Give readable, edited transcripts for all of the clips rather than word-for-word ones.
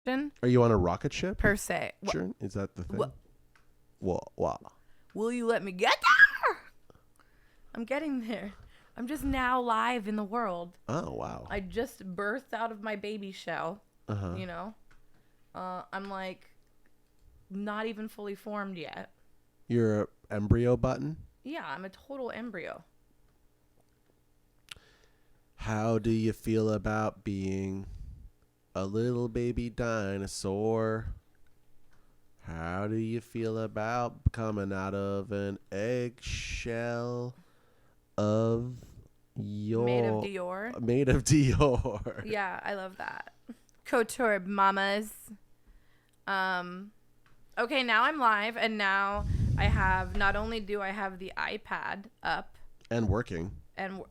Are you on a rocket ship? Per se. Sure. Is that the thing? Wow. Will you let me get there? I'm getting there. I'm just now live in the world. Oh, wow. I just birthed out of my baby shell. Uh-huh. You know? I'm like not even fully formed yet. You're an embryo button? Yeah, I'm a total embryo. How do you feel about being a little baby dinosaur? How do you feel about coming out of an eggshell of your... Made of Dior. Made of Dior. Yeah, I love that. Couture mamas. Okay, now I'm live, and now I have, not only do I have the iPad up. And working. And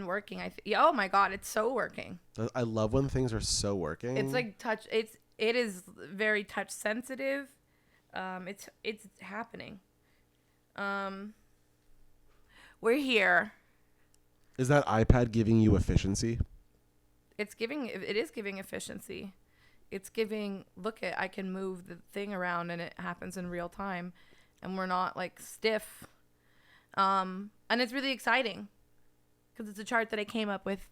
working. Oh my God, it's so working. I love when things are so working. It's like it is very touch sensitive. It's happening. We're here. Is that iPad giving you efficiency? It is giving efficiency. It's giving, I can move the thing around and it happens in real time and we're not like stiff. And it's really exciting because it's a chart that I came up with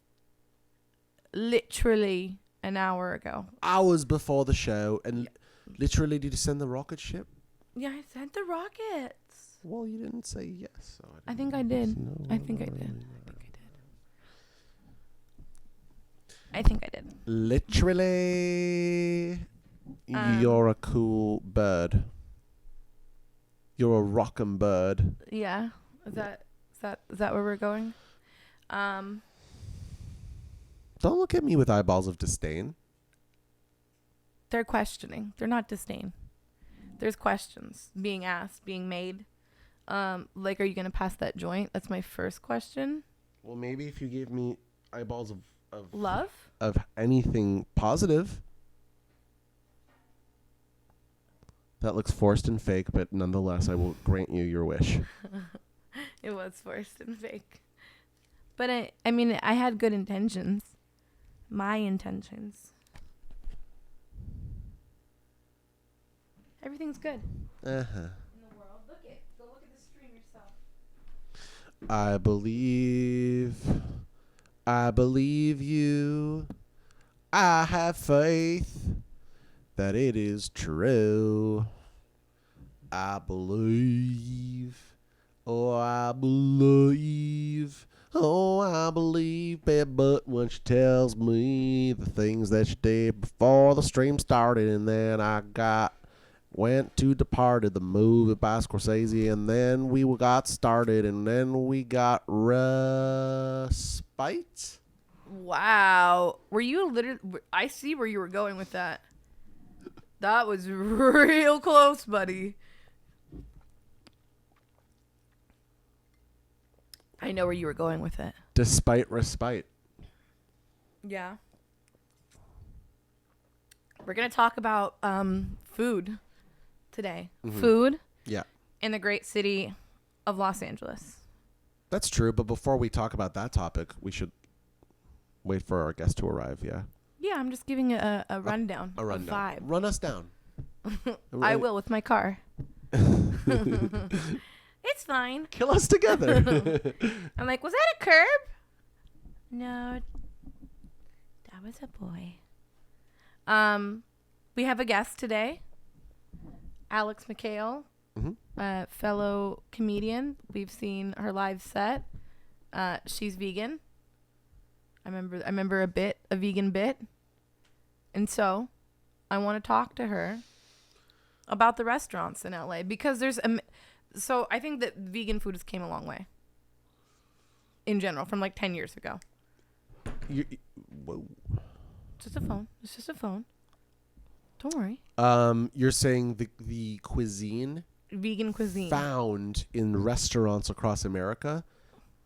literally an hour ago. Hours before the show. And literally, did you send the rocket ship? Yeah, I sent the rockets. Well, you didn't say yes. So I think I did. I think I did. Literally, you're a cool bird. You're a rockin' bird. Yeah. Is that where we're going? Don't look at me with eyeballs of disdain. They're questioning. They're not disdain. There's questions being asked, being made. Like, are you gonna pass that joint? That's my first question. Well, maybe if you gave me eyeballs of love, of anything positive. That looks forced and fake, but nonetheless, I will grant you your wish. It was forced and fake. But I mean, I had good intentions. My intentions. Everything's good. Uh-huh. In the world. Go look at the stream yourself. I believe you. I have faith that it is true. I believe. Oh, I believe. Oh, I believe, but when she tells me the things that she did before the stream started, and then went to Departed, the movie by Scorsese, and then we got started, and then we got Respite. Wow. Were you literally... I see where you were going with that. That was real close, buddy. I know where you were going with it. Despite Respite. Yeah. We're going to talk about food today. Mm-hmm. Food. Yeah. In the great city of Los Angeles. That's true, but before we talk about that topic, we should wait for our guest to arrive, yeah? Yeah, I'm just giving a rundown. A rundown. A vibe. Run us down. I will with my car. It's fine. Kill us together. I'm like, was that a curb? No, that was a boy. We have a guest today, Alex McCale, fellow comedian. We've seen her live set. She's vegan. I remember a vegan bit, and so I want to talk to her about the restaurants in LA because so I think that vegan food has came a long way. In general, from like 10 years ago. Whoa. It's just a phone. Don't worry. You're saying the cuisine, vegan cuisine, found in restaurants across America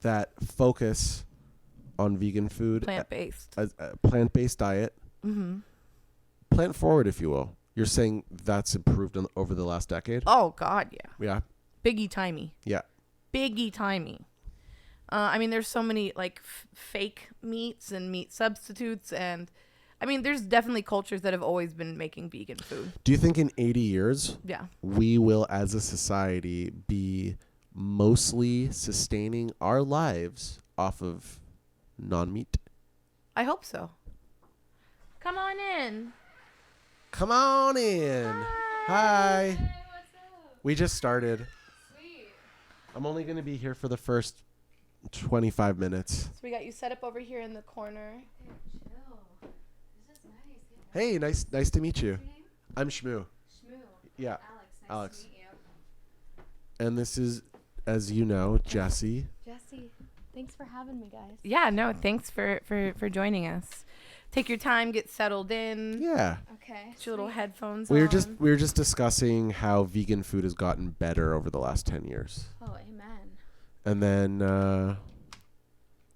that focus on vegan food, plant-based, a plant-based diet, plant forward, if you will. You're saying that's improved over the last decade? Oh God, yeah. Yeah. Biggie timey. Yeah. Biggie timey. I mean, there's so many like fake meats and meat substitutes, and I mean, there's definitely cultures that have always been making vegan food. Do you think in 80 years, Yeah. we will, as a society, be mostly sustaining our lives off of non-meat? I hope so. Come on in. Come on in. Hi. Hey, what's up? We just started. Sweet. I'm only going to be here for the first 25 minutes. So we got you set up over here in the corner. Hey, chill. This is nice. Yeah. Hey, nice to meet you. What's your name? I'm Shmoo. Shmoo. Yeah. Alex. Nice Alex. to meet you. And this is, as you know, Jesse. Jesse, thanks for having me, guys. Yeah, no, thanks for joining us. Take your time, get settled in. Yeah. Okay. Get your little headphones We on. were just discussing how vegan food has gotten better over the last 10 years. Oh, amen. And then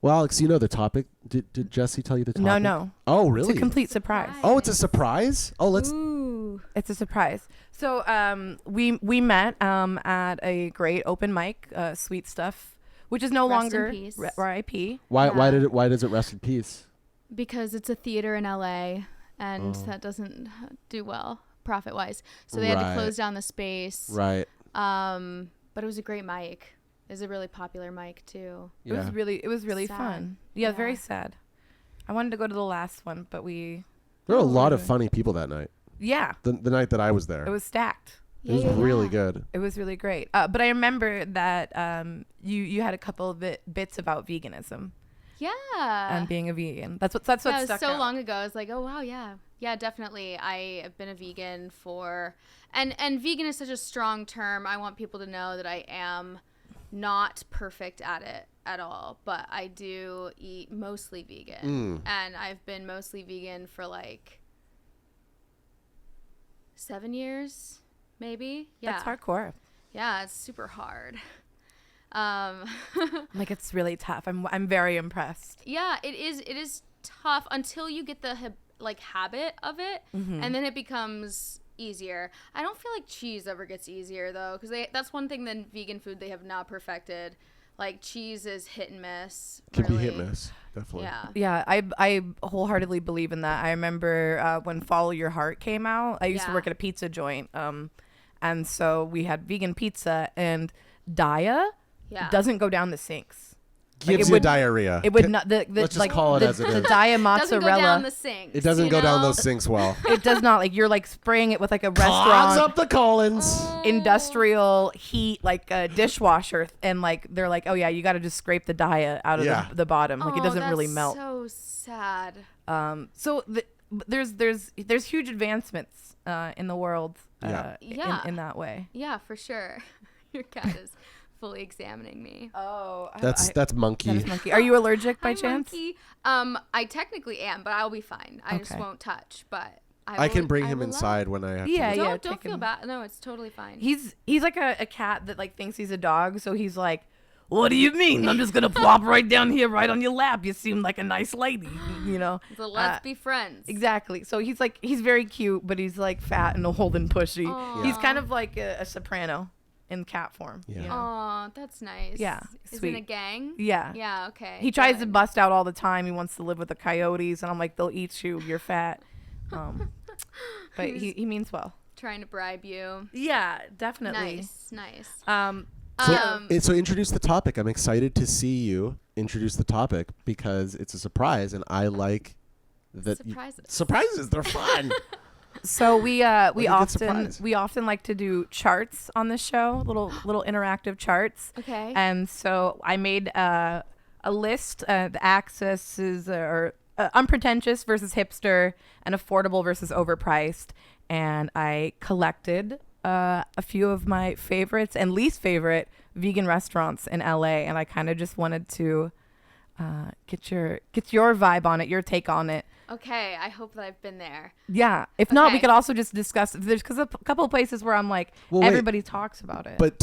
well, Alex, you know the topic. Did Jesse tell you the topic? No. Oh, really? It's a complete surprise. Oh, it's a surprise? Oh, let's Ooh. It's a surprise. So we met at a great open mic, Sweet Stuff, which is no Rest in longer peace. RIP. why Yeah. why does it rest in peace? Because it's a theater in LA, and that doesn't do well profit-wise. So they had to Right. close down the space. Right. But it was a great mic. It was a really popular mic too. It was really Sad. fun. Yeah, Yeah. very sad. I wanted to go to the last one, but There were a lot of funny people that night. yeah, The night that I was there. it was stacked. It was really good. It was really great. But I remember that you had a couple of bits about veganism Yeah. and being a vegan. That's what Yeah, stuck it was so out. long ago. I was like, oh wow, yeah, definitely. I have been a vegan for, and vegan is such a strong term. I want people to know that I am not perfect at it at all, but I do eat mostly vegan, and I've been mostly vegan for like 7 years, maybe. Yeah, That's hardcore. Yeah, it's super hard. Like it's really tough. I'm very impressed. Yeah, it is tough until you get the habit of it, and then it becomes easier. I don't feel like cheese ever gets easier though, because that's one thing that vegan food they have not perfected. Like cheese is hit and miss. Can be really. hit miss, definitely. Yeah. Yeah, I wholeheartedly believe in that. I remember when Follow Your Heart came out. I used to Yeah. work at a pizza joint, and so we had vegan pizza, and Daya Yeah. doesn't go down the sinks. Gives you diarrhea. It would not. The Let's just like call it the, as it the is. Daya Doesn't go down mozzarella. the sink. It doesn't go down those sinks well. It does not. Like you're like spraying it with like a Clogs restaurant up the Collins. industrial heat, like a dishwasher, and like they're like, oh yeah, you got to just scrape the Daya out of Yeah. the bottom. Like it doesn't really melt. So sad. So there's huge advancements in the world Yeah. Yeah. in that way. Yeah, for sure. Your cat is fully examining me. Oh, That's monkey. that is monkey. Are you allergic by Hi, chance? monkey. I technically am, but I'll be fine. I just Okay. won't touch. But I can bring I him will love inside when I have Yeah, to. yeah. Don't take feel him. bad. No, it's totally fine. He's like a cat that like thinks he's a dog, so he's like, what do you mean? I'm just gonna plop right down here, right on your lap. You seem like a nice lady, you know. So let's be friends. Exactly. So he's very cute, but he's like fat and old and pushy. Aw. He's kind of like a soprano in cat form. Yeah. You know? Aw, that's nice. Yeah, Is sweet. in a gang? Yeah. Yeah, okay. He tries to good. bust out all the time. He wants to live with the coyotes, and I'm like, they'll eat you. You're fat. But he means well. Trying to bribe you. Yeah, definitely. Nice. So introduce the topic. I'm excited to see you introduce the topic because it's a surprise, and I like that. Surprises. Surprises, they're fun. So we a good often surprise. like to do charts on this show, little interactive charts. Okay. And so I made a list. The axis is unpretentious versus hipster, and affordable versus overpriced. And I collected a few of my favorites and least favorite vegan restaurants in LA, and I kind of just wanted to get your vibe on it, your take on it. Okay, I hope that I've been there. Yeah. If not, we Okay. could also just discuss. There's because a couple of places where I'm like, Well, wait. everybody talks about it. But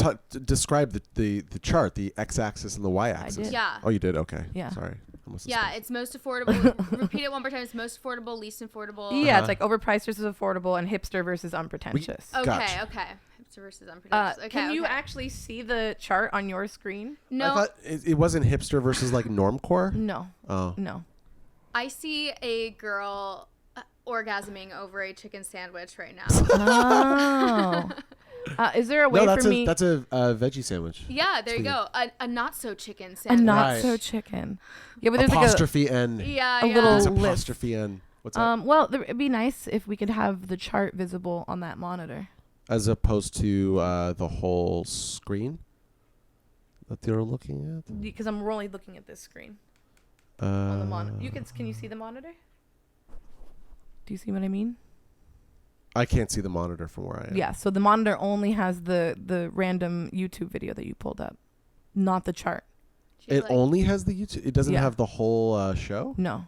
describe the chart, the x-axis and the y-axis. did. Yeah. Oh, you did? Okay. Yeah. Sorry. I must have Yeah, spaced. it's most affordable. Repeat it one more time. It's most affordable, least affordable. yeah, it's like overpriced versus affordable, and hipster versus unpretentious. Okay, Gotcha. okay. Hipster versus unpretentious. Okay, Can you okay. actually see the chart on your screen? I No, thought it wasn't hipster versus like normcore. No. Oh. No. I see a girl. orgasming over a chicken sandwich right now. Oh. Is there a way for me? That's a veggie sandwich. Yeah, there you go. A not so chicken A sandwich. not so chicken. Yeah, but there's Apostrophe N. Yeah, a yeah. little It's list. apostrophe N. What's that? Well, it'd be nice if we could have the chart visible on that monitor. As opposed to the whole screen that you're looking at? Because I'm only looking at this screen on the monitor. Can you see the monitor? Do you see what I mean? I can't see the monitor from where I am. Yeah, so the monitor only has the random YouTube video that you pulled up, not the chart. It only has the YouTube. It doesn't Yeah. have the whole show. No.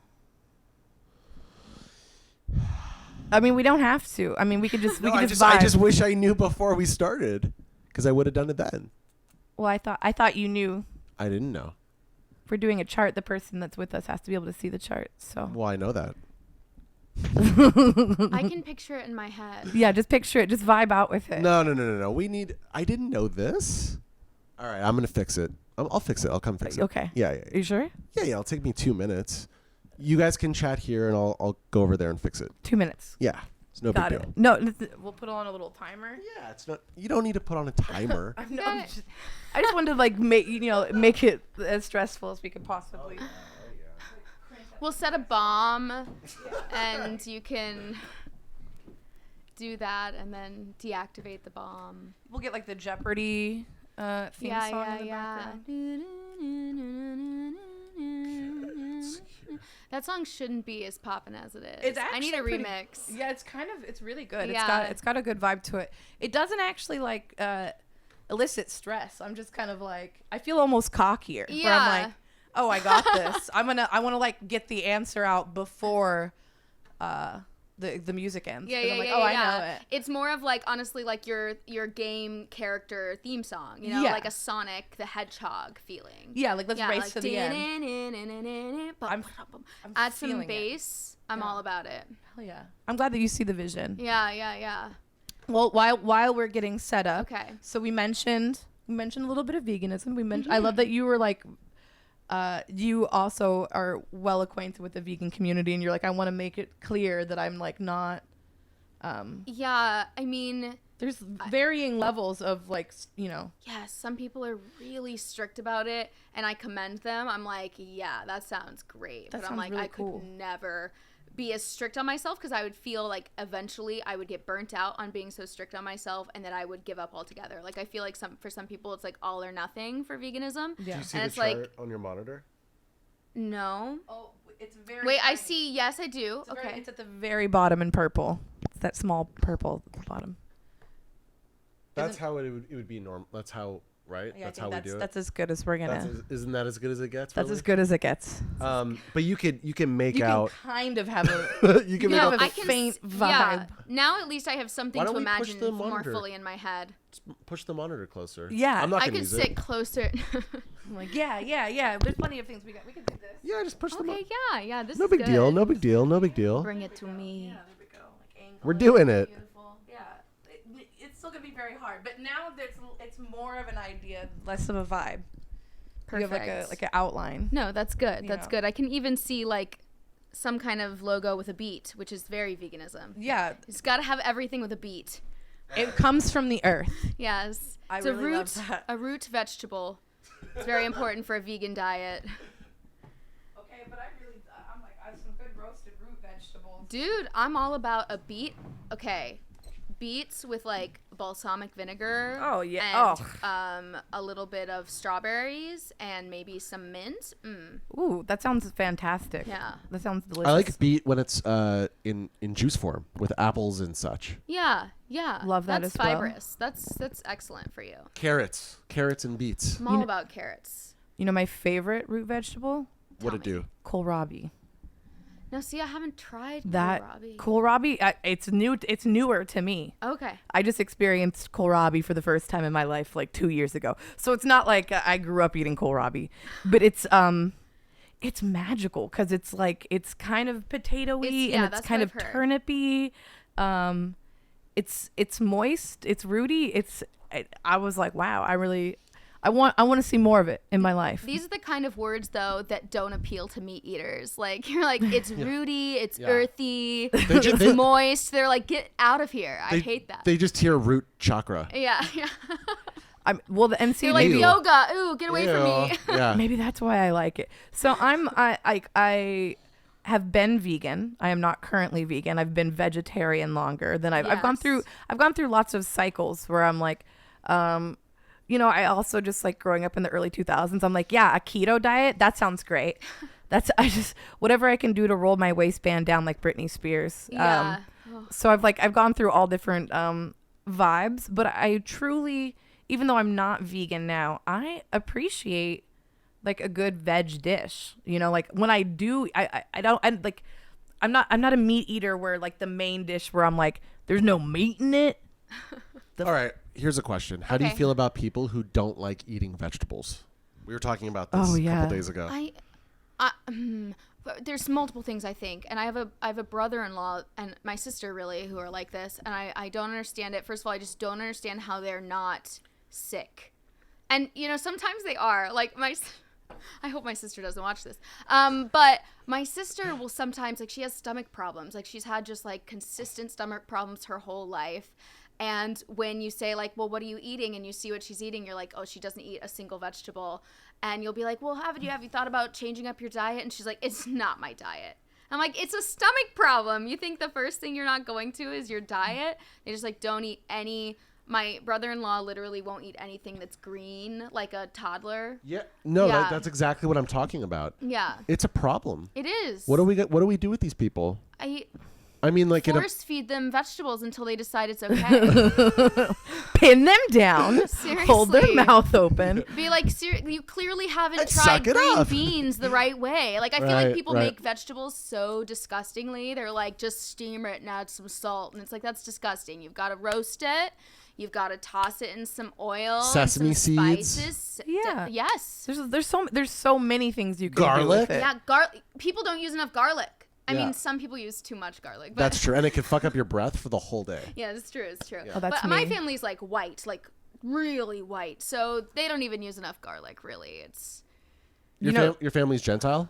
I mean, we don't have to. I mean, we could just No, vibe. I just wish I knew before we started, because I would have done it then. Well, I thought you knew. I didn't know. If we're doing a chart, the person that's with us has to be able to see the chart. So. Well, I know that. I can picture it in my head. Yeah, just picture it. Just vibe out with it. No. I didn't know this. All right, I'm gonna fix it. I'll fix it. I'll come fix it. Okay. Yeah. Are you sure? Yeah. It'll take me 2 minutes. You guys can chat here, and I'll go over there and fix it. 2 minutes. Yeah. It's no Got big it. deal. No, we'll put on a little timer. Yeah, it's not. You don't need to put on a timer. I just wanted to like make it as stressful as we could possibly. We'll set a bomb, and you can do that, and then deactivate the bomb. We'll get like the Jeopardy theme song in the background. That song shouldn't be as poppin' as it is. It's I need a actually remix. Yeah, it's really good. Yeah. It's got a good vibe to it. It doesn't actually like elicit stress. I'm just kind of like I feel almost cockier. Where I'm like, oh, I got this. I want to like get the answer out before the music ends. Yeah, 'Cause yeah, I'm like, yeah, oh, yeah. I know it. It's more of like honestly like your game character theme song, you know, Yeah. like a Sonic the Hedgehog feeling. Yeah, like let's race like to the end. I'm add some feeling it. bass. I'm all about it. Hell yeah. I'm glad that you see the vision. Yeah. Well, while we're getting set up, Okay. so we mentioned a little bit of veganism. I love that you were like, you also are well acquainted with the vegan community, and you're like, I want to make it clear that I'm like not. Yeah, I mean, There's varying levels of like, yes, some people are really strict about it, and I commend them. I'm like, yeah, that sounds great. That but I'm sounds like, really I cool. could never be as strict on myself because I would feel like eventually I would get burnt out on being so strict on myself, and that I would give up altogether. Like I feel like for some people it's like all or nothing for veganism. Yeah. Do you see And the it's like- chart on your monitor? No. Oh, it's very. Wait, I see. Yes, I do. It's Okay. it's at the very bottom in purple. It's that small purple at the bottom. That's how it would be normal. That's how, right? Yeah, that's I how think we do it. That's as good as we're gonna. Isn't that as good as it gets? That's really? as good as it gets. But you can make You out. can kind of have a. you can Yeah, make have out. a I can faint Yeah. vibe. Now at least I have something Why to don't we push imagine the more monitor? fully in my head. Push the monitor closer. Yeah. I'm not I gonna could use sit it. closer. I'm like, yeah. There's plenty of things we can do this. Yeah, just push the. Okay, yeah. This No is big good. deal. No big deal. No big deal. Bring it to me. Yeah, there we go. Like angle We're doing it. Beautiful. Yeah. It's still gonna be very hard, but now it's more of an idea, less of a vibe. Perfect. You have like an outline. No, that's good. That's Yeah. good. I can even see like some kind of logo with a beat, which is very veganism. Yeah, It's got to have everything with a beat. it comes from the earth. Yes. I It's really a root, love that. a root vegetable. It's very important for a vegan diet. Okay, but I'm like, I have some good roasted root vegetables. Dude, I'm all about a beet. Okay. Beets with like balsamic vinegar. Oh, yeah. And a little bit of strawberries and maybe some mint. Ooh, that sounds fantastic. Yeah. That sounds delicious. I like beet when it's in juice form with apples and such. Yeah. Love that That's as well. fibrous. That's excellent for you. Carrots and beets. I'm all about carrots. You know my favorite root vegetable? What'd it do? Kohlrabi. Now, see, I haven't tried That kohlrabi. kohlrabi, it's new. It's newer to me. Okay. I just experienced kohlrabi for the first time in my life like 2 years ago. So it's not like I grew up eating kohlrabi, but it's magical because it's like it's kind of potatoey and it's that's kind what of I've heard. turnipy. It's moist. It's rooty. I was like, wow. I want to see more of it in my life. These are the kind of words, though, that don't appeal to meat eaters. Like, you're like, it's rooty, it's earthy, it's moist. They're like, get out of here. I hate that. They just hear root chakra. Yeah. Well, the NC You're like, yoga. Ooh, get away from me. Yeah. Maybe that's why I like it. So I have been vegan. I am not currently vegan. I've been vegetarian longer than I've gone through. I've gone through lots of cycles where I'm like, I also just like growing up in the early 2000s. I'm like, yeah, a keto diet. That sounds great. Whatever I can do to roll my waistband down like Britney Spears. Yeah. So I've gone through all different vibes, but I truly, even though I'm not vegan now, I appreciate like a good veg dish. Like when I do, I'm not a meat eater where like the main dish where I'm like, there's no meat in it. All right. Here's a question. How do you feel about people who don't like eating vegetables? We were talking about this a couple days ago. There's multiple things, I think. And I have a brother-in-law and my sister, really, who are like this. And I don't understand it. First of all, I just don't understand how they're not sick. And, sometimes they are. Like, I hope my sister doesn't watch this. But my sister will sometimes, like, she has stomach problems. Like, she's had just, like, consistent stomach problems her whole life. And when you say, like, well, what are you eating? And you see what she's eating, you're like, oh, she doesn't eat a single vegetable. And you'll be like, well, have you thought about changing up your diet? And she's like, it's not my diet. I'm like, it's a stomach problem. You think the first thing you're not going to is your diet? They just, like, don't eat any. My brother-in-law literally won't eat anything that's green, like a toddler. Yeah. No, Yeah. that's exactly what I'm talking about. Yeah. It's a problem. It is. What do we do with these people? I mean, like, force feed them vegetables until they decide it's okay. Pin them down. Seriously. Hold their mouth open. Be like, you clearly haven't Suck tried it green up. beans the right way. Like, I feel like people right. make vegetables so disgustingly. They're like, just steam it and add some salt. And it's like, that's disgusting. You've got to roast it. You've got to toss it in some oil, Sesame and some seeds. spices. Yeah. Yes. There's so many things you can do Garlic? with it. Yeah, people don't use enough garlic. I Yeah. mean, some people use too much garlic. But That's true, and it can fuck up your breath for the whole day. Yeah, it's true. It's true. Yeah. Oh, that's but my me. family's like white, like really white. So they don't even use enough garlic, really. It's Your family's Gentile?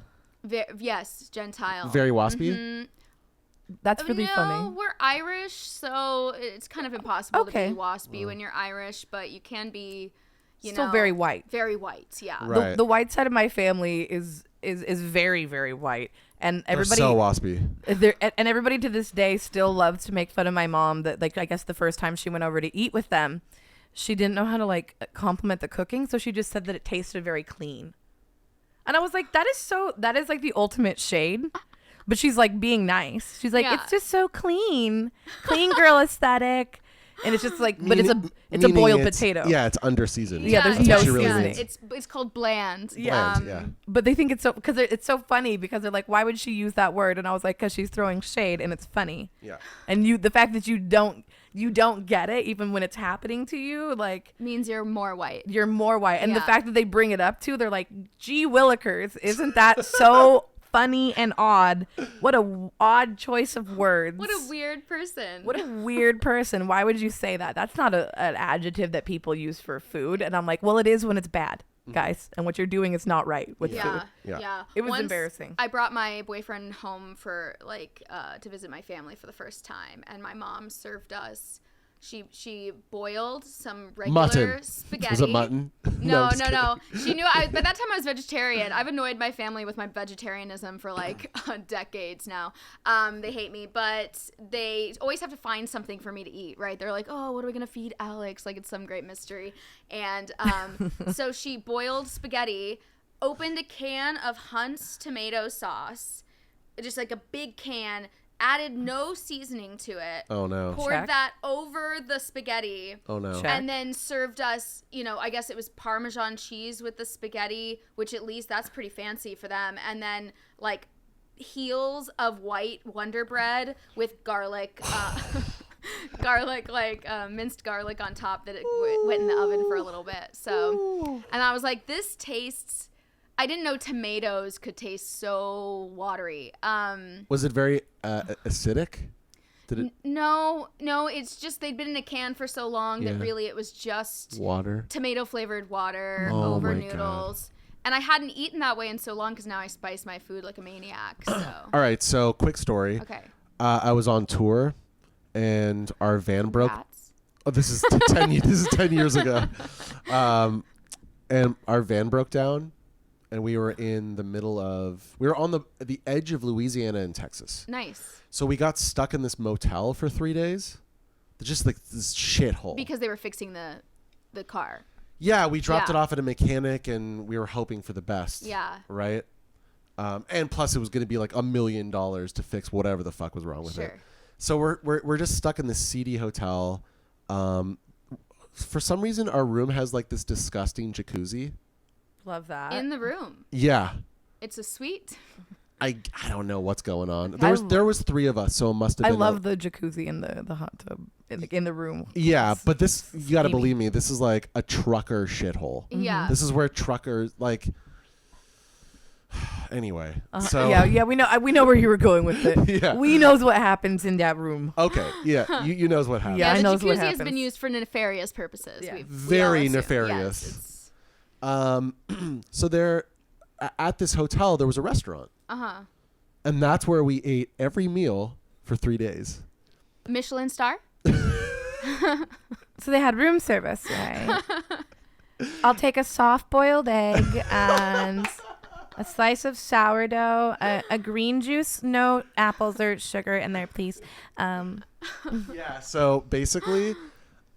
yes, Gentile. Very waspy? Mm-hmm. That's really funny. We're Irish, so it's kind of impossible to Okay. be waspy when you're Irish, but you can be, Still very white. Very white, yeah. Right. The white side of my family is very, very white, and everybody They're so waspy. and everybody to this day still loves to make fun of my mom. That, like, I guess the first time she went over to eat with them, she didn't know how to like compliment the cooking, so she just said that it tasted very clean. And I was like, that is like the ultimate shade. But she's like being nice. She's like, Yeah. it's just so clean girl aesthetic. And it's just like, but it's a Meaning boiled potato. Yeah, it's under seasoned. Yeah, there's it's no just- really seasoning. means. It's called bland. Bland, yeah. But they think it's so, because it's so funny, because they're like, why would she use that word? And I was like, because she's throwing shade and it's funny. Yeah. And the fact that you don't get it even when it's happening to you, like, Means you're more white. you're more white. And the Yeah. fact that they bring it up too, they're like, gee willikers, isn't that so funny and odd? What a odd choice of words. What a weird person. What a weird person. Why would you say that? That's not an adjective that people use for food. And I'm like, well, it is when it's bad, guys. And what you're doing is not right with Yeah, food. yeah. It was Once embarrassing. I brought my boyfriend home for to visit my family for the first time, and my mom served us. She boiled some regular Mutton. spaghetti. Was it mutton? No. I'm just kidding. She knew by that time I was vegetarian. I've annoyed my family with my vegetarianism for like decades now. They hate me, but they always have to find something for me to eat, right? They're like, oh, what are we going to feed Alex? Like, it's some great mystery. And so she boiled spaghetti, opened a can of Hunt's tomato sauce, just like a big can, added no seasoning to it. Oh, no. Poured Check. that over the spaghetti. Oh, no. Check. And then served us, I guess it was Parmesan cheese with the spaghetti, which at least that's pretty fancy for them. And then like heels of white Wonder Bread with garlic, minced garlic on top that it went in the oven for a little bit. So, and I was like, this tastes, I didn't know tomatoes could taste so watery. Was it very acidic? Did it No, it's just they'd been in a can for so long that Yeah. really it was just water? tomato flavored water Oh over my noodles. And I hadn't eaten that way in so long because now I spice my food like a maniac. So All right, so quick story. okay, I was on tour, and our van broke. Congrats. Oh, this is 10. This is 10 years ago. And our van broke down, and we were in the middle of. We were on the edge of Louisiana and Texas. Nice. So we got stuck in this motel for 3 days. Just like this shithole. Because they were fixing the car. Yeah, we dropped Yeah. it off at a mechanic, and we were hoping for the best. Yeah. Right. And plus, it was going to be like $1 million to fix whatever the fuck was wrong with it. Sure. So we're just stuck in this seedy hotel. For some reason, our room has like this disgusting jacuzzi. Love that. In the room. Yeah. It's a suite. I don't know what's going on. I There was 3 of us, so it must have I been. love the jacuzzi in the hot tub in the room. Yeah, It's but this, you got to steamy. believe me, this is like a trucker shithole. Yeah. This is where truckers like. Anyway, so yeah, we know where you were going with it. Yeah. We knows what happens in that room. Okay, yeah, you knows what happened. Yeah, I the knows what jacuzzi has been happens. used for nefarious purposes. Yeah. We Very all assume. nefarious. Yes, So there, at this hotel, there was a restaurant, and that's where we ate every meal for 3 days. Michelin star. So they had room service, right? I'll take a soft-boiled egg and a slice of sourdough, a green juice, no apples or sugar in there, please. Yeah. So basically,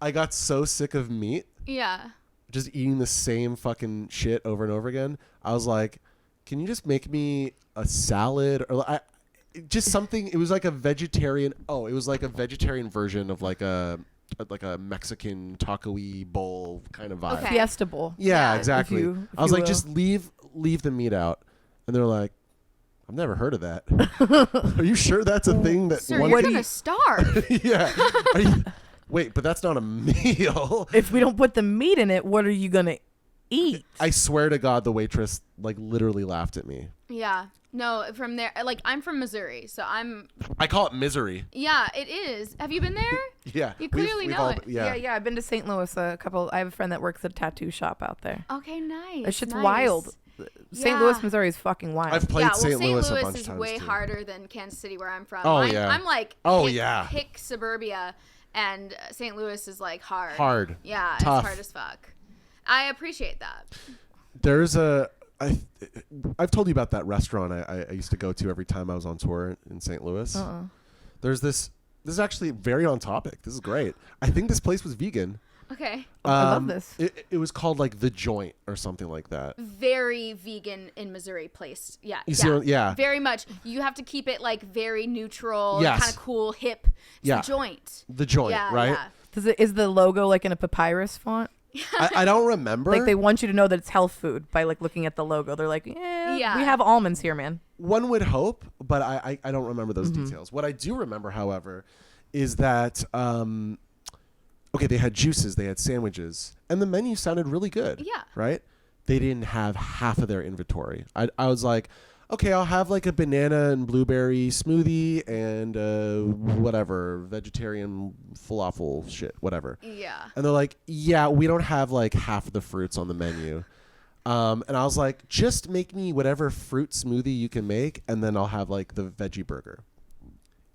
I got so sick of meat, Yeah. just eating the same fucking shit over and over again. I was like, can you just make me a salad or just something? It was like a vegetarian. Oh, it was like a vegetarian version of like a Mexican taco-y bowl kind of vibe. Okay. Fiesta bowl. Yeah, Yeah. exactly. If I was you like, will. just leave the meat out, and they're like, I've never heard of that. Are you sure that's a thing that? Sir, one you're do gonna you- starve. Yeah. Are you, wait, but that's not a meal. If we don't put the meat in it, what are you gonna eat? I swear to God, the waitress like literally laughed at me. Yeah. No, from there, like I'm from Missouri, so I call it misery. yeah, it is. Have you been there? Yeah. You clearly know it. Yeah. Yeah. I've been to St. Louis a couple. I have a friend that works at a tattoo shop out there. Okay, nice. That shit's nice. wild. St. Yeah. Louis, Missouri is fucking wild. I've played Yeah, well, St. Louis a bunch is of times way too. harder than Kansas City, where I'm from. Oh, I'm, yeah. I'm like, Oh, hick, yeah. hick suburbia, and St. Louis is like hard. Hard. Yeah, Tough. it's hard as fuck. I appreciate that. There's I've told you about that restaurant I used to go to every time I was on tour in St. Louis. There's this is actually very on topic. This is great. I think this place was vegan. Okay. I love this. It was called like The Joint or something like that. Very vegan in Missouri place. Yeah. You see what- yeah. Very much. You have to keep it like very neutral, Yes. kind of cool, hip. It's Yeah. The Joint. The Joint, Yeah, right? yeah. Is the logo like in a papyrus font? I don't remember. Like they want you to know that it's health food by like looking at the logo. They're like, Yeah. we have almonds here, man. One would hope, but I don't remember those Mm-hmm. details. What I do remember, however, is that okay, they had juices, they had sandwiches, and the menu sounded really good. Yeah. Right? They didn't have half of their inventory. I was like, okay, I'll have like a banana and blueberry smoothie and whatever, vegetarian falafel shit, whatever. Yeah. And they're like, yeah, we don't have like half of the fruits on the menu. And I was like, just make me whatever fruit smoothie you can make, and then I'll have like the veggie burger.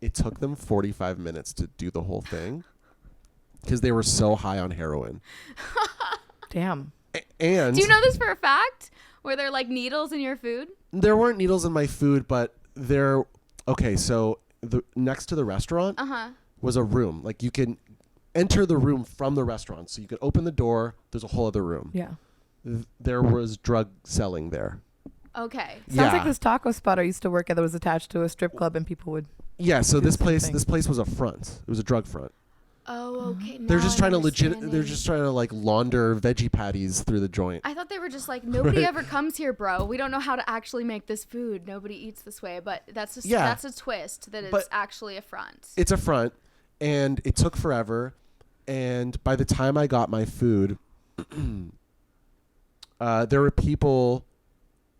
It took them 45 minutes to do the whole thing because they were so high on heroin. Damn. And Do you know this for a fact? Were there like needles in your food? there weren't needles in my food, but okay, so next to the restaurant was a room. Like you can enter the room from the restaurant. So you could open the door. There's a whole other room. Yeah. There was drug selling there. Okay. Sounds like this taco spot I used to work at that was attached to a strip club and people would. Yeah, so Do this the same place thing. was a front. It was a drug front. Oh, okay. They're now just I'm trying to understanding. they're just trying to like launder veggie patties through the joint. I thought they were just like, nobody Right. ever comes here, bro. We don't know how to actually make this food. Nobody eats this way. But that's just, Yeah. that's a twist that it's But actually a front. It's a front, and it took forever. And by the time I got my food, there were people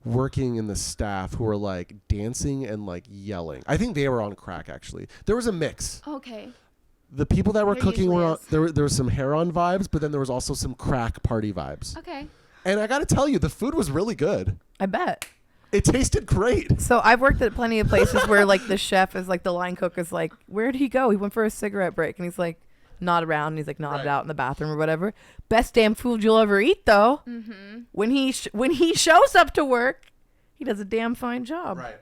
working in the staff who were like dancing and like yelling. I think they were on crack actually. There was a mix. Okay. The people that were There cooking usually were on, is. there was some heron vibes, but then there was also some crack party vibes. Okay. And I got to tell you, the food was really good. I bet. It tasted great. So I've worked at plenty of places where like the chef is like, the line cook is like, where'd he go? He went for a cigarette break, and he's like, not around. And he's like nodded out in the bathroom or whatever. Best damn food you'll ever eat though. Mm-hmm. When he shows up to work, he does a damn fine job. Right.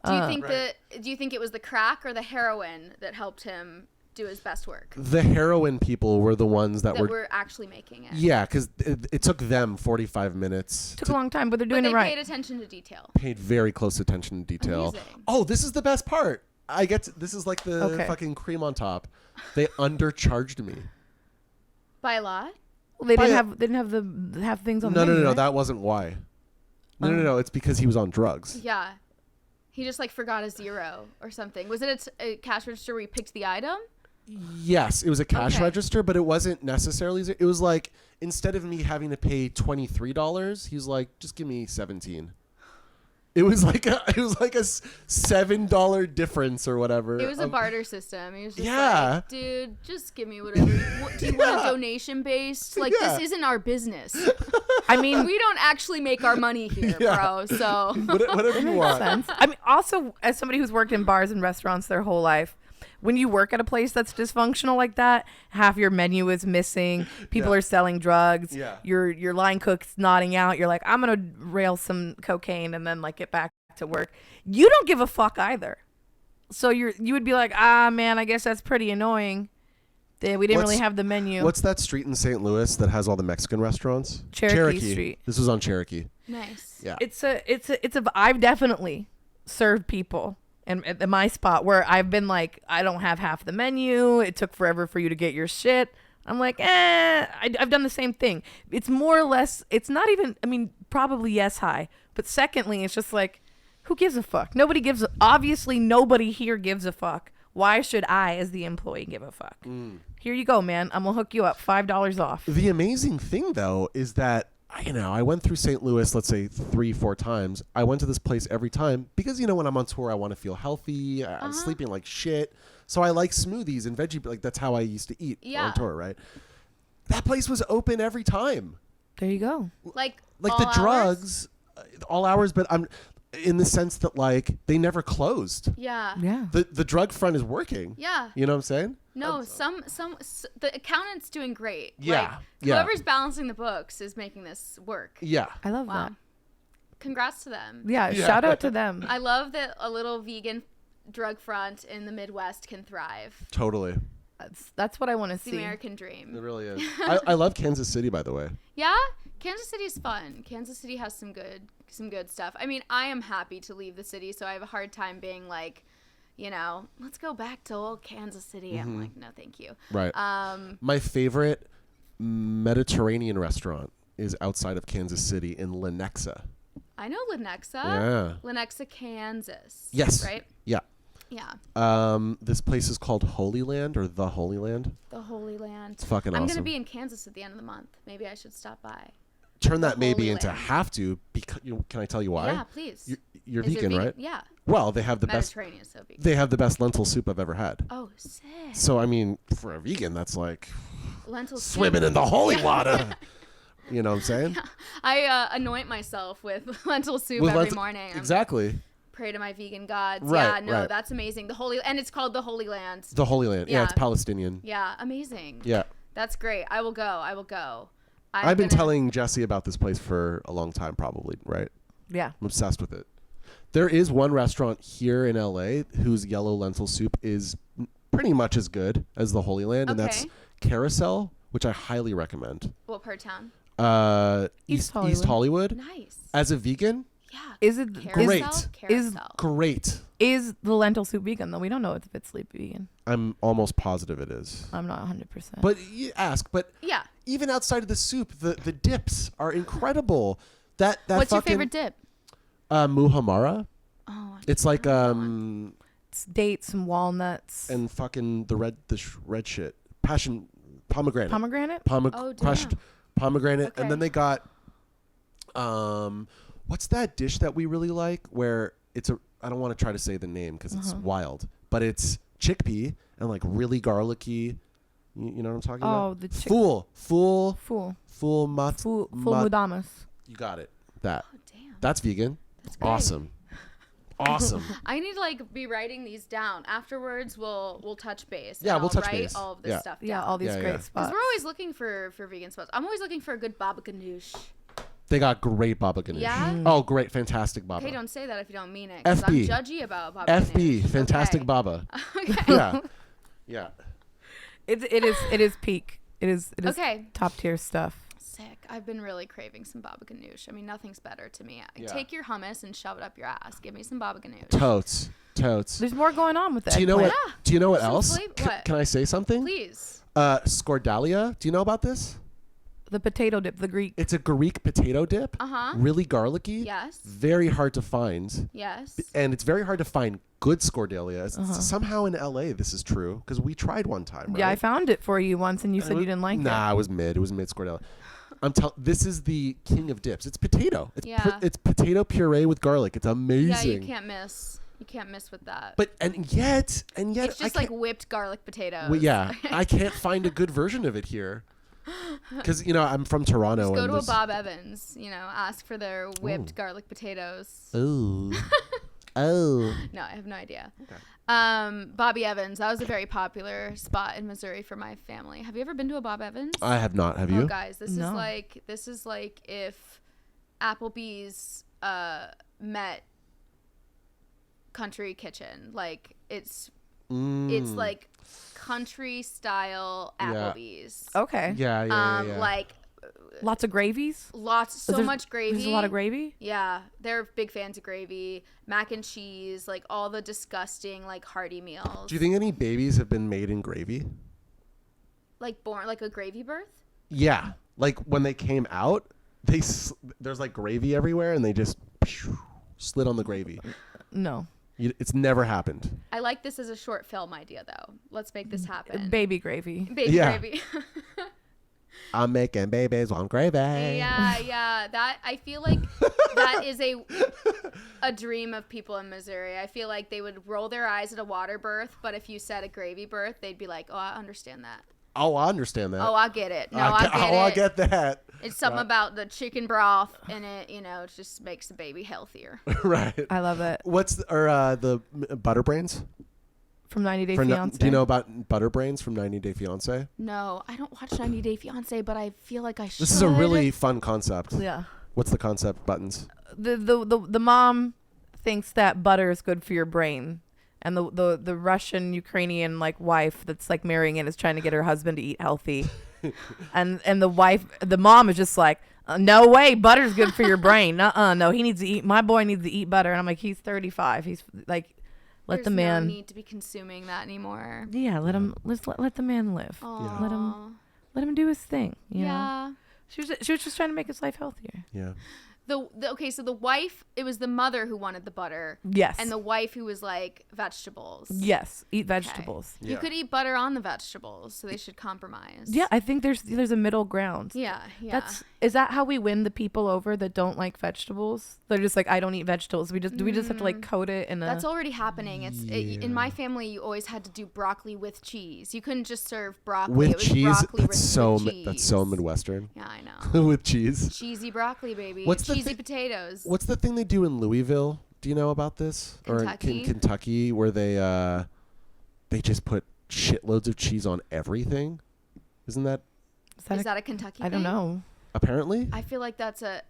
Do you think it was the crack or the heroin that helped him do his best work? The heroin people were the ones that were actually making it. Yeah, because it took them 45 minutes. Took a long time, but they're doing But it they right. paid attention to detail. Paid very close attention to detail. Amazing. Oh, this is the best part. This is like the fucking cream on top. They undercharged me. By a lot? Well, they didn't have things on the menu, No. right? That wasn't why. No. It's because he was on drugs. Yeah. He just like forgot a zero or something. Was it a cash register where he picked the item? Yes, it was a cash Okay. register, but it wasn't necessarily. It was like instead of me having to pay $23, he was like, "Just give me 17." It was like a $7 difference or whatever. It was a barter system. He was just Yeah. like, dude, just give me whatever. Do you want a donation based? Like, Yeah. this isn't our business. I mean, We don't actually make our money here, Yeah. bro. So Whatever you want. sense. I mean, also as somebody who's worked in bars and restaurants their whole life, when you work at a place that's dysfunctional like that, half your menu is missing. People Yeah. are selling drugs. Yeah. Your line cook's nodding out. You're like, I'm gonna rail some cocaine and then like get back to work. You don't give a fuck either. So you would be like, man, I guess that's pretty annoying. We didn't really have the menu. What's that street in St. Louis that has all the Mexican restaurants? Cherokee Street. This was on Cherokee. nice. Yeah. I've definitely served people and at my spot where I've been like, I don't have half the menu. It took forever for you to get your shit. I'm like, I've done the same thing. It's more or less, it's not even, I mean, probably yes, hi. But secondly, it's just like, who gives a fuck? Obviously nobody here gives a fuck. Why should I, as the employee, give a fuck? Here you go, man. I'm going to hook you up. $5 off. The amazing thing, though, is that, I went through St. Louis, let's say 3-4 times. I went to this place every time because, when I'm on tour, I want to feel healthy. I'm sleeping like shit. So I like smoothies and veggie. Like, that's how I used to eat on tour, right? That place was open every time. There you go. Like Like all the hours? drugs, all hours, but I'm in the sense that, like, they never closed. Yeah. Yeah. The drug front is working. Yeah. You know what I'm saying? No, the accountant's doing great. Yeah, Like, yeah. whoever's balancing the books is making this work. Yeah. I love Wow. that. Congrats to them. Yeah, Yeah. shout out to them. I love that a little vegan drug front in the Midwest can thrive. Totally. That's what I want to The see. American It dream. really is. I love Kansas City, by the way. Yeah, Kansas City's fun. Kansas City has some good stuff. I mean, I am happy to leave the city, so I have a hard time being like, let's go back to old Kansas City. I'm like, no, thank you. Right. My favorite Mediterranean restaurant is outside of Kansas City in Lenexa. I know Lenexa. Yeah. Lenexa, Kansas. Yes. Right? Yeah. Yeah. This place is called Holy Land or The Holy Land. The Holy Land. It's fucking I'm awesome. going to be in Kansas at the end of the month. Maybe I should stop by. Turn that The maybe Holy into Land. have to because can I tell you why? Yeah, please. You're Is it vegan, right? Yeah. Well, they have the best. Mediterranean is so vegan. They have the best lentil soup I've ever had. Oh, sick. So I mean, for a vegan, that's like Lentil soup. swimming in the holy water. You know what I'm saying? I anoint myself with lentil soup With every lentil- morning. I'm Exactly. pray to my vegan gods. Right, Yeah, no, right. that's amazing. And it's called the Holy Land. The Holy Land. Yeah, Yeah. it's Palestinian. Yeah, amazing. Yeah. That's great. I will go. I've been telling Jesse about this place for a long time, probably, right? Yeah. I'm obsessed with it. There is one restaurant here in LA whose yellow lentil soup is pretty much as good as the Holy Land, and that's Okay. Carousel, which I highly recommend. What part of town? East East Hollywood. Nice. As a vegan, Yeah. Is it Great. Carousel. great. is the lentil soup vegan though? We don't know if it's sleep vegan. I'm almost positive it is. I'm not 100%. But you ask, but Yeah. even outside of the soup, the dips are incredible. That What's your fucking, favorite dip? Muhammara. Oh, It's like it's dates and walnuts. and fucking the red shit. Pomegranate. Pomegranate? Oh, damn. Crushed pomegranate. Okay. And then they got What's that dish that we really like where it's I don't want to try to say the name because it's wild, but it's chickpea and like really garlicky. You know what I'm talking about? Oh, the Full mudamas. You got it. That. Oh, damn. That's vegan. That's great. Awesome. Awesome. I need to like be writing these down. Afterwards, we'll touch base. Yeah, and we'll I'll touch write base. all of this Yeah. stuff down. Yeah, all these Yeah, great yeah. spots. Because we're always looking for vegan spots. I'm always looking for a good baba ganoush. They got great baba ganoush. Yeah? Oh, great. Fantastic baba. Hey, don't say that if you don't mean it. 'Cause FB. I'm judgy about baba FB. ganoush. Fantastic Okay. baba. Okay. Yeah. Yeah. It is peak. It is Okay. top tier stuff. Sick. I've been really craving some baba ganoush. I mean, nothing's better to me. Yeah. Take your hummus and shove it up your ass. Give me some baba ganoush. Totes. There's more going on with that. Do you know what? Yeah. Do you know what Some else? what? Can I say something? Please. Scordalia. Do you know about this? The potato dip, the Greek. It's a Greek potato dip. Uh-huh. Really garlicky. Yes. Very hard to find. Yes. And it's very hard to find good Scordalia. Somehow in LA this is true because we tried one time, right? Yeah, I found it for you once, and you said you didn't like it. Nah, it was mid. It was mid Scordalia. This is the king of dips. It's potato. It's potato puree with garlic. It's amazing. Yeah, you can't miss. You can't miss with that. But and yet it's just like whipped garlic potatoes. Well, yeah, I can't find a good version of it here. Because I'm from Toronto. Just go and to a Bob Evans. Ask for their whipped garlic potatoes. Oh. Oh. No, I have no idea. Okay. Bobby Evans. That was a very popular spot in Missouri for my family. Have you ever been to a Bob Evans? I have not. Have you? Oh, guys, this No. is like if Applebee's met Country Kitchen. Like it's like country style Applebee's. Okay. Yeah. Like Lots of gravies. Much gravy. There's a lot of gravy. Yeah, they're big fans of gravy, mac and cheese, like all the disgusting like hearty meals. Do you think any babies have been made in gravy? Like born like a gravy birth? Yeah. Like when they came out, there's like gravy everywhere, and they just slid on the gravy. No. It's never happened. I like this as a short film idea, though. Let's make this happen. Baby gravy. Baby gravy. I'm making babies on gravy. Yeah. That I feel like that is a dream of people in Missouri. I feel like they would roll their eyes at a water birth, but if you said a gravy birth, they'd be like, "Oh, I understand that. Oh, I understand that. Oh, I get it. No, I get it. I get that. It's something about the chicken broth in it, it just makes the baby healthier." Right. I love it. What's the butter brains? From 90 Day Fiance. Do you know about butter brains from 90 Day Fiance? No, I don't watch 90 Day Fiance, but I feel like I should. This is a really fun concept. Yeah. What's the concept, Buttons? The mom thinks that butter is good for your brain, and the Russian Ukrainian like wife that's like marrying it is trying to get her husband to eat healthy, and the mom is just like, no way, butter's good for your brain. No, he needs to eat. My boy needs to eat butter, and I'm like, he's 35. He's like. Let the man. No need to be consuming that anymore. Yeah, let the man live. Aww. Let him do his thing. You know? Yeah. She was just trying to make his life healthier. Yeah. Okay, so the wife, it was the mother who wanted the butter. Yes. And the wife who was like vegetables. Yes, eat vegetables. Okay. You could eat butter on the vegetables, so they should compromise. Yeah, I think there's a middle ground. Yeah. Is that how we win the people over that don't like vegetables? They're just like, I don't eat vegetables. Do we just have to like coat it in a... That's already happening. In my family, you always had to do broccoli with cheese. You couldn't just serve broccoli. With it was cheese? Broccoli That's so with cheese. that's so Midwestern. Yeah, I know. With cheese. Cheesy broccoli, baby. What's the cheesy potatoes. What's the thing they do in Louisville? Do you know about this? Kentucky? Or in Kentucky, where they just put shitloads of cheese on everything? Isn't that? Is that a Kentucky thing? I don't know. Apparently. I feel like that's a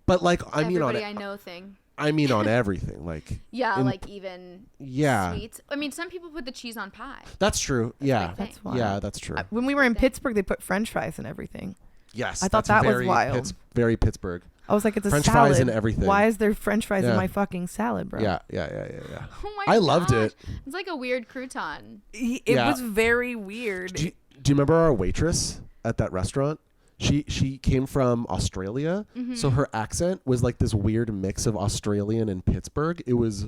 But like everybody I know thing. I mean on everything, like like even sweets. I mean, some people put the cheese on pie. That's true. Yeah, That's wild. Yeah, that's true. When we were in Pittsburgh, they put French fries and everything. Yes, I thought that was wild. Very Pittsburgh. I was like, it's a French salad. fries and everything. Why is there French fries in Yeah. my fucking salad, bro? Yeah. Oh my I loved gosh. it. It's like a weird crouton. It was very weird. Do you remember our waitress at that restaurant? She came from Australia, so her accent was like this weird mix of Australian and Pittsburgh. It was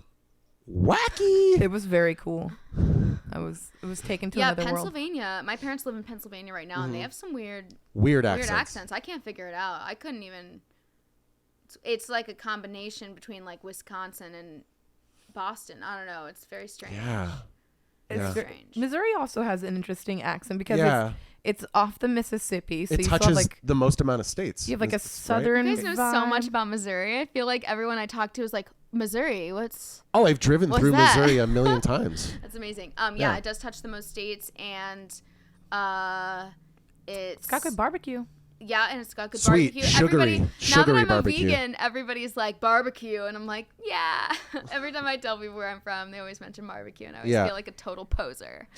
wacky. It was very cool. It was taken to another world. Pennsylvania. My parents live in Pennsylvania right now, and they have some weird accents. accents. I can't figure it out. I couldn't even It's like a combination between like Wisconsin and Boston. I don't know. It's very strange. Yeah. It's strange. Missouri also has an interesting accent because Yeah. it's off the Mississippi, so It you still have touches like the most amount of states. you have like a Right? southern. You guys know so vibe. much about Missouri. I feel like everyone I talk to is like, Missouri, what's... Oh, I've driven What's through that? Missouri a million times. That's amazing. Yeah. Yeah, it does touch the most states, and it's got good barbecue. Yeah, and it's got good Sweet, barbecue. sugary Now sugary that I'm barbecue. a vegan, everybody's like barbecue, and I'm like, yeah. Every time I tell people where I'm from, they always mention barbecue, and I always Yeah. feel like a total poser.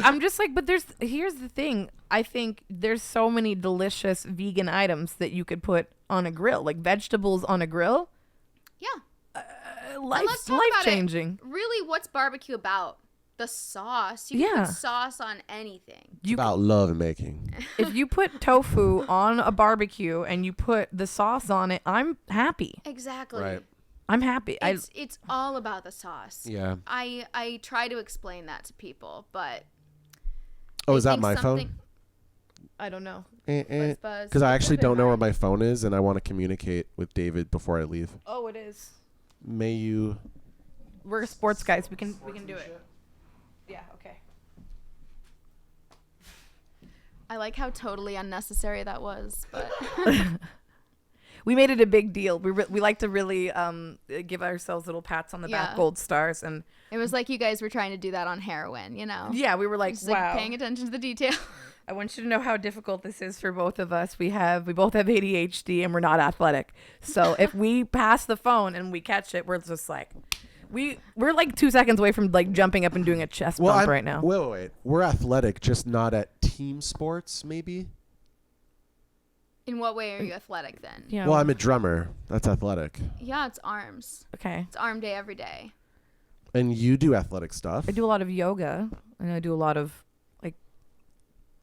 I'm just like, but here's the thing. I think there's so many delicious vegan items that you could put on a grill, like vegetables on a grill. Yeah. Life let's talk about it. changing. Really, what's barbecue about? The sauce. You can Yeah. put sauce on anything. It's about love making. If you put tofu on a barbecue and you put the sauce on it, I'm happy. Exactly. Right. I'm happy. It's all about the sauce. Yeah. I try to explain that to people, but Oh, they is that think my phone? something- I don't know. Buzz, buzz. Because I actually Flip it don't know where right. my phone is, and I want to communicate with David before I leave. Oh, it is. May you? We're sports guys. We can do it. Yeah. Okay. I like how totally unnecessary that was, but We made it a big deal. We like to really give ourselves little pats on the back, Yeah. gold stars, and it was like you guys were trying to do that on heroin, yeah, we were like, Just wow. like paying attention to the detail. I want you to know how difficult this is for both of us. We both have ADHD and we're not athletic. So if we pass the phone and we catch it, we're just like, we're like 2 seconds away from like jumping up and doing a chest bump right now. Wait. We're athletic, just not at team sports, maybe. In what way are you athletic then? Yeah. Well, I'm a drummer. That's athletic. Yeah, it's arms. Okay. It's arm day every day. And you do athletic stuff. I do a lot of yoga and I do a lot of like.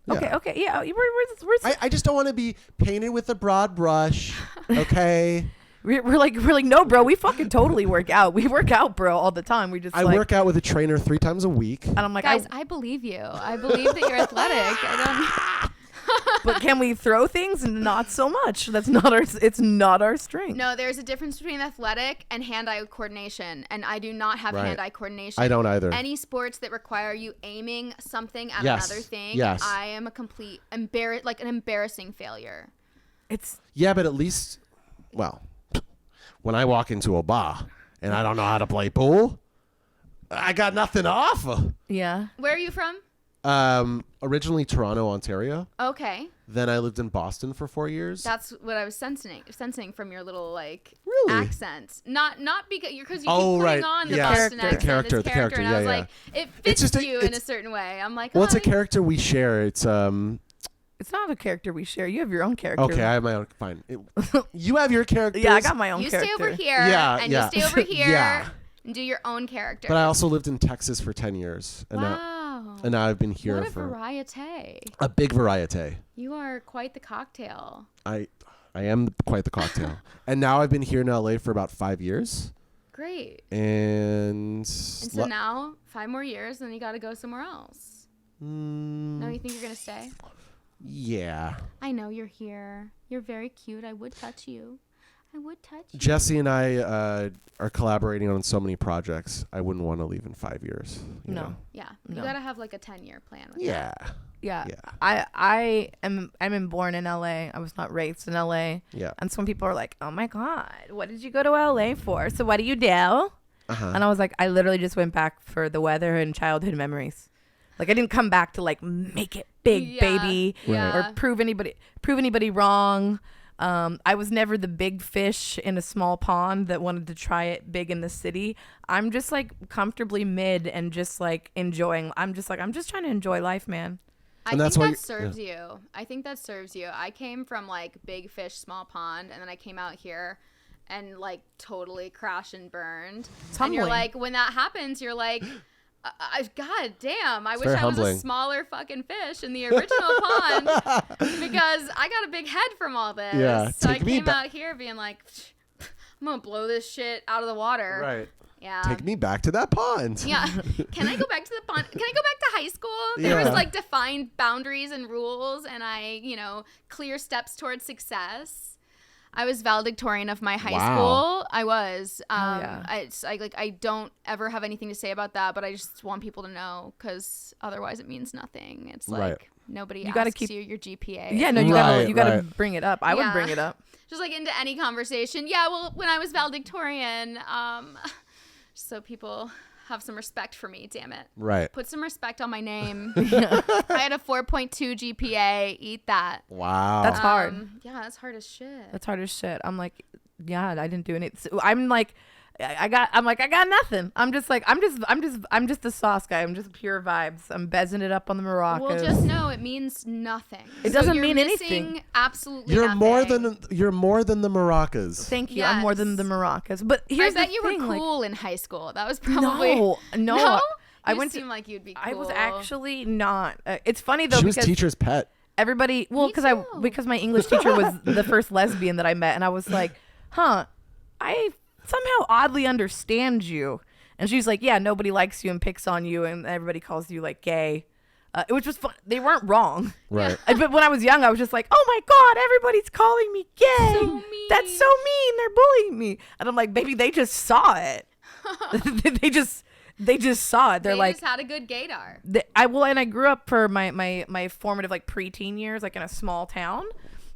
Yeah. Okay. Yeah. We're I just don't want to be painted with a broad brush. Okay. we're like no, bro. We fucking totally work out. We work out, bro, all the time. We just I work out with a trainer 3 times a week. and I'm like, Guys, I believe you. I believe that you're athletic. but can we throw things? Not so much. That's not our. It's not our strength. No, there's a difference between athletic and hand-eye coordination, and I do not have Right. hand-eye coordination. I don't either. Any sports that require you aiming something at Yes. another thing, Yes. I am a complete an embarrassing failure. It's Yeah, but at least, well, when I walk into a bar and I don't know how to play pool, I got nothing to offer. yeah. Where are you from? Originally Toronto, Ontario. Okay, Then I lived in Boston for 4 years. that's what I was sensing from your little like Really? accent. Not because you keep Oh, putting right. on the Yeah. Boston Character. accent, The character, this the character, and I was yeah, like, it fits just you in a it's- certain way. I'm like, well, it's a I- character we share. It's It's not a character we share. You have your own character. okay. I have my own. Fine. You have your character. Yeah, I got my own You character. stay over here, Yeah, and yeah. you stay over here, Yeah. and do your own character. But I also lived in Texas for 10 years, and wow. now I've been here What a for variety. a big variety. You are quite the cocktail. I am quite the cocktail, and now I've been here in LA for about 5 years, Great. and So now, 5 more years, then you got to go somewhere else. No, you think you're going to stay? yeah. I know you're here. You're very cute. I would touch you. I would touch you. Jesse and I are collaborating on so many projects. I wouldn't want to leave in 5 years. you No. know? Yeah. You No. got to have like a 10-year plan with Yeah. Yeah. Yeah. I'm born in LA. I was not raised in LA. Yeah. And some people are like, "Oh my God, what did you go to LA for? So what do you do?" Uh-huh. And I was like, I literally just went back for the weather and childhood memories. Like I didn't come back to like make it big, Yeah. baby, Yeah. or prove anybody wrong. I was never the big fish in a small pond that wanted to try it big in the city. I'm just like comfortably mid and just like enjoying. I'm just trying to enjoy life, man. I And think that's why that serves you. I think that serves you. I came from like big fish, small pond, and then I came out here and like totally crashed and burned. It's And you're humbling. like, when that happens, you're like, God damn, I wish very I was humbling. a smaller fucking fish in the original pond because I got a big head from all this. Yeah, So I take me came back- out here being like, I'm going to blow this shit out of the water. Right. Yeah. Take me back to that pond. Yeah. Can I go back to the pond? Can I go back to high school? There was Yeah. like defined boundaries and rules and I, clear steps towards success. I was valedictorian of my high Wow. school. I was. yeah. I don't ever have anything to say about that, but I just want people to know because otherwise it means nothing. It's like Right. nobody You gotta asks keep- you your GPA. Yeah, no, you Right, gotta right. bring it up. I would Yeah. bring it up. Just like into any conversation. Yeah, well, when I was valedictorian, so people have some respect for me, damn it. Right. Put some respect on my name. I had a 4.2 GPA. Eat that. Wow. That's hard. Yeah, that's hard as shit. That's hard as shit. I'm like, yeah, I didn't do anything. So I'm like, I got nothing. I'm just the sauce guy. I'm just pure vibes. I'm bezzing it up on the maracas. Well, just know it means nothing. It doesn't you're mean missing anything. Absolutely you're nothing. more than the maracas. Thank you. I'm more than the Yes. maracas. But I here's bet the you thing, were like, cool in high school. That was probably no. No? I You went to. seem like you'd be cool. I was actually not. It's funny though She was because teacher's pet. everybody. Well, Me because too. because my English teacher was the first lesbian that I met, and I was like, huh, I somehow oddly understand you. And she's like, yeah, nobody likes you and picks on you, and everybody calls you like gay. Which was fun. They weren't wrong. Right. But when I was young, I was just like, oh my God, everybody's calling me gay. So mean. That's so mean. They're bullying me. And I'm like, baby, they just saw it. they just saw it. They're They like, just had a good gaydar. and I grew up for my formative like preteen years, like in a small town.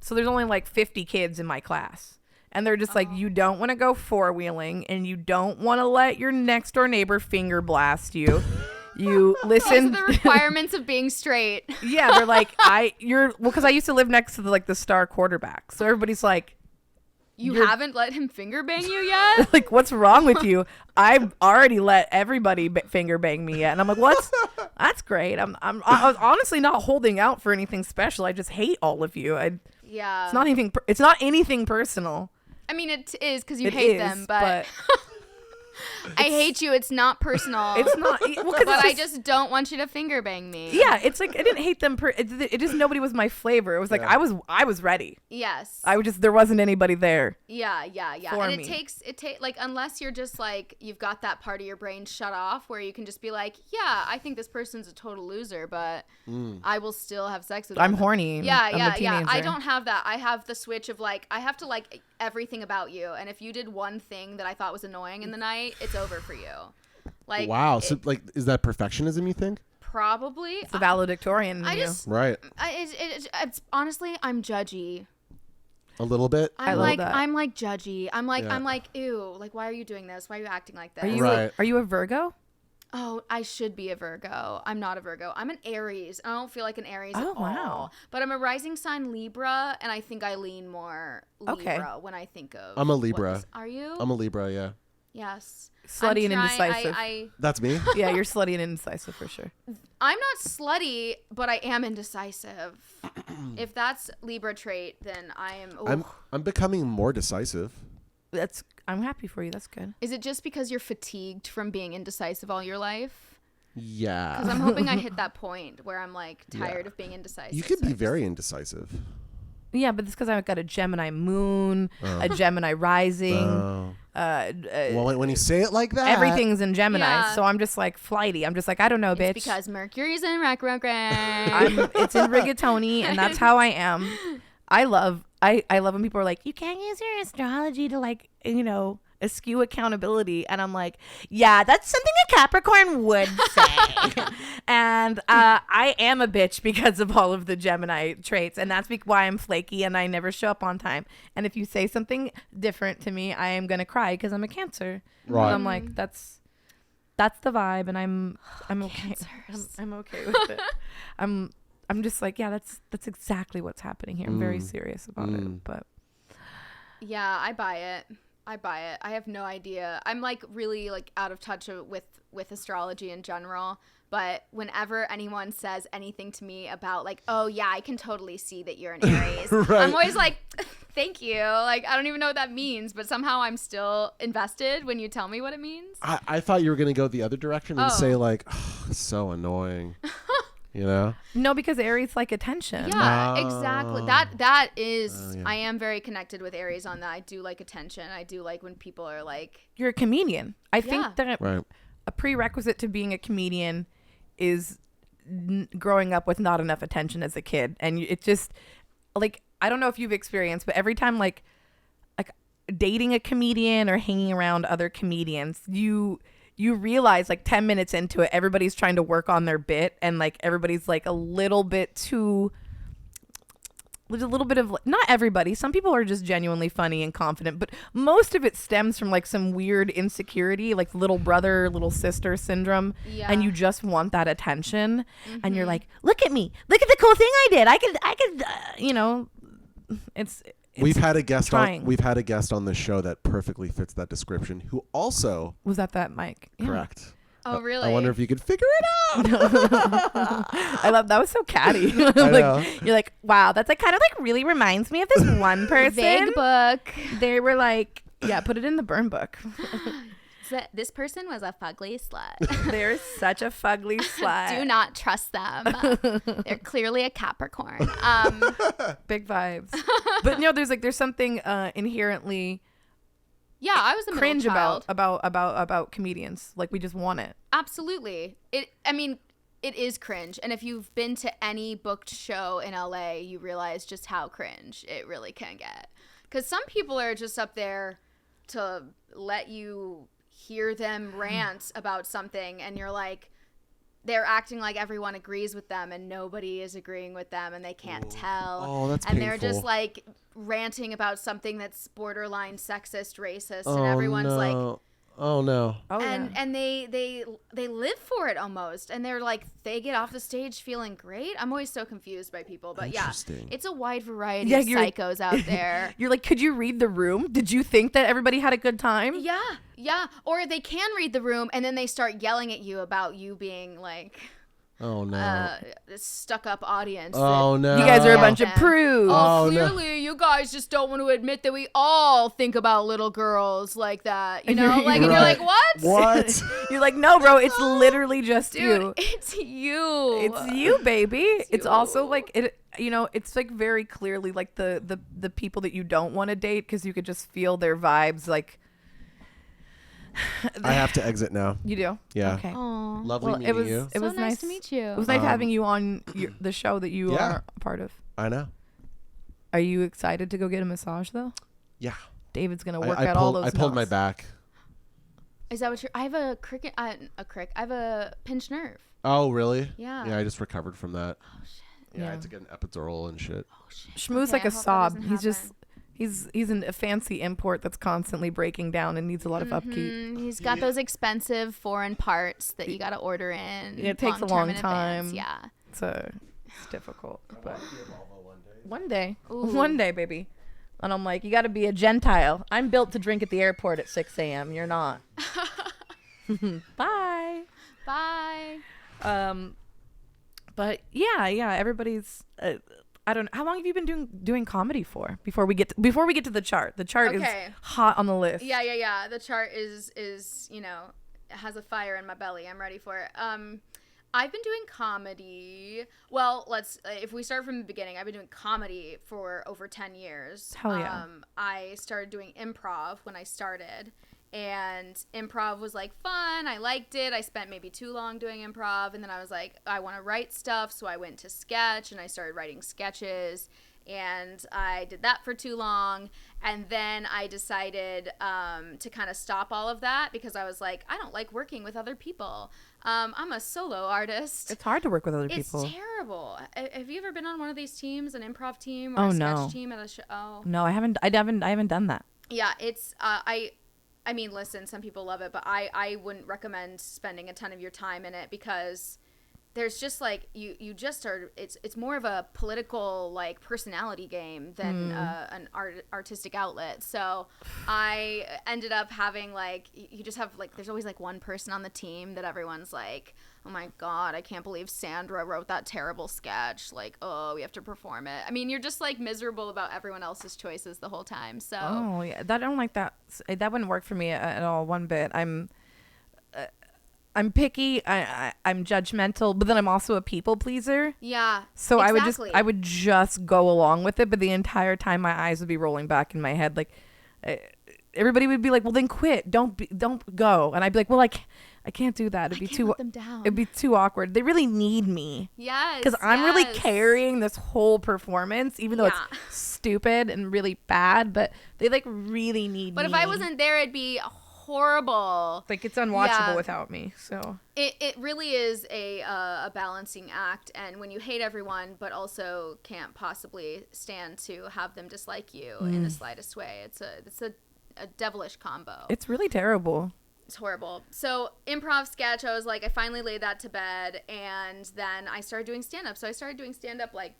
So there's only like 50 kids in my class. And they're just like, you don't want to go four-wheeling and you don't want to let your next door neighbor finger blast you. You Those are listen. the requirements of being straight. Yeah, they're like, because I used to live next to the star quarterback. So everybody's like, You You're- haven't let him finger bang you yet? like, what's wrong with you? I've already let everybody finger bang me yet. And I'm like, that's great. I was honestly not holding out for anything special. I just hate all of you. Yeah. It's not anything personal. I mean, it is because you It hate is, them, but I hate you. It's not personal. it's not. Well, 'cause but it's I just don't want you to finger bang me. yeah, it's like I didn't hate them. It just nobody was my flavor. It was like Yeah. I was ready. Yes. There wasn't anybody there. Yeah. for And me. it takes like unless you're just like you've got that part of your brain shut off where you can just be like, yeah, I think this person's a total loser, but I will still have sex with I'm them. horny. Yeah, I'm a yeah. I teenager. don't have that. I have the switch of like I have to like everything about you, and if you did one thing that I thought was annoying in the night, it's over for you. Like Wow. it- So like, is that perfectionism? You think? probably. It's the valedictorian. in I you. just Right. it's honestly I'm judgy. A little bit. I I'm love like that. I'm like judgy. I'm like Yeah. I'm like ew. Like why are you doing this? Why are you acting like this? Right. Are you a Virgo? Oh, I should be a Virgo. I'm not a Virgo. I'm an Aries. I don't feel like an Aries Oh, at all. wow. But I'm a rising sign Libra, and I think I lean more Libra Okay. when I think of. I'm a what Libra. this- Are you? I'm a Libra. Yeah. Yes. Slutty and I'm trying- indecisive. That's me. Yeah, you're slutty and indecisive for sure. I'm not slutty, but I am indecisive. If that's Libra trait, then I am. I'm becoming more decisive. I'm happy for you. That's good. Is it just because you're fatigued from being indecisive all your life? Yeah. Because I'm hoping I hit that point where I'm like tired Yeah. of being indecisive. You can so I be just- very indecisive. Yeah, but it's because I've got a Gemini moon, a Gemini rising. Oh. Well, when you say it like that, Everything's in Gemini, Yeah. so I'm just like flighty. I'm just like, I don't know, bitch. It's because Mercury's in retrograde. It's in rigatoni, and that's how I am. I love when people are like, you can't use your astrology to like, eschew accountability, and I'm like, yeah, that's something a Capricorn would say. And I am a bitch because of all of the Gemini traits, and that's why I'm flaky and I never show up on time. And if you say something different to me, I am gonna cry because I'm a Cancer. Right. And I'm like, that's the vibe, and I'm okay. I'm okay with it. I'm just like, yeah, that's exactly what's happening here. I'm very serious about it, but Yeah, I buy it. I have no idea. I'm like really like out of touch with astrology in general. But whenever anyone says anything to me about like, oh yeah, I can totally see that you're an Aries, Right. I'm always like, thank you. Like I don't even know what that means, but somehow I'm still invested when you tell me what it means. I thought you were gonna go the other direction and Oh. say like, oh, it's so annoying. You know? no, because Aries like attention. Yeah, Oh. exactly. That is. Oh, yeah. I am very connected with Aries on that. I do like attention. I do like when people are like, You're a comedian. I Yeah. think that Right. a prerequisite to being a comedian is growing up with not enough attention as a kid, and it just like, I don't know if you've experienced, but every time like dating a comedian or hanging around other comedians, you realize like 10 minutes into it, everybody's trying to work on their bit, and like everybody's like a little bit too, there's a little bit of, not everybody, some people are just genuinely funny and confident, but most of it stems from like some weird insecurity, like little brother, little sister syndrome. Yeah. And you just want that attention. And you're like, look at me, look at the cool thing I did. I could, you know, it's We've had a guest trying. on this show that perfectly fits that description, who also Was that Mike? Yeah. correct. Oh, really? I wonder if you could figure it out. I love that. Was so catty. know. You're like, wow, that's like kind of like really reminds me of this one person. Big book. They were like, yeah, put it in the burn book. This person was a fugly slut. They're such a fugly slut. Do not trust them. They're clearly a Capricorn. Big vibes. But no, there's something inherently Yeah, I was a cringe middle child. about comedians. Like, we just want it. Absolutely. It is cringe. And if you've been to any booked show in LA, you realize just how cringe it really can get. Because some people are just up there to let you hear them rant about something, and you're like, they're acting like everyone agrees with them and nobody is agreeing with them, and they can't tell. Oh, that's and painful. they're just like ranting about something that's borderline sexist, racist, Oh, and everyone's like, oh no. Oh, and they live for it almost, and they're like, they get off the stage feeling great. I'm always so confused by people, but yeah, Interesting. it's a wide variety Yeah, of psychos out there. You're like, could you read the room? Did you think that everybody had a good time? Yeah, or they can read the room and then they start yelling at you about you being like Oh no. stuck up audience. Oh no. You guys are a bunch of them. prudes. Oh, Oh, no. clearly you guys just don't want to admit that we all think about little girls like that, you know? Like, and you're Right. like, what? What? You're like, no, bro, it's literally just Dude, you. it's you. It's you, baby. It's you. also like it. You know, it's like very clearly like the people that you don't want to date, because you could just feel their vibes. Like, I have to exit now. you do. Yeah. Okay. Aw. Lovely Well, meeting it was you. it was so nice to meet you. It was nice Um, having you on the show that you yeah. are a part of. I know. Are you excited to go get a massage though? Yeah. David's gonna work I out all pulled, those. I pulled my knots. back. Is that what you're? I have a I have a pinched nerve. Oh, really? Yeah. Yeah, I just recovered from that. Oh shit. Yeah, I Yeah. had to get an epidural and shit. Oh shit. Shmoo's Okay, like I a hope that sob. doesn't He's just happen. he's a fancy import that's constantly breaking down and needs a lot of upkeep. He's got those expensive foreign parts that you got to order in. Yeah, it takes a long-term long in advance. time. Yeah. It's difficult, but one day, Ooh. one day, baby. And I'm like, you got to be a Gentile. I'm built to drink at the airport at 6 a.m. You're not. Bye. Bye. But yeah, everybody's. I don't know. How long have you been doing comedy for? Before we get to the chart. The chart is Okay. hot on the list. Yeah. The chart is has a fire in my belly. I'm ready for it. I've been doing comedy. Well, if we start from the beginning, I've been doing comedy for over 10 years. Hell yeah. I started doing improv when I started, and improv was like fun. I liked it. I spent maybe too long doing improv, and then I was like, I want to write stuff, so I went to sketch and I started writing sketches, and I did that for too long, and then I decided to kind of stop all of that because I was like, I don't like working with other people. I'm a solo artist. It's hard to work with other It's people. terrible. Have you ever been on one of these teams, an improv team Oh, or a no. sketch team at a show? Oh. No, I haven't done that. Yeah, it's I mean, listen, some people love it, but I wouldn't recommend spending a ton of your time in it because there's just like you just are. It's more of a political like personality game than an artistic outlet. So I ended up having like you just have like there's always like one person on the team that everyone's like, oh my god, I can't believe Sandra wrote that terrible sketch. Like, oh, we have to perform it. I mean, you're just like miserable about everyone else's choices the whole time. So Oh yeah, I don't like that. That wouldn't work for me at all. One bit. I'm picky. I'm judgmental, but then I'm also a people pleaser. yeah. So exactly. I would just go along with it, but the entire time my eyes would be rolling back in my head, like everybody would be like, "Well, then quit. Don't go." And I'd be like, "Well, I can't do that. I can't let them down. It'd be too awkward. They really need me. Yes. Because I'm really carrying this whole performance, even though it's stupid and really bad, but they like really need me. But if I wasn't there, it'd be horrible. Like it's unwatchable without me. So it really is a balancing act, and when you hate everyone but also can't possibly stand to have them dislike you in the slightest way, it's a devilish combo. It's really terrible. It's horrible. So improv sketch, I was like, I finally laid that to bed, and then I started doing stand-up. So I started doing stand-up like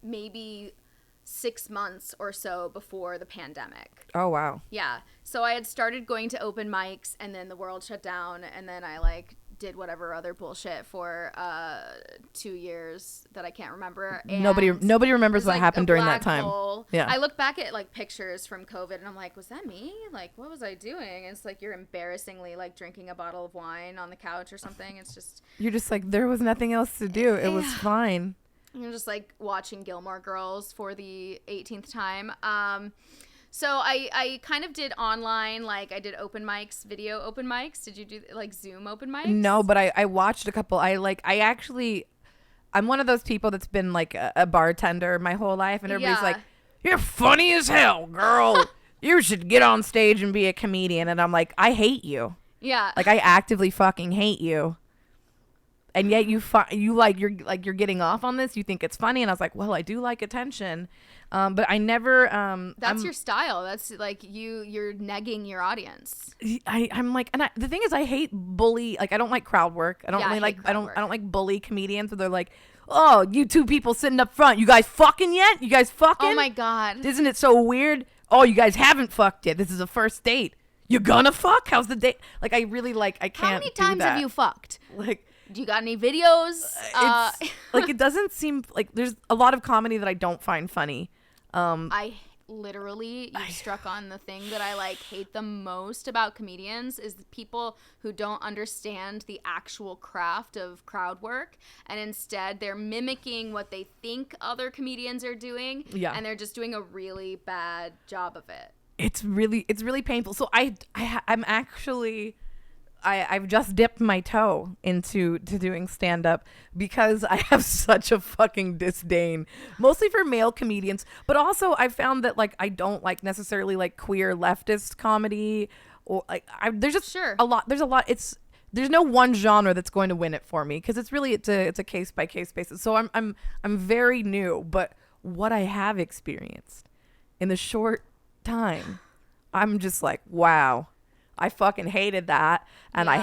maybe 6 months or so before the pandemic. Oh, wow. Yeah. So I had started going to open mics, and then the world shut down, and then I like did whatever other bullshit for 2 years that I can't remember. And nobody remembers what happened during that time. Hole. Yeah. I look back at like pictures from COVID, and I'm like, was that me? Like, what was I doing? And it's like you're embarrassingly like drinking a bottle of wine on the couch or something. It's just you're just like, there was nothing else to do. It was fine. You're just like watching Gilmore Girls for the 18th time. So I kind of did online, like I did open mics, video open mics. Did you do like Zoom open mics? No, but I watched a couple. I'm one of those people that's been like a bartender my whole life, and everybody's like, you're funny as hell, girl. You should get on stage and be a comedian. And I'm like, I hate you. Yeah. Like I actively fucking hate you. And yet you're getting off on this. You think it's funny, and I was like, well, I do like attention, but I never. That's your style. That's like you're negging your audience. I'm like, and the thing is, I hate bully. Like, I don't like crowd work. I don't really like. I don't like bully comedians where they're like, oh, you two people sitting up front, you guys fucking yet? You guys fucking? Oh my god! Isn't it so weird? Oh, you guys haven't fucked yet. This is a first date. You're gonna fuck? How's the date? Like, I really like. I can't. How many times have you fucked? Like. Do you got any videos? Like, it doesn't seem like there's a lot of comedy that I don't find funny. I literally, you struck on the thing that I like hate the most about comedians is the people who don't understand the actual craft of crowd work, and instead they're mimicking what they think other comedians are doing. Yeah. And they're just doing a really bad job of it. It's really painful. So I'm actually. I've just dipped my toe into doing stand-up because I have such a fucking disdain, mostly for male comedians, but also I found that like I don't like necessarily like queer leftist comedy, or like there's just a lot. There's no one genre that's going to win it for me because it's a case by case basis. So I'm very new, but what I have experienced in the short time, I'm just like, wow. I fucking hated that, and I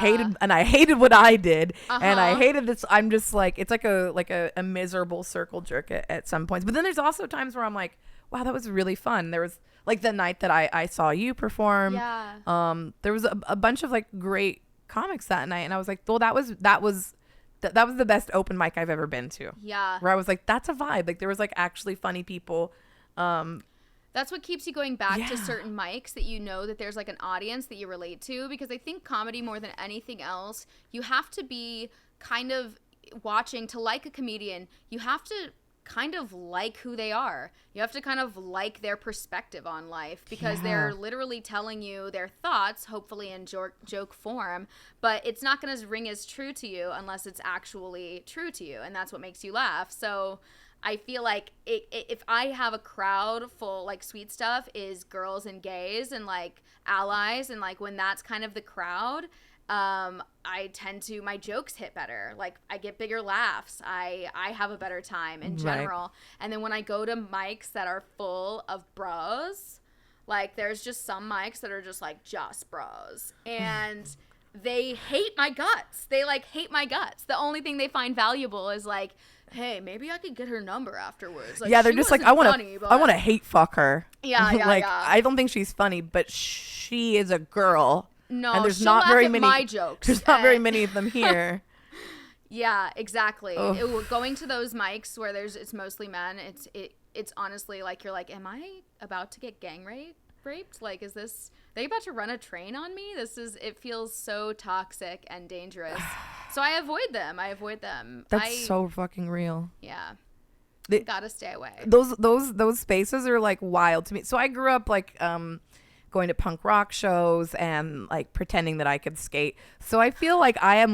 hated what I did, and I hated this. I'm just like, it's like a miserable circle jerk at some points. But then there's also times where I'm like, wow, that was really fun. There was like the night that I saw you perform. Yeah. There was a bunch of like great comics that night, and I was like, well, that was the best open mic I've ever been to. Yeah. Where I was like, that's a vibe. Like there was like actually funny people. That's what keeps you going back to certain mics, that you know that there's like an audience that you relate to, because I think comedy more than anything else, you have to be kind of watching to like a comedian. You have to kind of like who they are. You have to kind of like their perspective on life, because they're literally telling you their thoughts, hopefully in joke form, but it's not going to ring as true to you unless it's actually true to you, and that's what makes you laugh. So I feel like if I have a crowd full, like Sweet Stuff is girls and gays and like allies, and like when that's kind of the crowd, I tend to, my jokes hit better. Like I get bigger laughs. I have a better time in general. Right. And then when I go to mics that are full of bros, like there's just some mics that are just like just bros, and they hate my guts. They like hate my guts. The only thing they find valuable is like, hey, maybe I could get her number afterwards. Like, yeah, they're just like, I want to hate fuck her. Yeah, like, I don't think she's funny, but she is a girl. No, and there's not very many my jokes. There's not very many of them here. Yeah, exactly. Going to those mics where it's mostly men, it's honestly like you're like, am I about to get gang raped? Like, are they about to run a train on me? It feels so toxic and dangerous. So I avoid them. That's so fucking real. Yeah. Gotta stay away. Those spaces are like wild to me. So I grew up like going to punk rock shows and like pretending that I could skate. So I feel like I have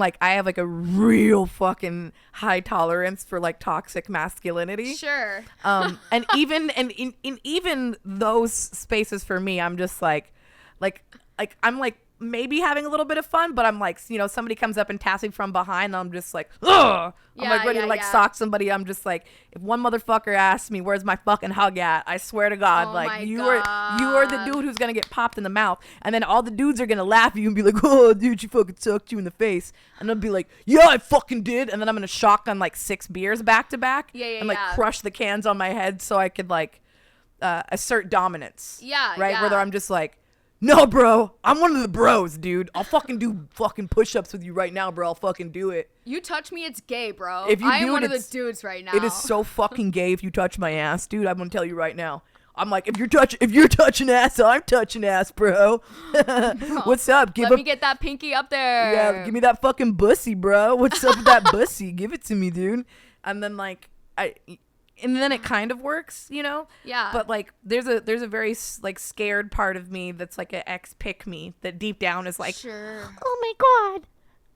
like a real fucking high tolerance for like toxic masculinity. Sure. And even in even those spaces for me, I'm just like I'm like maybe having a little bit of fun, but I'm like, you know, somebody comes up and taps me from behind, and I'm just like, ugh. I'm like ready to like sock somebody. I'm just like, if one motherfucker asks me where's my fucking hug at, I swear to God, like you are the dude who's gonna get popped in the mouth, and then all the dudes are gonna laugh at you and be like, oh dude, you fucking sucked you in the face, and I'll be like, yeah, I fucking did, and then I'm gonna shotgun like 6 beers back to back, and like crush the cans on my head so I could like assert dominance. Right, whether I'm just like, no, bro, I'm one of the bros, dude. I'll fucking do fucking push-ups with you right now, bro. I'll fucking do it. You touch me, it's gay, bro. If you I do am one it, of the dudes right now. It is so fucking gay if you touch my ass, dude. I'm gonna tell you right now. I'm like, if you're touching ass, I'm touching ass, bro. What's up? Let me get that pinky up there. Yeah, give me that fucking bussy, bro. What's up with that bussy? Give it to me, dude. And then like and then it kind of works, you know? Yeah. But like there's a very like scared part of me that's like an ex-pick me that deep down is like, sure. Oh my God.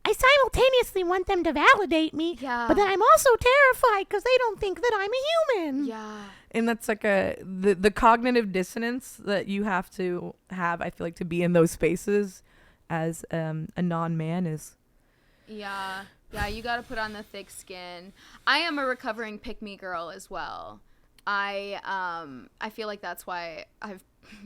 I simultaneously want them to validate me, but then I'm also terrified because they don't think that I'm a human. Yeah. And that's like the cognitive dissonance that you have to have, I feel like, to be in those spaces as a non-man is. Yeah. Yeah, you got to put on the thick skin. I am a recovering pick-me girl as well. I feel like that's why I've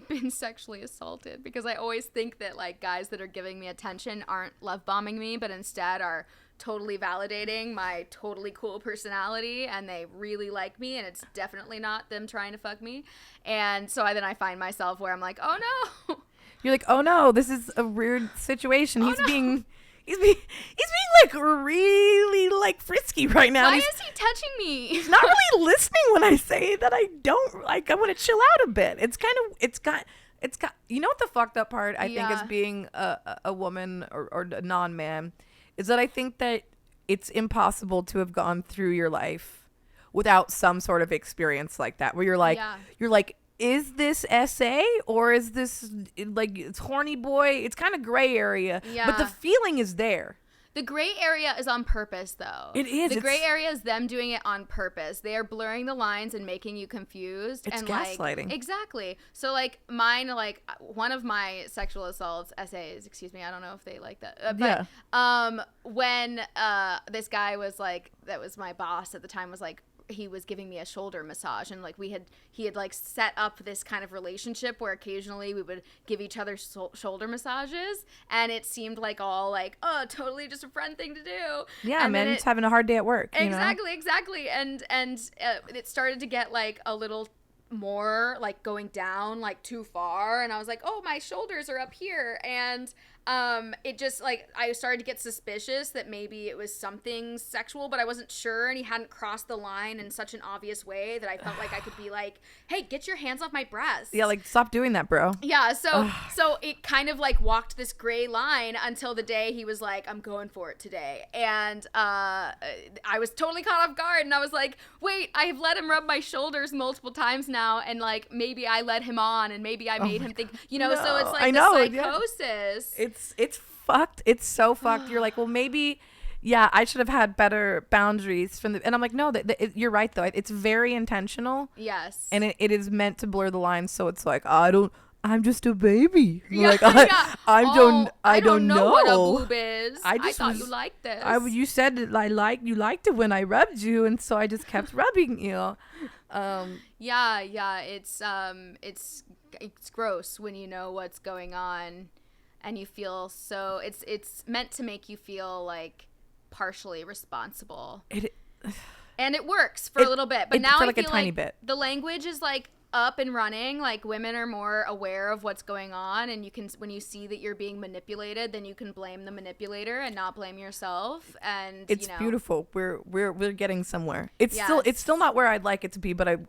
been sexually assaulted, because I always think that like guys that are giving me attention aren't love bombing me, but instead are totally validating my totally cool personality, and they really like me, and it's definitely not them trying to fuck me. And so then I find myself where I'm like, oh no. You're like, oh no, this is a weird situation. He's being like really like frisky right now. Why is he touching me? He's not really listening when I say that I don't like. I want to chill out a bit. It's got. You know what the fucked up part I think is being a woman or a non-man is that I think that it's impossible to have gone through your life without some sort of experience like that, where you're like, is this SA or is this like it's horny boy? It's kind of gray area, but the feeling is there. The gray area is on purpose, though. It is. The gray area is them doing it on purpose. They are blurring the lines and making you confused. It's and gaslighting. Like, exactly. So, like, mine, like, one of my sexual assaults essays, excuse me, I don't know if they like that. When this guy was, like, that was my boss at the time, was, like, he was giving me a shoulder massage, and like he had like set up this kind of relationship where occasionally we would give each other shoulder massages, and it seemed like all like, oh, totally just a friend thing to do. Yeah, and man, it's having a hard day at work. Exactly. And it started to get like a little more like going down like too far, and I was like, oh, my shoulders are up here, and it just like I started to get suspicious that maybe it was something sexual, but I wasn't sure, and he hadn't crossed the line in such an obvious way that I felt like I could be like, hey, get your hands off my breasts. Yeah, like stop doing that, bro. Yeah, so it kind of like walked this gray line until the day he was like, I'm going for it today, and I was totally caught off guard, and I was like, wait, I've let him rub my shoulders multiple times now, and like maybe I led him on, and maybe I made him think, you know, so it's like psychosis. Yeah. It's fucked. It's so fucked. You're like, well, maybe, yeah, I should have had better boundaries from the. And I'm like, no, you're right though. It's very intentional. Yes. And it is meant to blur the lines. So it's like, I'm just a baby. Yeah, like I don't know what a boob is. I thought you liked this. You said that you liked it when I rubbed you, and so I just kept rubbing you. Yeah. It's gross when you know what's going on. And you feel so it's meant to make you feel like partially responsible. And it works for a little bit, but now I feel like a tiny bit. The language is like up and running. Like women are more aware of what's going on, and you can, when you see that you're being manipulated, then you can blame the manipulator and not blame yourself. And it's beautiful. We're getting somewhere. It's still not where I'd like it to be, but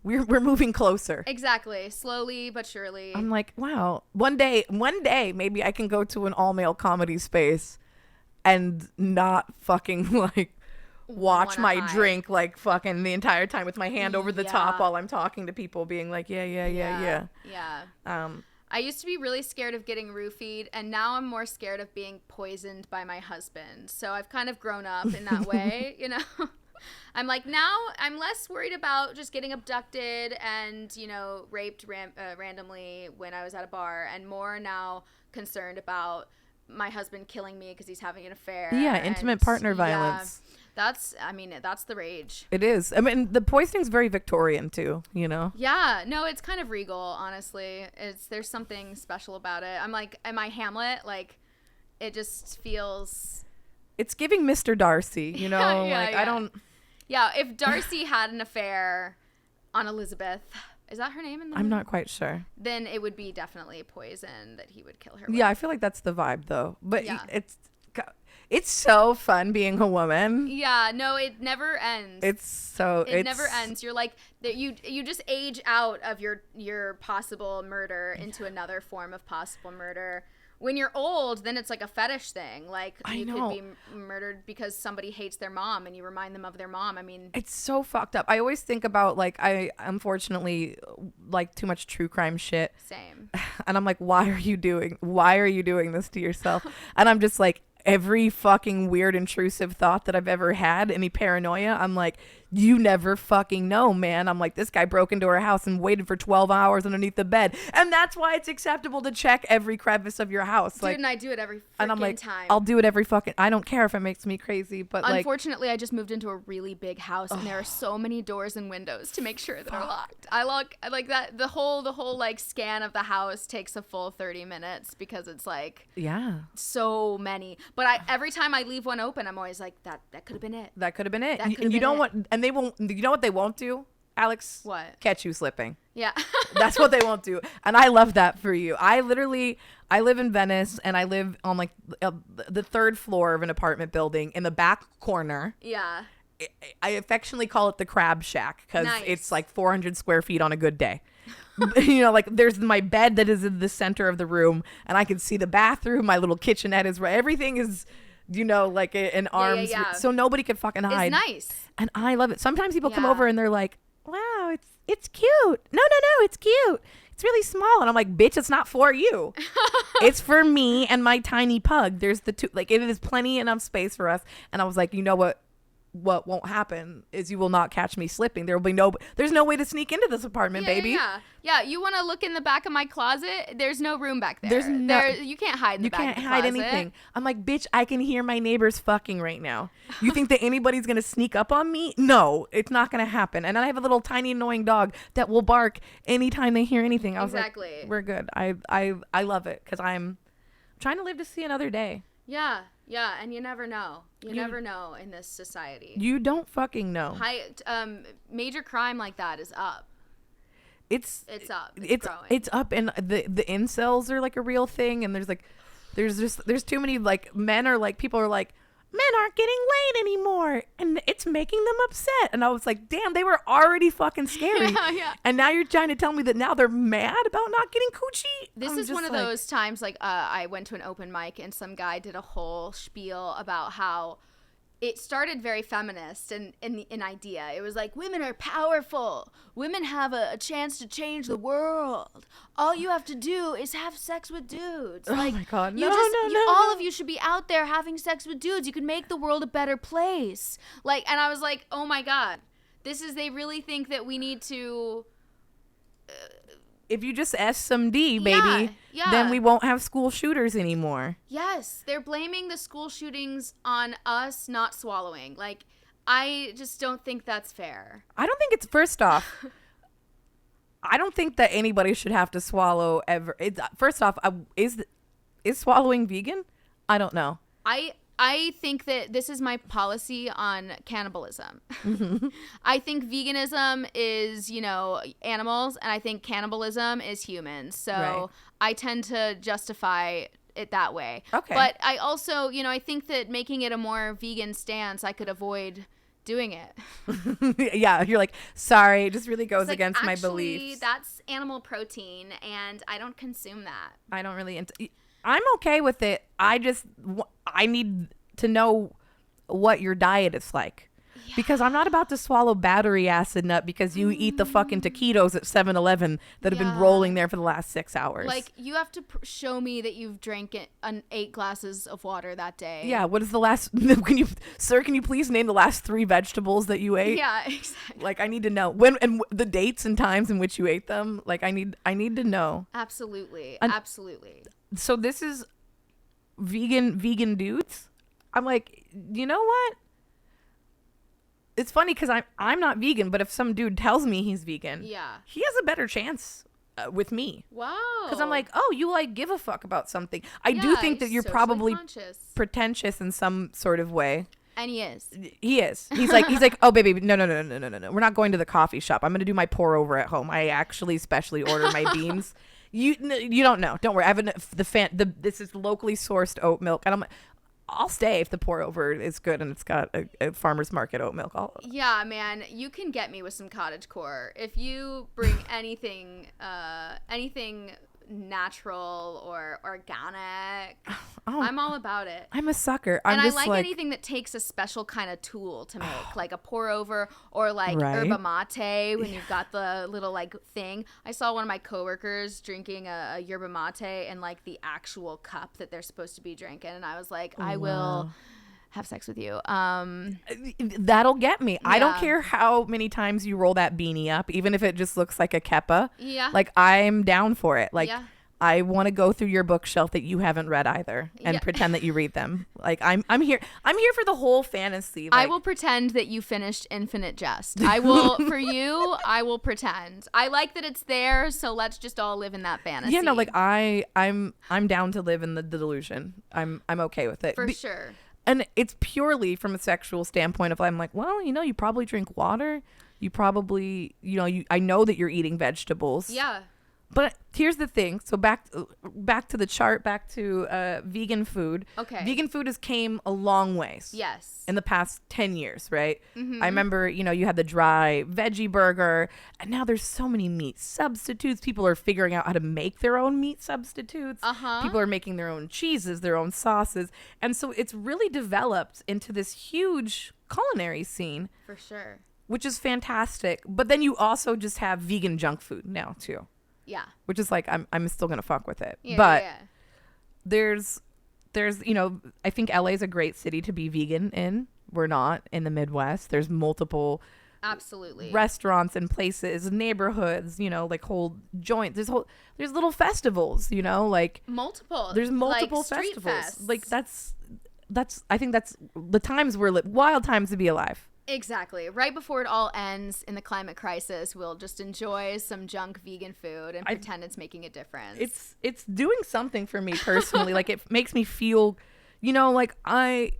we're moving closer. Exactly. Slowly but surely. I'm like, wow. One day, maybe I can go to an all-male comedy space and not fucking like watch my drink like fucking the entire time with my hand over the top while I'm talking to people being like, yeah. Yeah. I used to be really scared of getting roofied, and now I'm more scared of being poisoned by my husband. So I've kind of grown up in that way, you know. I'm like, now I'm less worried about just getting abducted and, you know, raped randomly when I was at a bar, and more now concerned about my husband killing me because he's having an affair. Yeah, intimate partner violence. That's the rage. It is. I mean, the poisoning's very Victorian too, you know? Yeah, no, it's kind of regal, honestly. There's something special about it. I'm like, am I Hamlet? Like, it just feels... It's giving Mr. Darcy, you know? I don't... Yeah, if Darcy had an affair on Elizabeth, is that her name in the movie? I'm not quite sure. Then it would be definitely poison that he would kill her with. Yeah, I feel like that's the vibe though. But it's so fun being a woman. Yeah, no, it never ends. It never ends. You're like you just age out of your possible murder into another form of possible murder. When you're old, then it's like a fetish thing. Like you could be murdered because somebody hates their mom and you remind them of their mom. I mean, it's so fucked up. I always think about, like, I unfortunately like too much true crime shit. Same. And I'm like, why are you doing this to yourself? And I'm just like, every fucking weird intrusive thought that I've ever had, any paranoia, I'm like, you never fucking know, man. I'm like, this guy broke into our house and waited for 12 hours underneath the bed, and that's why it's acceptable to check every crevice of your house. Dude, and I do it every and I'm freaking like, time. I'll do it every fucking... I don't care if it makes me crazy, but unfortunately, I just moved into a really big house, and there are so many doors and windows to make sure that are locked. I like that. The whole like scan of the house takes a full 30 minutes because it's like, yeah, so many. But every time I leave one open, I'm always like, that could have been it. That could have been it. That could've You been don't it. want, and they won't. You know what they won't do, Alex? What? Catch you slipping. Yeah. That's what they won't do. And I love that for you. I live in Venice, and I live on like the third floor of an apartment building in the back corner. Yeah. I affectionately call it the crab shack because Nice. it's like 400 square feet on a good day. You know, like there's my bed that is in the center of the room, and I can see the bathroom. My little kitchenette is right. Everything is, you know, like in arms. Yeah. So nobody can fucking hide. It's nice. And I love it. Sometimes people come Yeah. over and they're like, wow, it's cute. No, it's cute. It's really small. And I'm like, bitch, it's not for you. It's for me and my tiny pug. There's the two, like, it is plenty enough space for us. And I was like, you know what won't happen is you will not catch me slipping. There's no way to sneak into this apartment, baby. Yeah, you want to look in the back of my closet? There's no room back there. You can't hide in the back of the You can't hide closet. anything. I'm like, bitch, I can hear my neighbors fucking right now. You think that anybody's going to sneak up on me? No, it's not going to happen. And then I have a little tiny annoying dog that will bark anytime they hear anything. I was like, we're good. I love it because I'm trying to live to see another day. Yeah, and you never know. You never know in this society. You don't fucking know. Major crime like that is up. It's up. It's growing. It's up, and the incels are like a real thing, and there's too many, like, people are like, men aren't getting laid anymore, and it's making them upset. And I was like, damn, they were already fucking scary. Yeah. And now you're trying to tell me that now they're mad about not getting coochie? This is one of those times, like, I went to an open mic and some guy did a whole spiel about how it started very feminist and in idea. It was like, women are powerful. Women have a chance to change the world. All you have to do is have sex with dudes. Oh like, my God. No. All of you should be out there having sex with dudes. You can make the world a better place. Like, and I was like, oh my God. They really think that we need to... if you just S some D, baby, then we won't have school shooters anymore. Yes, they're blaming the school shootings on us not swallowing. Like, I just don't think that's fair. I don't think it's, first off, I don't think that anybody should have to swallow ever. First off, is swallowing vegan? I don't know. I think that this is my policy on cannibalism. I think veganism is, animals, and I think cannibalism is humans. So right. I tend to justify it that way. Okay. But I also, I think that making it a more vegan stance, I could avoid doing it. Yeah, you're like, sorry, it just really goes against my beliefs. That's animal protein, and I don't consume that. I don't really... I'm okay with it. I need to know what your diet is like. because I'm not about to swallow battery acid nut because you eat the fucking taquitos at 7-Eleven that have been rolling there for the last 6 hours. Like, you have to show me that you've drank 8 glasses of water that day. Yeah, what is the last, can you please name the last 3 vegetables that you ate? Yeah, exactly. Like, I need to know when and the dates and times in which you ate them. Like, I need to know. Absolutely. So this is vegan dudes. I'm like, you know what? It's funny because I'm not vegan, but if some dude tells me he's vegan, he has a better chance with me. Wow. Because I'm like, oh, you like give a fuck about something. I do think that you're probably pretentious in some sort of way. And he is. He is. He's like, oh, baby, no. We're not going to the coffee shop. I'm going to do my pour over at home. I actually specially order my beans. You don't know. Don't worry. I have this is locally sourced oat milk, and I'll stay if the pour over is good and it's got a farmer's market oat milk. Yeah, man, you can get me with some cottagecore if you bring anything natural or organic. I'm all about it. I'm a sucker. And I like anything that takes a special kind of tool to make, like a pour over or like yerba mate when you've got the little like thing. I saw one of my coworkers drinking a yerba mate and like the actual cup that they're supposed to be drinking, and I was like, I will have sex with you. That'll get me. I don't care how many times you roll that beanie up, even if it just looks like a keppa. Yeah. Like, I'm down for it. Like, I want to go through your bookshelf that you haven't read either and pretend that you read them. Like, I'm here for the whole fantasy. Like, I will pretend that you finished Infinite Jest. I will for you. I will pretend. I like that it's there, so let's just all live in that fantasy. Yeah, no, like I'm down to live in the delusion. I'm okay with it. For sure. And it's purely from a sexual standpoint of I'm like, well, you probably drink water. You probably, I know that you're eating vegetables. Yeah. But here's the thing. So back to the chart, back to vegan food. Okay. Vegan food has came a long ways. Yes. In the past 10 years, right? Mm-hmm. I remember, you had the dry veggie burger, and now there's so many meat substitutes. People are figuring out how to make their own meat substitutes. People are making their own cheeses, their own sauces. And so it's really developed into this huge culinary scene. For sure. Which is fantastic. But then you also just have vegan junk food now, too. Yeah. Which is like, I'm still going to fuck with it. Yeah, but yeah. there's, I think LA is a great city to be vegan in. We're not in the Midwest. There's multiple absolutely restaurants and places, neighborhoods, like whole joints. There's little festivals, like multiple. There's multiple like festivals. Fests. Like that's I think that's the times wild times to be alive. Exactly. Right before it all ends in the climate crisis, we'll just enjoy some junk vegan food and pretend it's making a difference. It's doing something for me personally. Like, it makes me feel, like I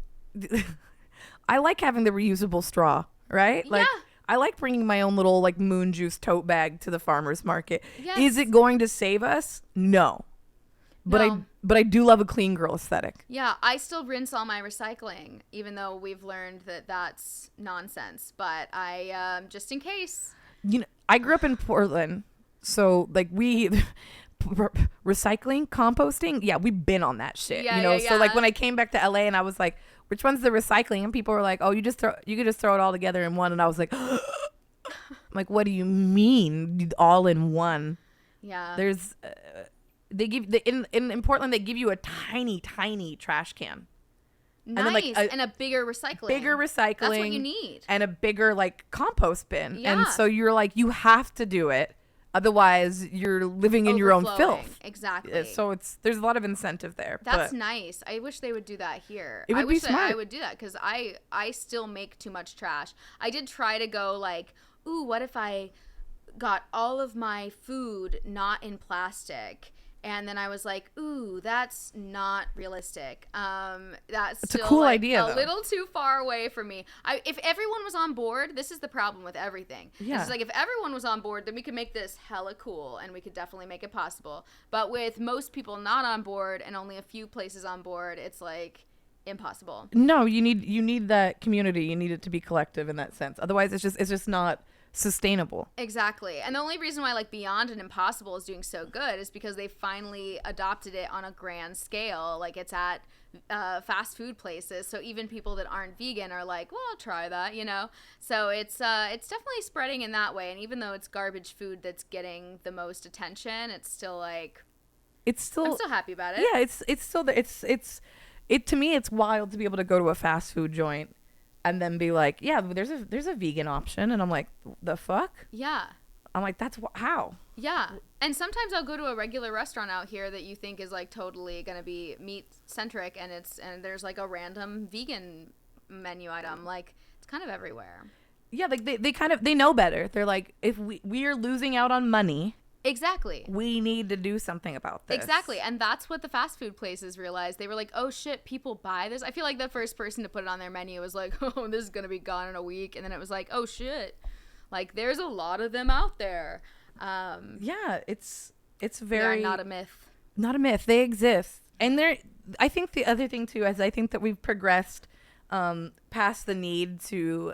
like having the reusable straw, right? Like, I like bringing my own little like moon juice tote bag to the farmer's market. Yes. Is it going to save us? No. But I do love a clean girl aesthetic. Yeah, I still rinse all my recycling, even though we've learned that that's nonsense. But I, just in case. I grew up in Portland, so like we recycling, composting. Yeah, we've been on that shit. So like when I came back to LA and I was like, which one's the recycling? And people were like, oh, you could just throw it all together in one. And I was like, I'm like, what do you mean all in one? Yeah. There's. They give in Portland. They give you a tiny trash can. Nice. And then and a bigger recycling. That's what you need. And a bigger like compost bin. Yeah. And so you're like, you have to do it, otherwise you're living in your own filth. Exactly. So there's a lot of incentive there. That's nice. I wish they would do that here. It would be smart. I would do that because I still make too much trash. I did try to go like, ooh, what if I got all of my food not in plastic? And then I was like, ooh, that's not realistic. That's it's still a cool like idea, a little too far away from me. If everyone was on board, this is the problem with everything. Yeah. It's like if everyone was on board, then we could make this hella cool and we could definitely make it possible. But with most people not on board and only a few places on board, it's like impossible. No, you need that community. You need it to be collective in that sense. Otherwise, it's just not sustainable. Exactly. And the only reason why like Beyond and Impossible is doing so good is because they finally adopted it on a grand scale. Like it's at fast food places, so even people that aren't vegan are like, well, I'll try that, you know. So it's definitely spreading in that way. And even though it's garbage food that's getting the most attention, it's still like, I'm still happy about it. Yeah, it's still it to me, it's wild to be able to go to a fast food joint and then be like, yeah, there's a vegan option, and I'm like, the fuck? Yeah. I'm like, that's how? Yeah. And sometimes I'll go to a regular restaurant out here that you think is like totally going to be meat centric, and there's like a random vegan menu item. Like it's kind of everywhere. Yeah, like they know better. They're like, if we are losing out on money, exactly, we need to do something about this. Exactly. And that's what the fast food places realized. They were like, oh shit, people buy this. I feel like the first person to put it on their menu was like, oh, this is going to be gone in a week. And then it was like, oh shit, like there's a lot of them out there. Yeah, it's very not a myth. Not a myth. They exist. And I think the other thing too is I think that we've progressed past the need to,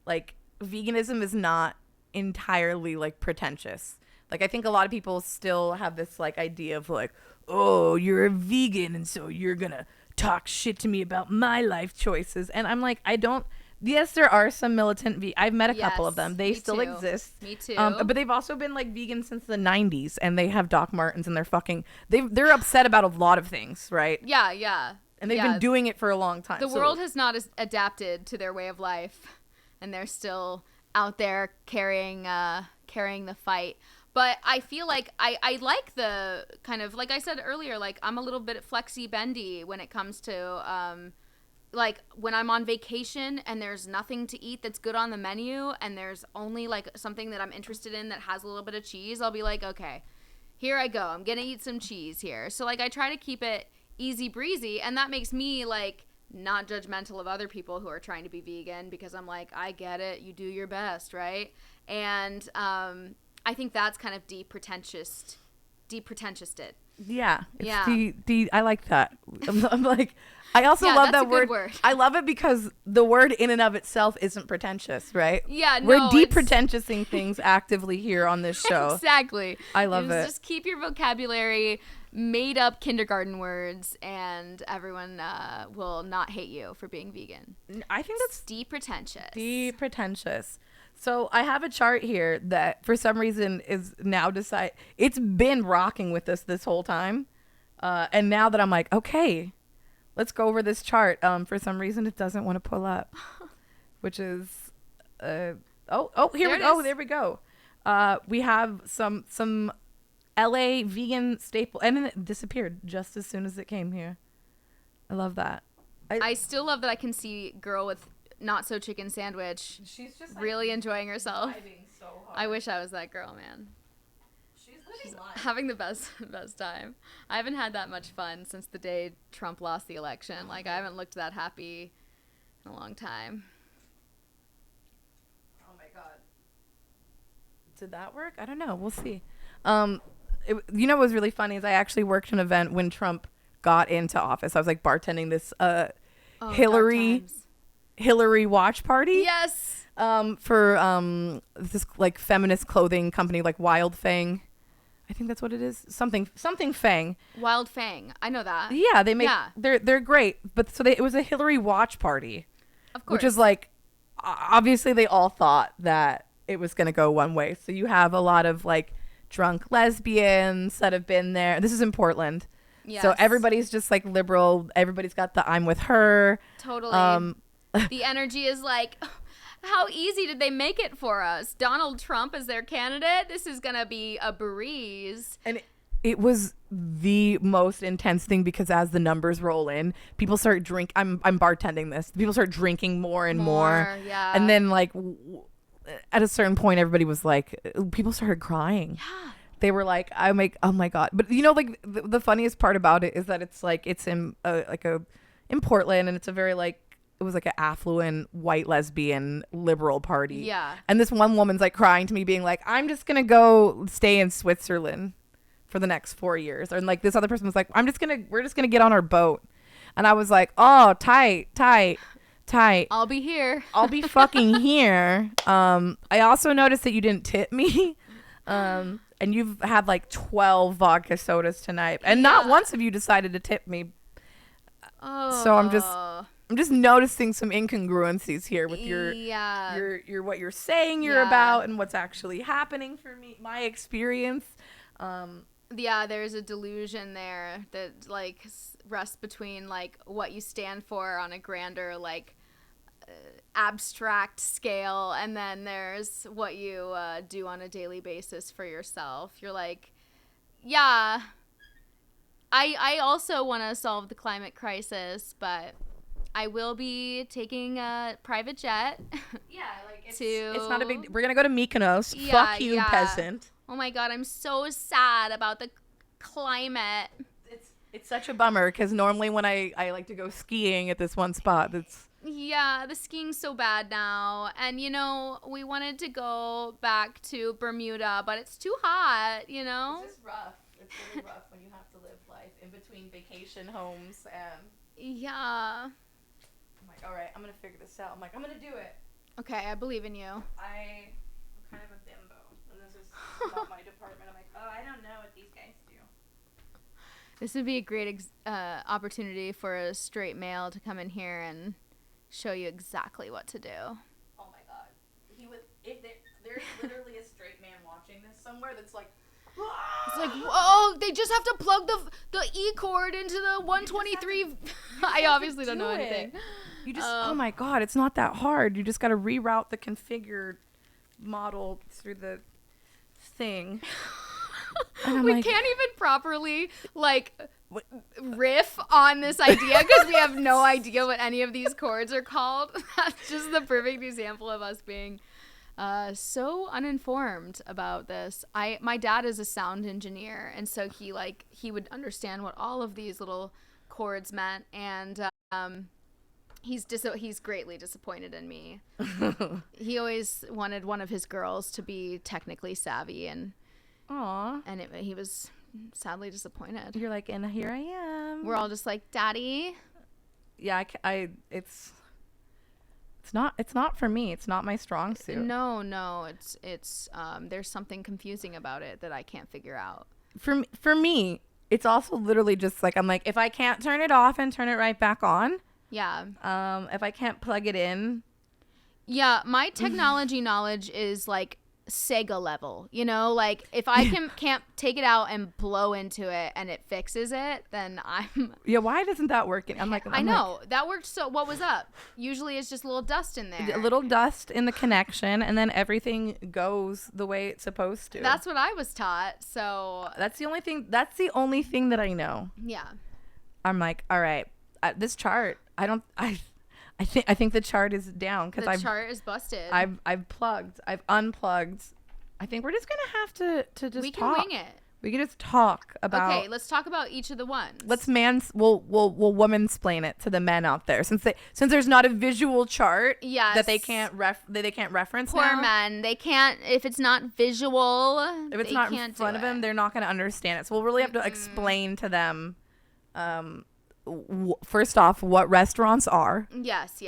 like, veganism is not entirely like pretentious. Like I think a lot of people still have this like idea of like, oh, you're a vegan and so you're gonna talk shit to me about my life choices. And I'm like, I don't. Yes, there are some militant I've met a couple of them. They still exist. Me too. But they've also been like vegan since the 90s, and they have Doc Martens, and they're upset about a lot of things, right? Yeah, yeah. And they've been doing it for a long time. The world has not adapted to their way of life, and they're still out there carrying the fight. But I feel like I like the kind of, like I said earlier, like I'm a little bit flexy bendy when it comes to like when I'm on vacation and there's nothing to eat that's good on the menu and there's only like something that I'm interested in that has a little bit of cheese, I'll be like, okay, here I go. I'm going to eat some cheese here. So like I try to keep it easy breezy, and that makes me like not judgmental of other people who are trying to be vegan, because I'm like, I get it. You do your best, right? And I think that's kind of de-pretentious it. Yeah. Yeah. I like that. I'm like, I also love that word. I love it because the word in and of itself isn't pretentious, right? Yeah, no. We're de-pretentiousing things actively here on this show. Exactly. I love it. Just keep your vocabulary made up kindergarten words, and everyone will not hate you for being vegan. I think that's de-pretentious. De-pretentious. So I have a chart here that for some reason is now it's been rocking with us this whole time. And now that I'm like, okay, let's go over this chart. For some reason it doesn't want to pull up, which is, here we go. There we go. We have some LA vegan staple, and then it disappeared just as soon as it came here. I love that. I still love that I can see girl with not so chicken sandwich. She's just like, really enjoying herself. So hard. I wish I was that girl, man. She's having the best time. I haven't had that much fun since the day Trump lost the election. Like I haven't looked that happy in a long time. Oh my god. Did that work? I don't know. We'll see. You know what was really funny is I actually worked an event when Trump got into office. I was like bartending this Hillary watch party. Yes. For this like feminist clothing company, like Wild Fang. I think that's what it is. Something Fang. Wild Fang. I know that. Yeah, they make they're great. But so it was a Hillary watch party. Of course. Which is like, obviously they all thought that it was going to go one way. So you have a lot of like drunk lesbians that have been there. This is in Portland. Yes. So everybody's just like liberal. Everybody's got the I'm with her. Totally. The energy is like, how easy did they make it for us? Donald Trump is their candidate. This is going to be a breeze. And it was the most intense thing because as the numbers roll in, people start I'm bartending this. People start drinking more and more. Yeah. And then like at a certain point, everybody was like, people started crying. Yeah. They were like, oh my God. But you know, like the funniest part about it is that it's like, it's in in Portland, and it's a very like, it was like an affluent white lesbian liberal party. Yeah. And this one woman's like crying to me being like, I'm just going to go stay in Switzerland for the next 4 years. And like this other person was like, we're just going to get on our boat. And I was like, oh, tight. tight. I'll be here. I'll be fucking here. I also noticed that you didn't tip me. And you've had like 12 vodka sodas tonight, and not once have you decided to tip me. Oh. So I'm just noticing some incongruencies here with your what you're saying you're about and what's actually happening for me, my experience. There's a delusion there that like rests between like what you stand for on a grander like abstract scale, and then there's what you do on a daily basis for yourself. You're like, yeah, I also want to solve the climate crisis, but I will be taking a private jet. Yeah, like it's it's not a big. We're gonna go to Mykonos. Yeah, Fuck you, peasant. Oh my god, I'm so sad about the climate. It's such a bummer because normally when I like to go skiing at this one spot, the skiing's so bad now, and we wanted to go back to Bermuda, but it's too hot. It's just rough. It's really rough when you have to live life in between vacation homes and. Yeah. I'm like, all right, I'm gonna figure this out. I'm like, I'm gonna do it. Okay, I believe in you. I'm kind of a bimbo, and this is not my department. I'm like, oh, I don't know what these guys do. This would be a great opportunity for a straight male to come in here and show you exactly what to do. Oh my god, there's literally a straight man watching this somewhere that's like. It's like, whoa, they just have to plug the E cord into the 123. I obviously don't know anything. You just, oh my god, it's not that hard. You just got to reroute the configured model through the thing. We can't even properly, like, riff on this idea because we have no idea what any of these chords are called. That's just the perfect example of us being so uninformed about this. My dad is a sound engineer, and so he would understand what all of these little chords meant, and he's greatly disappointed in me. He always wanted one of his girls to be technically savvy, and he was sadly disappointed. You're like, and here I am. We're all just like, Daddy. Yeah, It's not for me. It's not my strong suit. No. It's there's something confusing about it that I can't figure out. For me, it's also literally just like, I'm like, if I can't turn it off and turn it right back on. Yeah. If I can't plug it in. Yeah, my technology knowledge is like Sega level, like if I can't take it out and blow into it and it fixes it, then I'm why doesn't that work? I know that worked. So what was up? Usually it's just a little dust in there, a little dust in the connection, and then everything goes the way it's supposed to. That's what I was taught. So that's the only thing that I know. Yeah, I'm like, all right, this chart, I think the chart is down because the chart is busted. I've plugged. I've unplugged. I think we're just gonna have to just we talk. can wing it. We can just talk about. Okay, let's talk about each of the ones. We'll womansplain it to the men out there since there's not a visual chart. Yes. That they can't reference. Poor men. They can't if it's not visual. If it's not in front of them, they're not gonna understand it. So we'll really have to explain to them. First off, what restaurants are. Yes.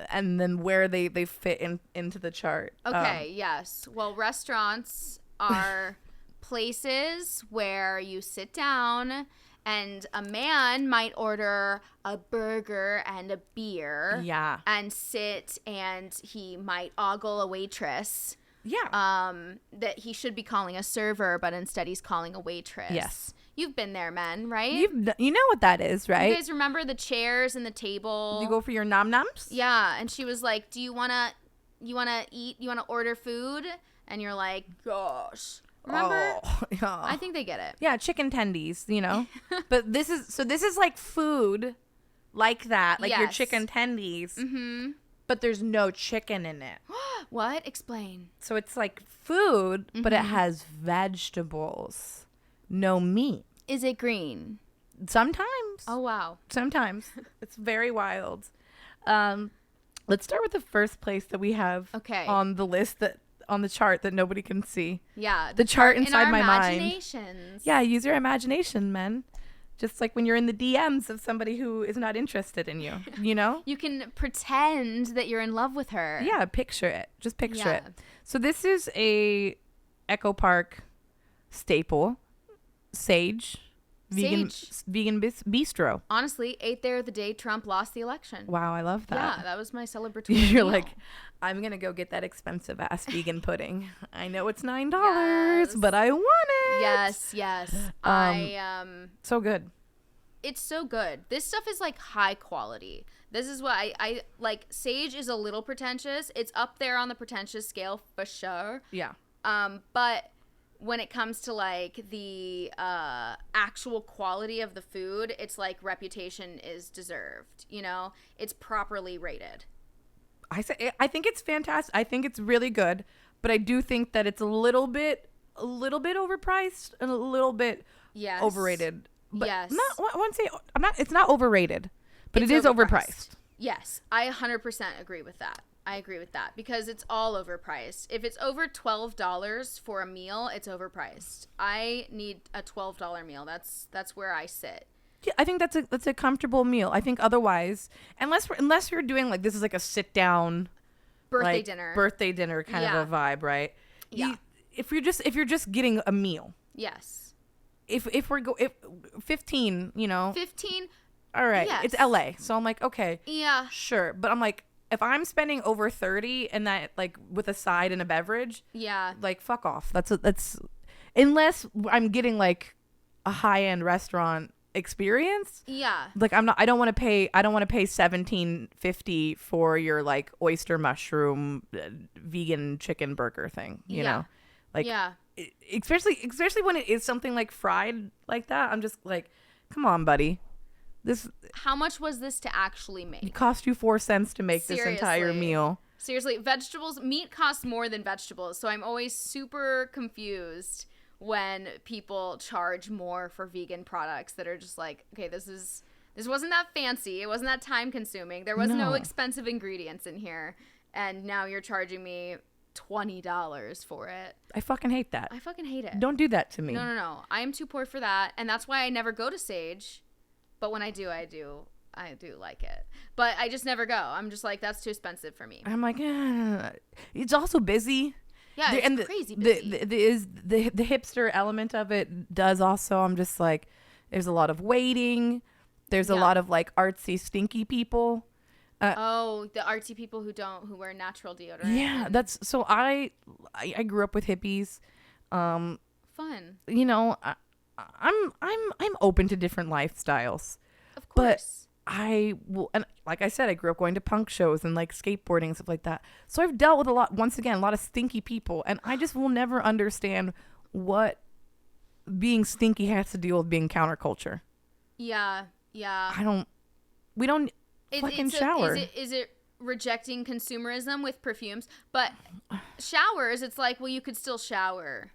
And then where they fit into the chart. Okay, yes. Well, restaurants are places where you sit down and a man might order a burger and a beer. Yeah. And sit, and he might ogle a waitress. Yeah. That he should be calling a server, but instead he's calling a waitress. Yes. You've been there, men, right? You know what that is, right? You guys remember the chairs and the table? You go for your nom noms? Yeah, and she was like, "Do you wanna eat? You wanna order food?" And you're like, "Gosh." Remember? Oh, yeah. I think they get it. Yeah, chicken tendies, But this is like food like that, like your chicken tendies. Mm-hmm. But there's no chicken in it. What? Explain. So it's like food, but it has vegetables. No meat. Is it green? Sometimes. Oh, wow. Sometimes. It's very wild. Let's start with the first place that we have on the list on the chart that nobody can see. Yeah. The chart inside in our my mind. imaginations. Yeah, use your imagination, men. Just like when you're in the DMs of somebody who is not interested in you, you know? You can pretend that you're in love with her. Yeah, picture it. Just picture it. So this is a Echo Park staple, Sage, vegan bistro. Honestly, ate there the day Trump lost the election. Wow, I love that. Yeah, that was my celebratory You're meal. like, I'm going to go get that expensive ass vegan pudding. I know it's $9, Yes. but I want it. Yes. So good. It's so good. This stuff is like high quality. This is what I like. Sage is a little pretentious. It's up there on the pretentious scale for sure. Yeah. But when it comes to like the actual quality of the food, it's like reputation is deserved. You know, it's properly rated. I think it's fantastic. I think it's really good, but I do think that it's a little bit overpriced and a little bit overrated. But yes. It's not overrated, but it is overpriced. Yes, I 100% agree with that. I agree with that because it's all overpriced. If it's over $12 for a meal, it's overpriced. I need a $12 meal. That's where I sit. Yeah, I think that's a comfortable meal. I think otherwise, unless you're doing like this is like a sit down birthday dinner kind of a vibe, right? Yeah. If you're just getting a meal. Yes. If 15, you know. 15. All right. Yes. It's LA. So I'm like, okay. Yeah. Sure. But I'm like, if I'm spending over 30 and that like with a side and a beverage. Yeah. Like fuck off. That's unless I'm getting like a high-end restaurant experience. Yeah. Like I don't want to pay $17.50 for your like oyster mushroom vegan chicken burger thing, you know. Like especially when it is something like fried like that, I'm just like, come on, buddy. How much was this to actually make? It cost you 4 cents to make this entire meal. Seriously, meat costs more than vegetables, so I'm always super confused when people charge more for vegan products that are just like, okay, this wasn't that fancy, it wasn't that time consuming, there was no expensive ingredients in here, and now you're charging me $20 for it. I fucking hate that. I fucking hate it. Don't do that to me. No. I am too poor for that, and that's why I never go to Sage. But when I do like it. But I just never go. I'm just like, that's too expensive for me. I'm like, it's also busy. Yeah, it's crazy busy. The hipster element of it does also. I'm just like, there's a lot of waiting. There's a lot of like artsy, stinky people. The artsy people who wear natural deodorant. Yeah, that's so. I grew up with hippies. Fun. You know, I'm open to different lifestyles. Of course. But I will, and like I said, I grew up going to punk shows and like skateboarding and stuff like that. So I've dealt with a lot of stinky people, and I just will never understand what being stinky has to deal with being counterculture. Yeah. We don't fucking shower. Is it rejecting consumerism with perfumes? But showers, it's like, well, you could still shower.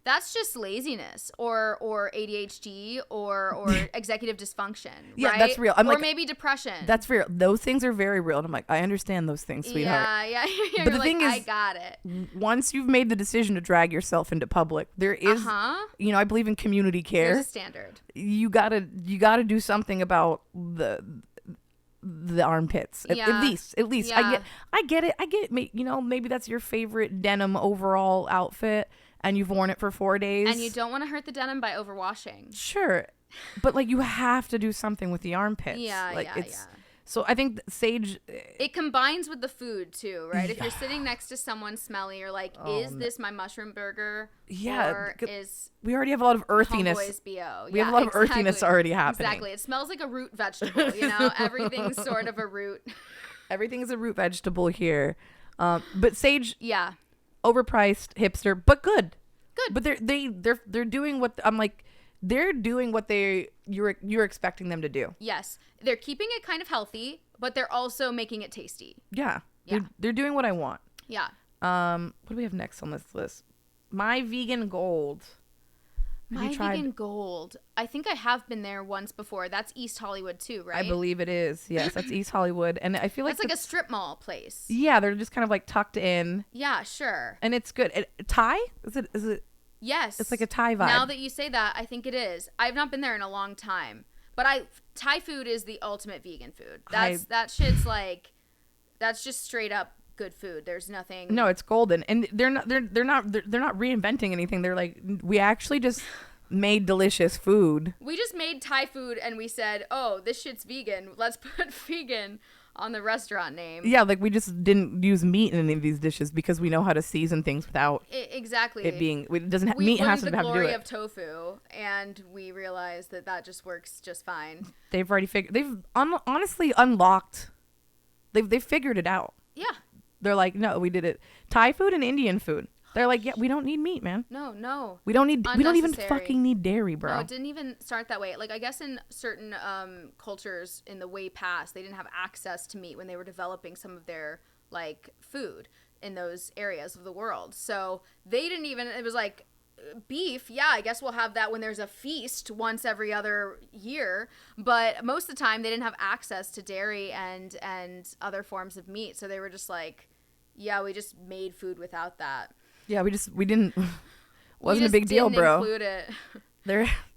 That's just laziness or ADHD or executive dysfunction, yeah, right? that's real. Or maybe depression. That's real. Those things are very real. And I'm like, I understand those things, sweetheart. Yeah. But the thing is, I got it. Once you've made the decision to drag yourself into public, there is, you know, I believe in community care. There's a standard. You gotta do something about the armpits. At least. Yeah. I get it. You know, maybe that's your favorite denim overall outfit, and you've worn it for 4 days. And you don't want to hurt the denim by overwashing. Sure. But like you have to do something with the armpits. Yeah. So I think Sage, it combines with the food too, right? If you're sitting next to someone smelly, you're like, is this my mushroom burger? Yeah. Or is we already have a lot of earthiness. Homeboy's BO. We have a lot of earthiness already happening. Exactly. It smells like a root vegetable, you know? Everything's sort of a root. Everything is a root vegetable here. But Sage, yeah, overpriced, hipster, but good. But they're doing what I'm like. They're doing what you're expecting them to do. Yes, they're keeping it kind of healthy, but they're also making it tasty. Yeah. They're doing what I want. Yeah. What do we have next on this list? My Vegan Gold. Vegan Gold. I think I have been there once before. That's East Hollywood too, right? I believe it is. Yes, that's East Hollywood, and I feel like that's like a strip mall place. Yeah, they're just kind of like tucked in. Yeah, sure. And it's good. Thai? Is it? Yes. It's like a Thai vibe. Now that you say that, I think it is. I've not been there in a long time. But Thai food is the ultimate vegan food. That shit's like, that's just straight up good food. There's nothing. No, it's golden. And they're not reinventing anything. They're like, we actually just made delicious food. We just made Thai food and we said, oh, this shit's vegan. Let's put vegan on the restaurant name. Yeah, like we just didn't use meat in any of these dishes because we know how to season things without exactly it being. It doesn't. We meat has to the have to do glory it. of tofu, and we realized that just works just fine. They've already figured. They've honestly unlocked. They've figured it out. Yeah. They're like, no, we did it. Thai food and Indian food. They're like, yeah, we don't need meat, man. No. We don't even fucking need dairy, bro. No, it didn't even start that way. Like, I guess in certain cultures in the way past, they didn't have access to meat when they were developing some of their, like, food in those areas of the world. So they didn't even, it was like, beef, yeah, I guess we'll have that when there's a feast once every other year. But most of the time, they didn't have access to dairy and other forms of meat. So they were just like, yeah, we just made food without that. Yeah, we didn't. Wasn't a big deal, bro. Include it.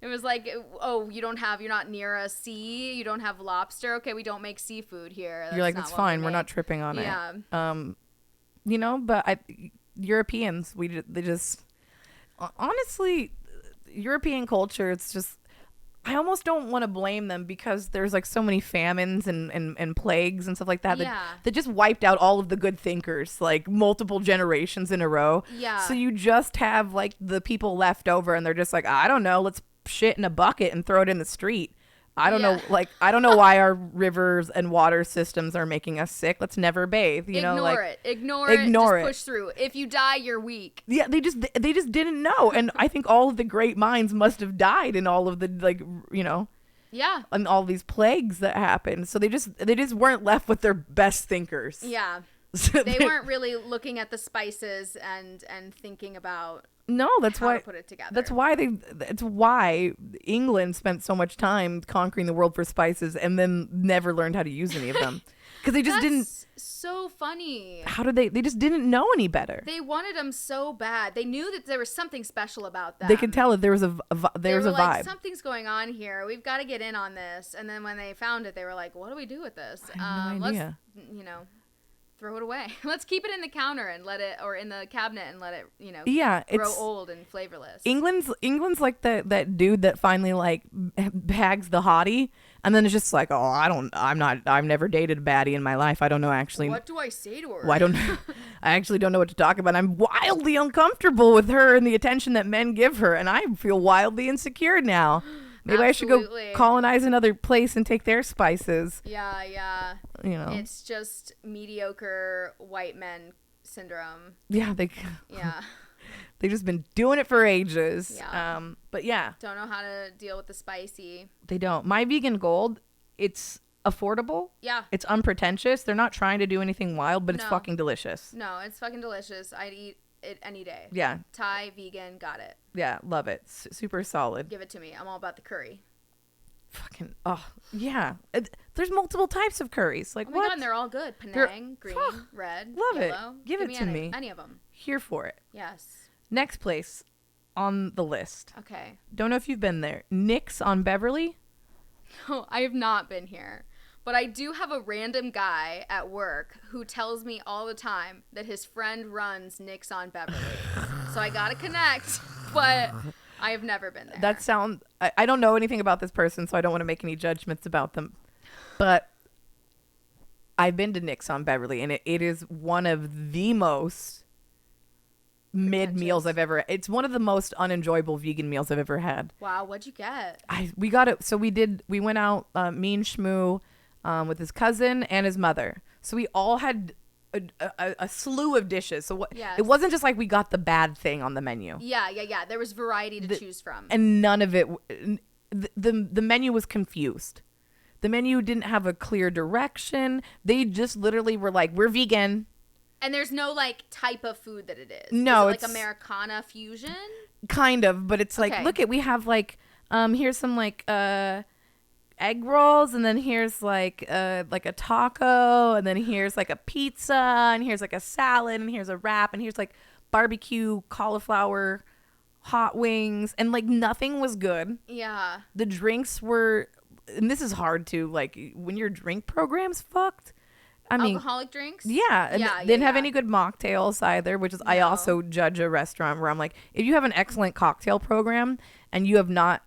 It was like, oh, you're not near a sea, you don't have lobster. Okay, we don't make seafood here. You're like, that's fine. We're not tripping on it. Yeah. But Europeans, they just honestly, European culture. It's just. I almost don't want to blame them because there's like so many famines and plagues and stuff like that that just wiped out all of the good thinkers like multiple generations in a row. Yeah. So you just have like the people left over and they're just like, I don't know, let's shit in a bucket and throw it in the street. I don't know, like, I don't know why our rivers and water systems are making us sick. Let's never bathe, Ignore it. Just push through. If you die, you're weak. Yeah, they just didn't know. And I think all of the great minds must have died in all of the, like, Yeah. and all these plagues that happened. So they just weren't left with their best thinkers. Yeah. So they weren't really looking at the spices and thinking about that's how why to put it together. That's why England spent so much time conquering the world for spices and then never learned how to use any of them. Because they just didn't. So funny. How did they just didn't know any better. They wanted them so bad. They knew that there was something special about them. They could tell that there was a vibe. Something's going on here. We've got to get in on this. And then when they found it, they were like, what do we do with this? I have no idea. Let's, throw it away. Let's keep it in the counter and let it, or in the cabinet and let it, grow old and flavorless. England's like that dude that finally like bags the hottie and then it's just like, oh, I've never dated a baddie in my life. I don't know actually. What do I say to her? Well, I actually don't know what to talk about. I'm wildly uncomfortable with her and the attention that men give her, and I feel wildly insecure now. Maybe Absolutely. I should go colonize another place and take their spices. Yeah. It's just mediocre white men syndrome. Yeah, Yeah. they've just been doing it for ages. Yeah. But yeah. Don't know how to deal with the spicy. They don't. My vegan gold, it's affordable. Yeah. It's unpretentious. They're not trying to do anything wild, but it's fucking delicious. No, it's fucking delicious. I'd eat it any day. Yeah. Thai, vegan, got it. Yeah, love it. Super solid. Give it to me. I'm all about the curry. Fucking, oh, yeah. There's multiple types of curries. Like, oh my what? God, and they're all good. Penang, green, red, love yellow. it. Give it to me. Any of them. Here for it. Yes. Next place on the list. Okay. Don't know if you've been there. Nick's on Beverly. No, I have not been here. But I do have a random guy at work who tells me all the time that his friend runs Nick's on Beverly. So I got to connect, but I have never been there. I don't know anything about this person, so I don't want to make any judgments about them. But I've been to Nick's on Beverly, and it is one of the most mid meals I've ever. It's one of the most unenjoyable vegan meals I've ever had. Wow, what'd you get? We got it. So we went out, me and Shmoo, with his cousin and his mother. So we all had a slew of dishes. So it wasn't just like we got the bad thing on the menu. Yeah. There was variety to choose from. And none of it, the menu was confused. The menu didn't have a clear direction. They just literally were like, we're vegan. And there's no like type of food that it is. No, is it like Americana fusion? Kind of, but it's like, look we have like, here's some like, egg rolls, and then here's like a taco, and then here's like a pizza, and here's like a salad, and here's a wrap, and here's like barbecue cauliflower hot wings, and like nothing was good. Yeah. The drinks were, and this is hard to like when your drink program's fucked. I mean, alcoholic drinks. yeah, and they didn't have any good mocktails either, which is I also judge a restaurant where I'm like, if you have an excellent cocktail program and you have not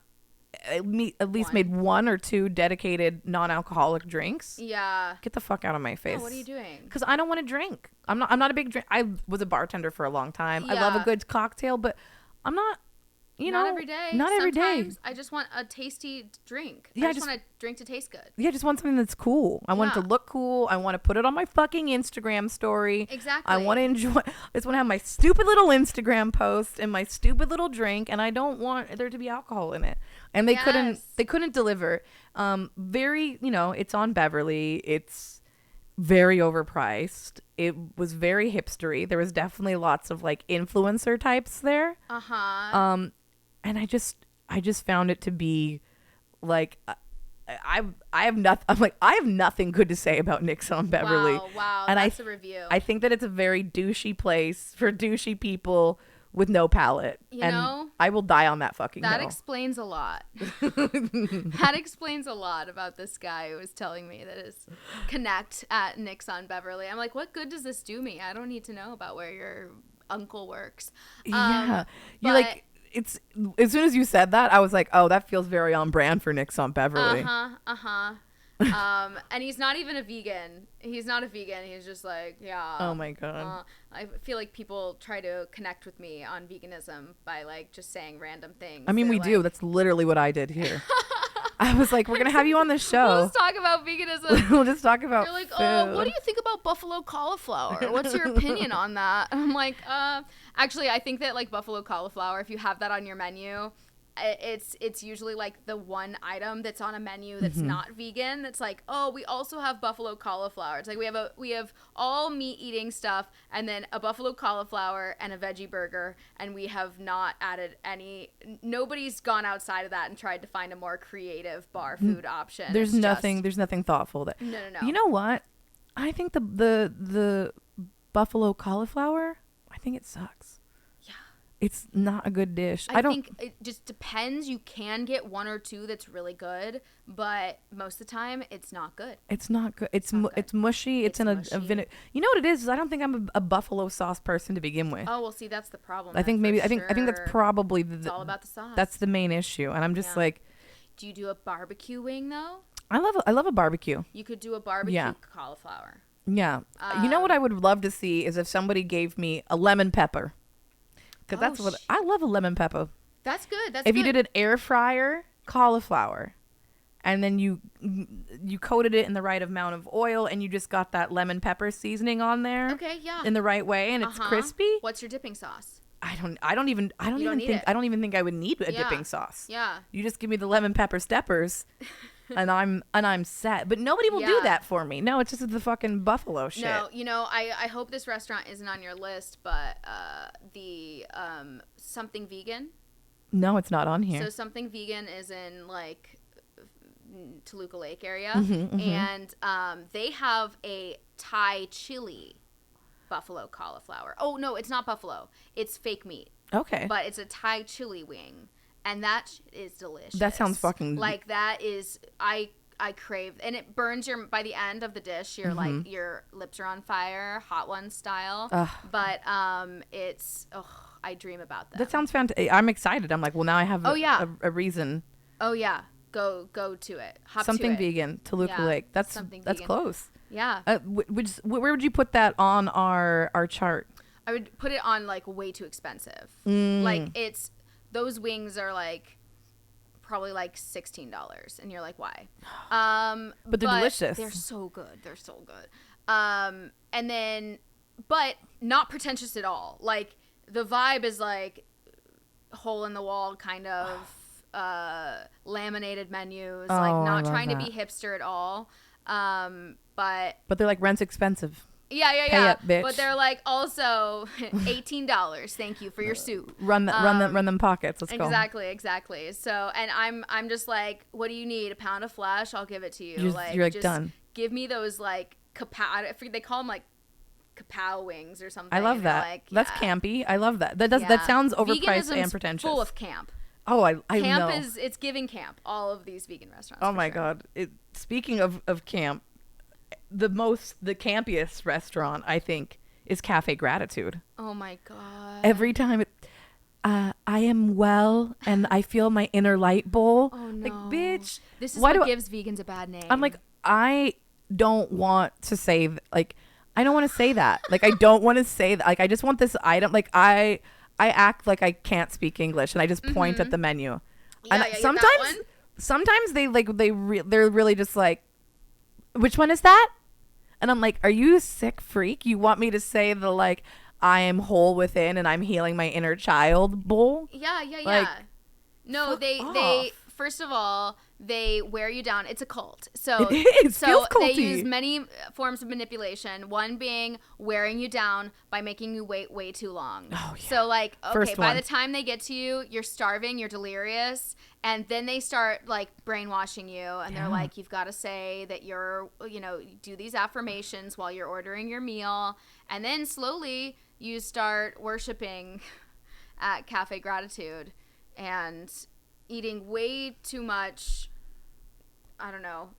at least made 1 or 2 dedicated non-alcoholic drinks, get the fuck out of my face. Oh, what are you doing? Because I don't want to drink. I'm not a big drink. I was a bartender for a long time. I love a good cocktail, but I'm not. Not every day. Not every day. Sometimes I just want a tasty drink. Yeah, I just want a drink to taste good. Yeah, I just want something that's cool. I want it to look cool. I want to put it on my fucking Instagram story. Exactly. I want to enjoy. I just want to have my stupid little Instagram post and my stupid little drink, and I don't want there to be alcohol in it. And they couldn't deliver. Very, it's on Beverly. It's very overpriced. It was very hipstery. There was definitely lots of like influencer types there. And I just found it to be like I have nothing good to say about Nick's on Beverly. Wow, and that's a review. I think that it's a very douchey place for douchey people with no palate. I will die on that fucking That hill. explains a lot. That explains a lot about this guy who was telling me that his connect at Nick's on Beverly. I'm like, what good does this do me? I don't need to know about where your uncle works. Yeah. You're like, it's as soon as you said that, I was like, oh, that feels very on brand for Nick's on Beverly. And he's not even a vegan. He's not a vegan. He's just like, yeah. Oh my God. I feel like people try to connect with me on veganism by like just saying random things. I mean, we do. That's literally what I did here. I was like, we're going to have you on the show. We'll just talk about veganism. We'll just talk about You're like, food. what do you think about buffalo cauliflower? What's your opinion on that? I'm like, actually, I think that like buffalo cauliflower, if you have that on your menu, it's usually like the one item that's on a menu that's not vegan. That's like, oh, we also have buffalo cauliflower. It's like we have all meat eating stuff and then a buffalo cauliflower and a veggie burger, and we have not added any. Nobody's gone outside of that and tried to find a more creative bar food option. There's nothing thoughtful there. No. You know what? I think the buffalo cauliflower, I think it sucks. It's not a good dish. I think it just depends. You can get 1 or 2 that's really good, but most of the time it's not good. It's not good. It's mushy. It's in a vinegar. You know what it is I don't think I'm a buffalo sauce person to begin with. Oh, well, see, that's the problem. I think that's probably it's all about the sauce. That's the main issue, and I'm just like. Do you do a barbecue wing though? I love a barbecue. You could do a barbecue cauliflower. Yeah. You know what I would love to see is if somebody gave me a lemon pepper. Because that's what I love, a lemon pepper. That's good. If you did an air fryer cauliflower, and then you coated it in the right amount of oil, and you just got that lemon pepper seasoning on there. Okay, yeah. In the right way, and it's crispy. What's your dipping sauce? I don't even think I would need a dipping sauce. Yeah. You just give me the lemon pepper steppers. and I'm set. But nobody will do that for me. No, it's just the fucking buffalo shit. No, I hope this restaurant isn't on your list, but the Something Vegan. No, it's not on here. So Something Vegan is in like Toluca Lake area, Mm-hmm. and they have a Thai chili buffalo cauliflower. Oh no, it's not buffalo. It's fake meat. Okay. But it's a Thai chili wing. And that is delicious. That sounds fucking... Like, that is... I crave... And it burns your... By the end of the dish, you're like... Your lips are on fire, Hot Ones style. Ugh. But it's... Oh, I dream about that. That sounds fantastic. I'm excited. I'm like, well, now I have a reason. Oh, yeah. Go to it. Hop Something to it. Vegan, Toluca Lake. That's close. Yeah. Where would you put that on our chart? I would put it on, like, way too expensive. Like, it's... Those wings are like probably like $16, and you're like, why? But they're delicious. They're so good. And then, but not pretentious at all. Like the vibe is like hole in the wall kind of laminated menus, like not trying to be hipster at all. But they're like rent's expensive. Yeah. Pay up, bitch. But they're like also $18. Thank you for your soup. Run them pockets. Let's go. Exactly. So, and I'm just like, what do you need? A pound of flesh? I'll give it to you. You're like just done. Give me those like I forget, they call them like kapow wings or something. I love and they're that. Like, That's yeah. campy. I love that. That Yeah. sounds overpriced Veganism's and pretentious. full of camp. Oh, I know. Camp it's giving camp. All of these vegan restaurants. Oh for my sure. God. Speaking of camp, the campiest restaurant I think is Cafe Gratitude. Oh my God. Every time I am well and I feel my inner light bowl. Oh no. Like, bitch. This is why what do gives vegans a bad name. I'm like, I don't want to say like, I don't want to say that. Like, I don't want to say that. Like, I just want this item. Like, I act like I can't speak English and I just point at the menu. Yeah, And yeah, sometimes they're really just like, which one is that? And I'm like, are you a sick freak? You want me to say the like, I am whole within and I'm healing my inner child bowl? Yeah. Like, No, fuck they off. first of all, they wear you down. It's a cult. So It so feels they culty. use many forms of manipulation. One being wearing you down by making you wait way too long. Oh, yeah. So like, okay, First by one. the time they get to you, you're starving, you're delirious, and then they start like brainwashing you, and they're like, you've got to say that you're, do these affirmations while you're ordering your meal, and then slowly you start worshiping at Cafe Gratitude and eating way too much. I don't know.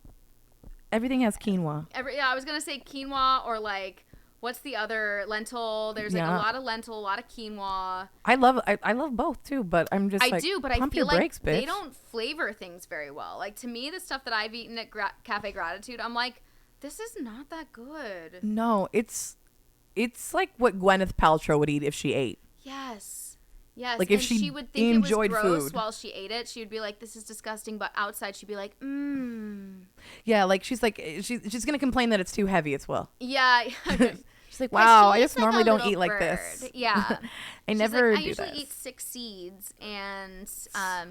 Everything has quinoa. I was gonna say quinoa or like what's the other lentil? There's like Yeah. a lot of lentil, a lot of quinoa. I love both too, but I'm just I like, do, but I pump feel your like brakes, they bitch. don't flavor things very well. Like to me, the stuff that I've eaten at Cafe Gratitude, I'm like, this is not that good. No, it's like what Gwyneth Paltrow would eat if she ate. Yes. Yes. Like, if and she would think enjoyed it was gross food. while she ate it. She would be like, this is disgusting, but outside she'd be like, Yeah, like she's she's gonna complain that it's too heavy as well. Yeah. She's like, wow, I She just eats like normally a don't little eat like bird. this. Yeah. I She's never like, I do usually this. eat 6 seeds, and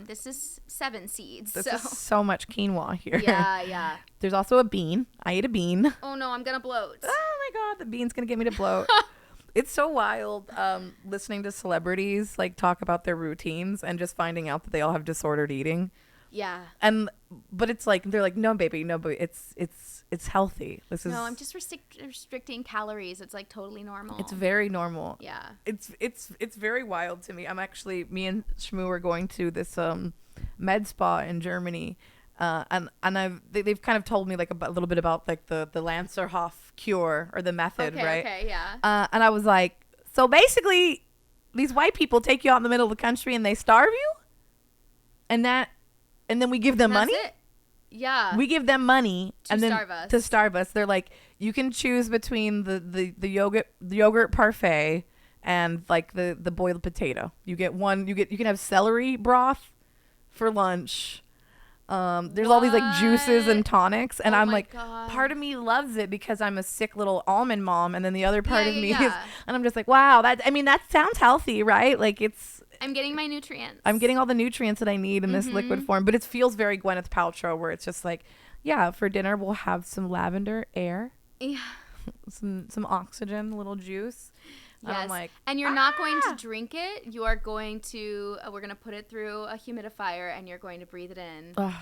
this is 7 seeds. This so is so much quinoa here. yeah. There's also a bean. I ate a bean. Oh no, I'm gonna bloat. Oh my God, the bean's gonna get me to bloat. It's so wild listening to celebrities like talk about their routines and just finding out that they all have disordered eating. Yeah. But it's like they're like, no, baby, it's healthy. This is No, I'm just restricting calories. It's like totally normal. It's very normal. Yeah. It's very wild to me. Me and Shmoo are going to this med spa in Germany. And they've kind of told me like a little bit about like the Lanzerhof cure or the method, right? Okay, yeah. And I was like, so basically, these white people take you out in the middle of the country and they starve you, and then we give them That's money. it. Yeah. We give them money To starve us. to starve us. They're like, you can choose between the yogurt parfait and like the boiled potato. You get one. You can have celery broth for lunch. There's all these like juices and tonics, and Oh I'm my like, God. part of me loves it because I'm a sick little almond mom, and then the other part Yeah, of me yeah, is, yeah. and I'm just like, wow, that sounds healthy, right? Like I'm getting my nutrients. I'm getting all the nutrients that I need in this liquid Mm-hmm. form, but it feels very Gwyneth Paltrow, where it's just like, yeah, for dinner we'll have some lavender air, Yeah. some oxygen, a little juice. And Yes. I'm like, and you're not going to drink it. You are going to, we're going to put it through a humidifier and you're going to breathe it in. ugh.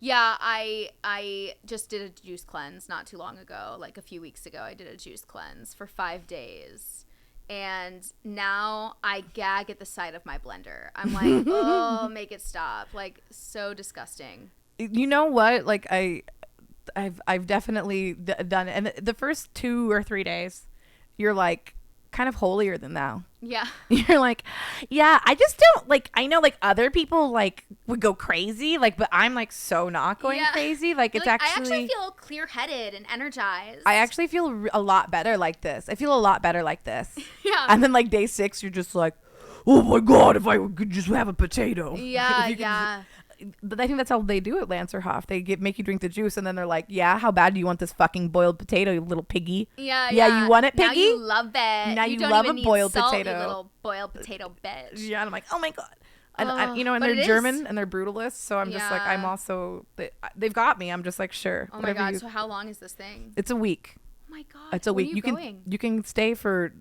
Yeah, I just did a juice cleanse not too long ago, like a few weeks ago. I did a juice cleanse for 5 days. And now I gag at the sight of my blender. I'm like, oh, make it stop. Like, so disgusting. You know what? Like I've definitely done it. And the first 2 or 3 days, you're like kind of holier than thou. Yeah. You're like, yeah, I just don't like, I know like other people like would go crazy, like, but I'm like so not going Yeah. crazy. Like it's Like, I actually, actually feel clear-headed and energized. I actually feel a lot better like this. I feel a lot better like this. Yeah. And then like day 6, you're just like, oh my God, if I could just have a potato. Yeah, If you could yeah. But I think that's how they do it, Lanzerhof. They make you drink the juice, and then they're like, "Yeah, how bad do you want this fucking boiled potato, you little piggy? Yeah, Yeah, you want it, Now piggy? you love it. Now you you don't love even a need boiled salt, potato. You little boiled potato bitch. Yeah." And I'm like, "Oh my God." And Oh, you know, and but they're it is. German and they're brutalists, so I'm just like, Yeah. I'm also they've got me. I'm just like, sure. Oh my whatever God. you- So how long is this thing? it's a week. Oh my God. It's a when week. Are you going? You can stay for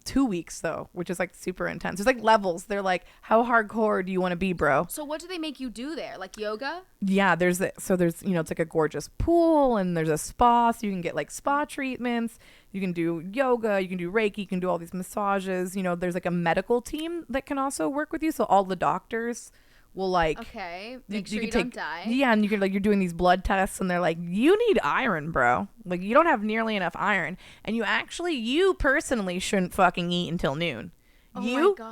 2 weeks though, which is like super intense. There's like levels. They're like, how hardcore do you want to be, bro? So what do they make you do there? Like yoga? Yeah, there's it's like a gorgeous pool, and there's a spa, so you can get like spa treatments. You can do yoga, you can do Reiki, you can do all these massages. You know, there's like a medical team that can also work with you. So all the doctors will like, okay, make sure you don't die. Yeah, and you can like, you're doing these blood tests and they're like, you need iron, bro. Like you don't have nearly enough iron. And you personally shouldn't fucking eat until noon. Oh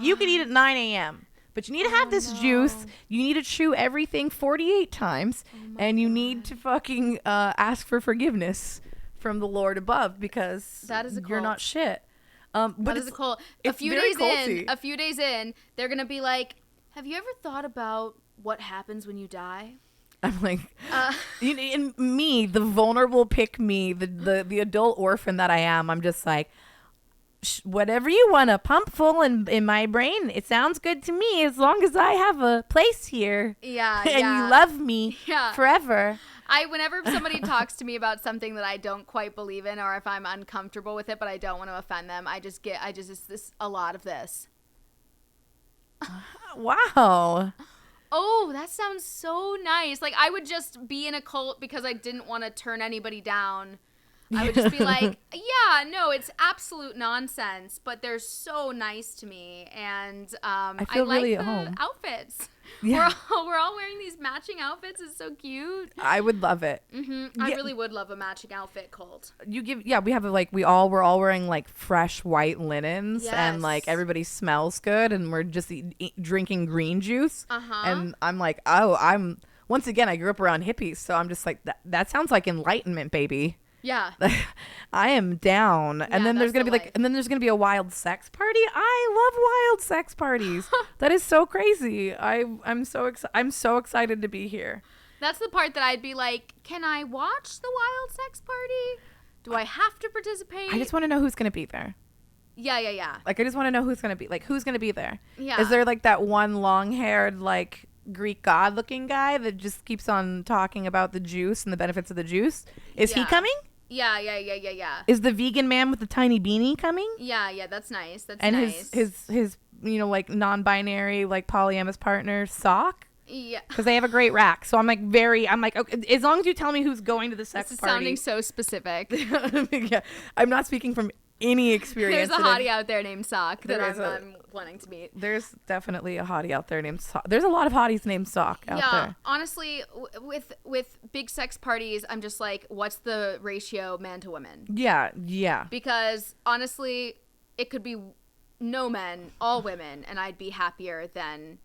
You can eat at 9 a.m. But you need to have this juice. You need to chew everything 48 times. And you need to fucking ask for forgiveness from the Lord above because that is you're not shit. But that is a cult. A few days in, they're going to be like, have you ever thought about what happens when you die? I'm like, in me, the vulnerable pick-me, the adult orphan that I am, I'm just like, whatever you want to pump full in my brain, it sounds good to me as long as I have a place here. Yeah, and you love me forever. Whenever somebody talks to me about something that I don't quite believe in, or if I'm uncomfortable with it, but I don't want to offend them, it's this a lot of this. Wow. Oh, that sounds so nice. Like I would just be in a cult because I didn't want to turn anybody down. I would just be like, yeah, no, it's absolute nonsense, but they're so nice to me, and I feel like really the at home. outfits. Yeah. We're all wearing these matching outfits. It's so cute. I would love it. Mm-hmm. I really would love a matching outfit cult. We're all wearing like fresh white linens, and like everybody smells good, and we're just drinking green juice. And I'm like, once again, I grew up around hippies, so I'm just like, that sounds like enlightenment, baby. Yeah. I am down. And then there's going to be a wild sex party. I love wild sex parties. That is so crazy. I'm so excited to be here. That's the part that I'd be like, can I watch the wild sex party? Do I have to participate? I just want to know who's going to be there. Yeah. Like I just want to know who's going to be there. Yeah. Is there like that one long-haired like Greek god looking guy that just keeps on talking about the juice and the benefits of the juice? Is he coming? Yeah. Is the vegan man with the tiny beanie coming? Yeah, that's nice. And his like non-binary like polyamorous partner Sock? Yeah. Because they have a great rack. So I'm like, okay, as long as you tell me who's going to the sex party. Sounding so specific. Yeah, I'm not speaking from any experience. There's a hottie out there named Sock that I'm wanting to meet. There's definitely a hottie out there named Sock. There's a lot of hotties named Sock out there. Yeah, honestly, with big sex parties, I'm just like, what's the ratio man to women? Yeah. Because honestly, it could be no men, all women, and I'd be happier than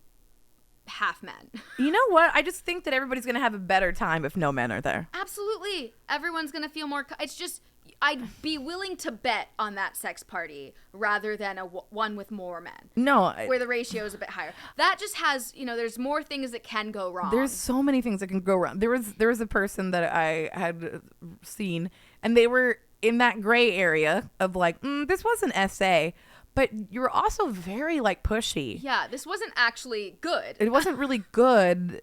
half men. You know what? I just think that everybody's going to have a better time if no men are there. Absolutely. Everyone's going to feel more... It's just... I'd be willing to bet on that sex party rather than one with more men. No. Where the ratio is a bit higher. That just has, there's more things that can go wrong. There's so many things that can go wrong. There was a person that I had seen, and they were in that gray area of like, this was an essay, but you're also very like pushy. Yeah, this wasn't actually good. It wasn't really good.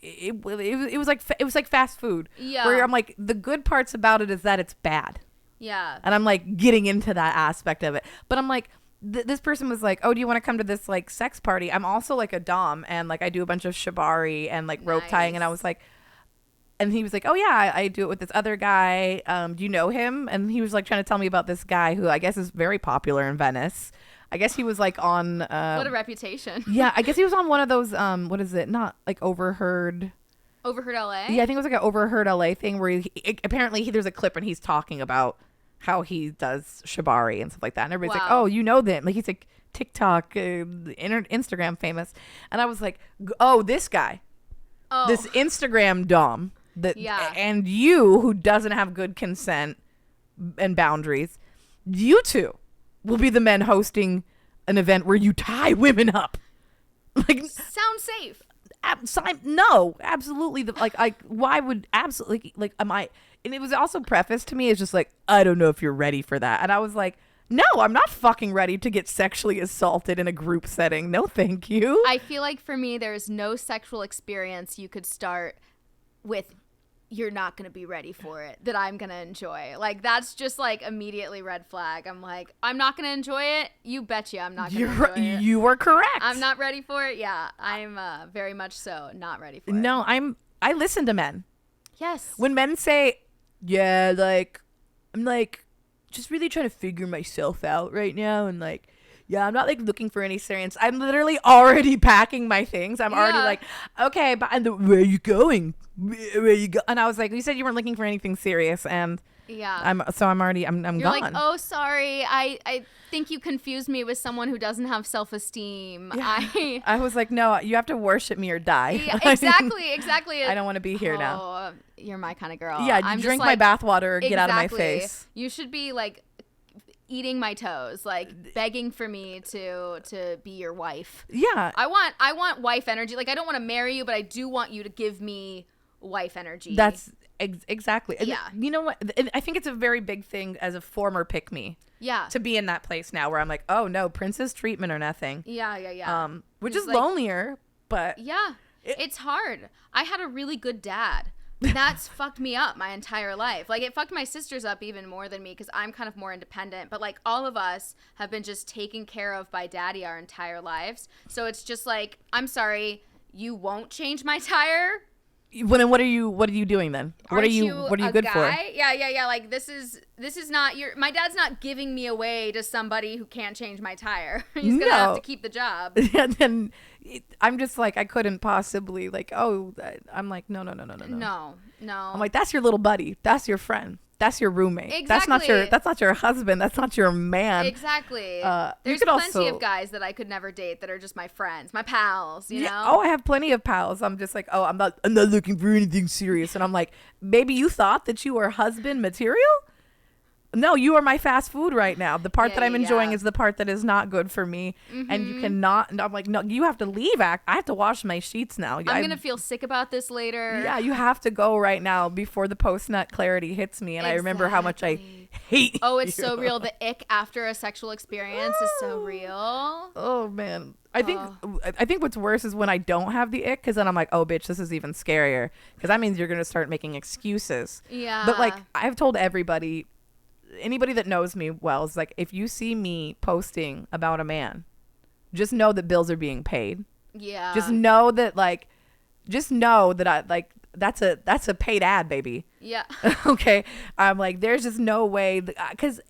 It was like fast food. Yeah. Where I'm like, the good parts about it is that it's bad. Yeah. And I'm like getting into that aspect of it. But I'm like, this person was like, oh, do you want to come to this like sex party? I'm also like a dom, and like I do a bunch of shibari and like rope tying. And I was like, and he was like, oh yeah, I do it with this other guy. Do you know him? And he was like trying to tell me about this guy who I guess is very popular in Venice. I guess he was like on what a reputation. Yeah, I guess he was on one of those what is it? Not like Overheard LA? Yeah, I think it was like an Overheard LA thing where apparently there's a clip and he's talking about how he does shibari and stuff like that. And everybody's like, oh, you know them. Like he's like TikTok, Instagram famous. And I was like, oh, this guy. Oh. This Instagram dom. And you, who doesn't have good consent and boundaries, you two will be the men hosting an event where you tie women up. Like, sounds safe. No, absolutely. Why would absolutely like? Am I? And it was also prefaced to me as just like, I don't know if you're ready for that. And I was like, no, I'm not fucking ready to get sexually assaulted in a group setting. No, thank you. I feel like for me, there's no sexual experience you could start with. You're not going to be ready for it, that I'm going to enjoy. Like, that's just, like, immediately red flag. I'm like, I'm not going to enjoy it. You betcha I'm not going to enjoy it. You were correct. I'm not ready for it. Yeah, I'm very much so not ready for it. No, I listen to men. Yes. When men say, yeah, like, I'm like, just really trying to figure myself out right now, and like, yeah, I'm not like looking for any serious. I'm literally already packing my things. I'm already like, okay, but where are you going? Where you go? And I was like, you said you weren't looking for anything serious, and yeah, I'm already I'm You're gone. like, oh, sorry, I think you confused me with someone who doesn't have self-esteem. Yeah. I was like, no, you have to worship me or die. Yeah, exactly. I don't want to be here now. Oh, you're my kind of girl. Yeah, I'm drink just my like, bathwater or get out of my face. You should be like eating my toes, like begging for me to be your wife. Yeah. I want wife energy. Like, I don't want to marry you, but I do want you to give me wife energy. That's exactly. Yeah. You know what? And I think it's a very big thing as a former pick me. Yeah. To be in that place now where I'm like, oh no, princess treatment or nothing. Yeah. Which He's is like, lonelier, but yeah, it's hard. I had a really good dad. That's fucked me up my entire life. Like, it fucked my sisters up even more than me because I'm kind of more independent. But like, all of us have been just taken care of by daddy our entire lives. So it's just like, I'm sorry, you won't change my tire. what are you doing then? What are you good guy? for? Yeah. Like, this is not my dad's not giving me away to somebody who can't change my tire. He's gonna have to keep the job. And then I'm just like, I couldn't possibly like, I'm like, no. I'm like, that's your little buddy. That's your friend. That's your roommate. Exactly. That's not your husband. That's not your man. Exactly. There's could plenty of guys that I could never date that are just my friends, my pals, you know? Oh, I have plenty of pals. I'm just like, I'm not looking for anything serious. And I'm like, baby, you thought that you were husband material? No, you are my fast food right now. The part that I'm enjoying is the part that is not good for me. Mm-hmm. And you cannot. And I'm like, no, you have to leave. I have to wash my sheets now. I'm going to feel sick about this later. Yeah, you have to go right now before the post-nut clarity hits me. And I remember how much I hate it's so real. The ick after a sexual experience is so real. Oh, man. I think what's worse is when I don't have the ick, because then I'm like, oh, bitch, this is even scarier. Because that means you're going to start making excuses. Yeah. But, like, I've told anybody that knows me well is like, if you see me posting about a man, just know that bills are being paid. Yeah. Just know that I like that's a paid ad, baby. Yeah. Okay. I'm like, there's just no way because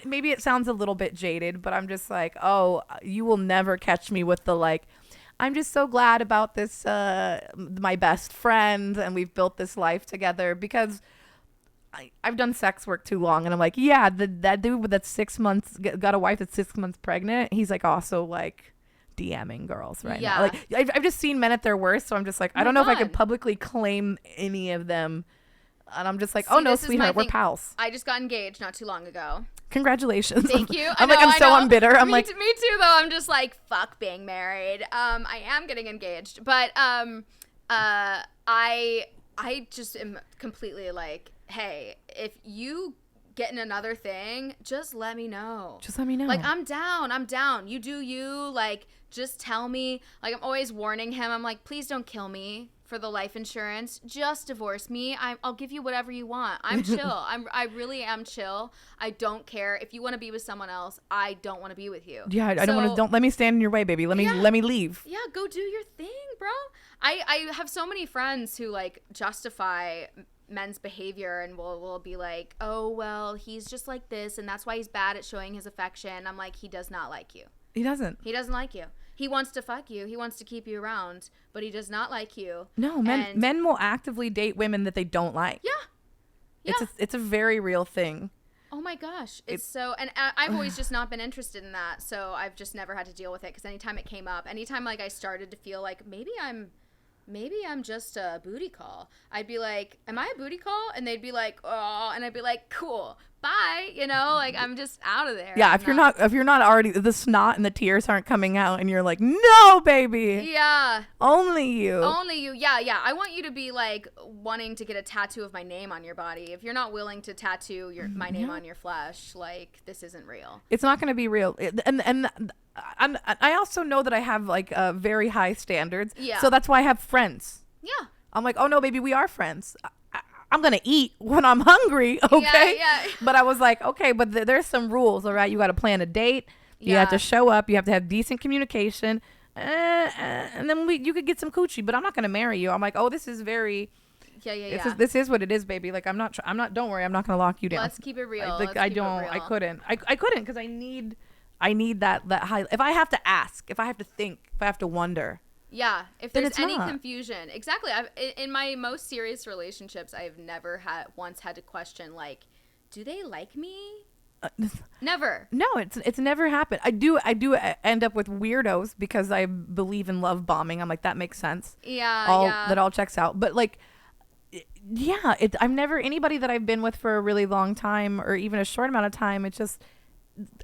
maybe it sounds a little bit jaded, but I'm just like, oh, you will never catch me with the like, I'm just so glad about this my best friend and we've built this life together, because I've done sex work too long, and I'm like, yeah, that dude that's 6 months got a wife that's 6 months pregnant. He's like also like DMing girls right now. Like I've just seen men at their worst, so I'm just like, I don't know if I could publicly claim any of them, and I'm just like, oh no, sweetheart, we're pals. I just got engaged not too long ago. Congratulations. Thank you. I'm so unbitter. I'm like, me too though. I'm just like, fuck being married. I am getting engaged, but I just am completely like, hey, if you get in another thing, just let me know. Like, I'm down. You do you. Like, just tell me. Like, I'm always warning him. I'm like, please don't kill me for the life insurance. Just divorce me. I'll give you whatever you want. I'm chill. I really am chill. I don't care. If you want to be with someone else, I don't want to be with you. Yeah, don't let me stand in your way, baby. Let me leave. Yeah, go do your thing, bro. I have so many friends who like justify men's behavior and will be like, oh, well, he's just like this and that's why he's bad at showing his affection. I'm like, he does not like you. He doesn't like you. He wants to fuck you. He wants to keep you around, but he does not like you. No, men will actively date women that they don't like. Yeah. It's a very real thing. Oh my gosh. It's so, and I've always just not been interested in that. So I've just never had to deal with it. Cause anytime it came up, anytime like I started to feel like maybe I'm just a booty call, I'd be like, am I a booty call? And they'd be like, oh, and I'd be like, cool, bye. You know, like I'm just out of there. Yeah. If you're not already, the snot and the tears aren't coming out and you're like, no, baby. Yeah. Only you. Yeah. I want you to be like wanting to get a tattoo of my name on your body. If you're not willing to tattoo my name on your flesh, like this isn't real. It's not going to be real. And I also know that I have like very high standards. Yeah. So that's why I have friends. Yeah. I'm like, oh no, baby, we are friends. I'm going to eat when I'm hungry. Okay. Yeah. But I was like, okay, but there's some rules. All right. You got to plan a date. You have to show up. You have to have decent communication. And then you could get some coochie, but I'm not going to marry you. I'm like, oh, this is very Yeah. This is what it is, baby. Like I'm not. Don't worry. I'm not gonna lock you down. Let's keep it real. Like I don't. I couldn't. I couldn't because I need that high. If I have to ask, if I have to think, if I have to wonder. Yeah, if then there's it's any not. confusion. Exactly. In my most serious relationships, I've never once had to question, like, do they like me? Never. No, it's never happened. I do end up with weirdos because I believe in love bombing. I'm like, that makes sense. Yeah, That all checks out. But like, yeah, I'm never anybody that I've been with for a really long time or even a short amount of time. It's just,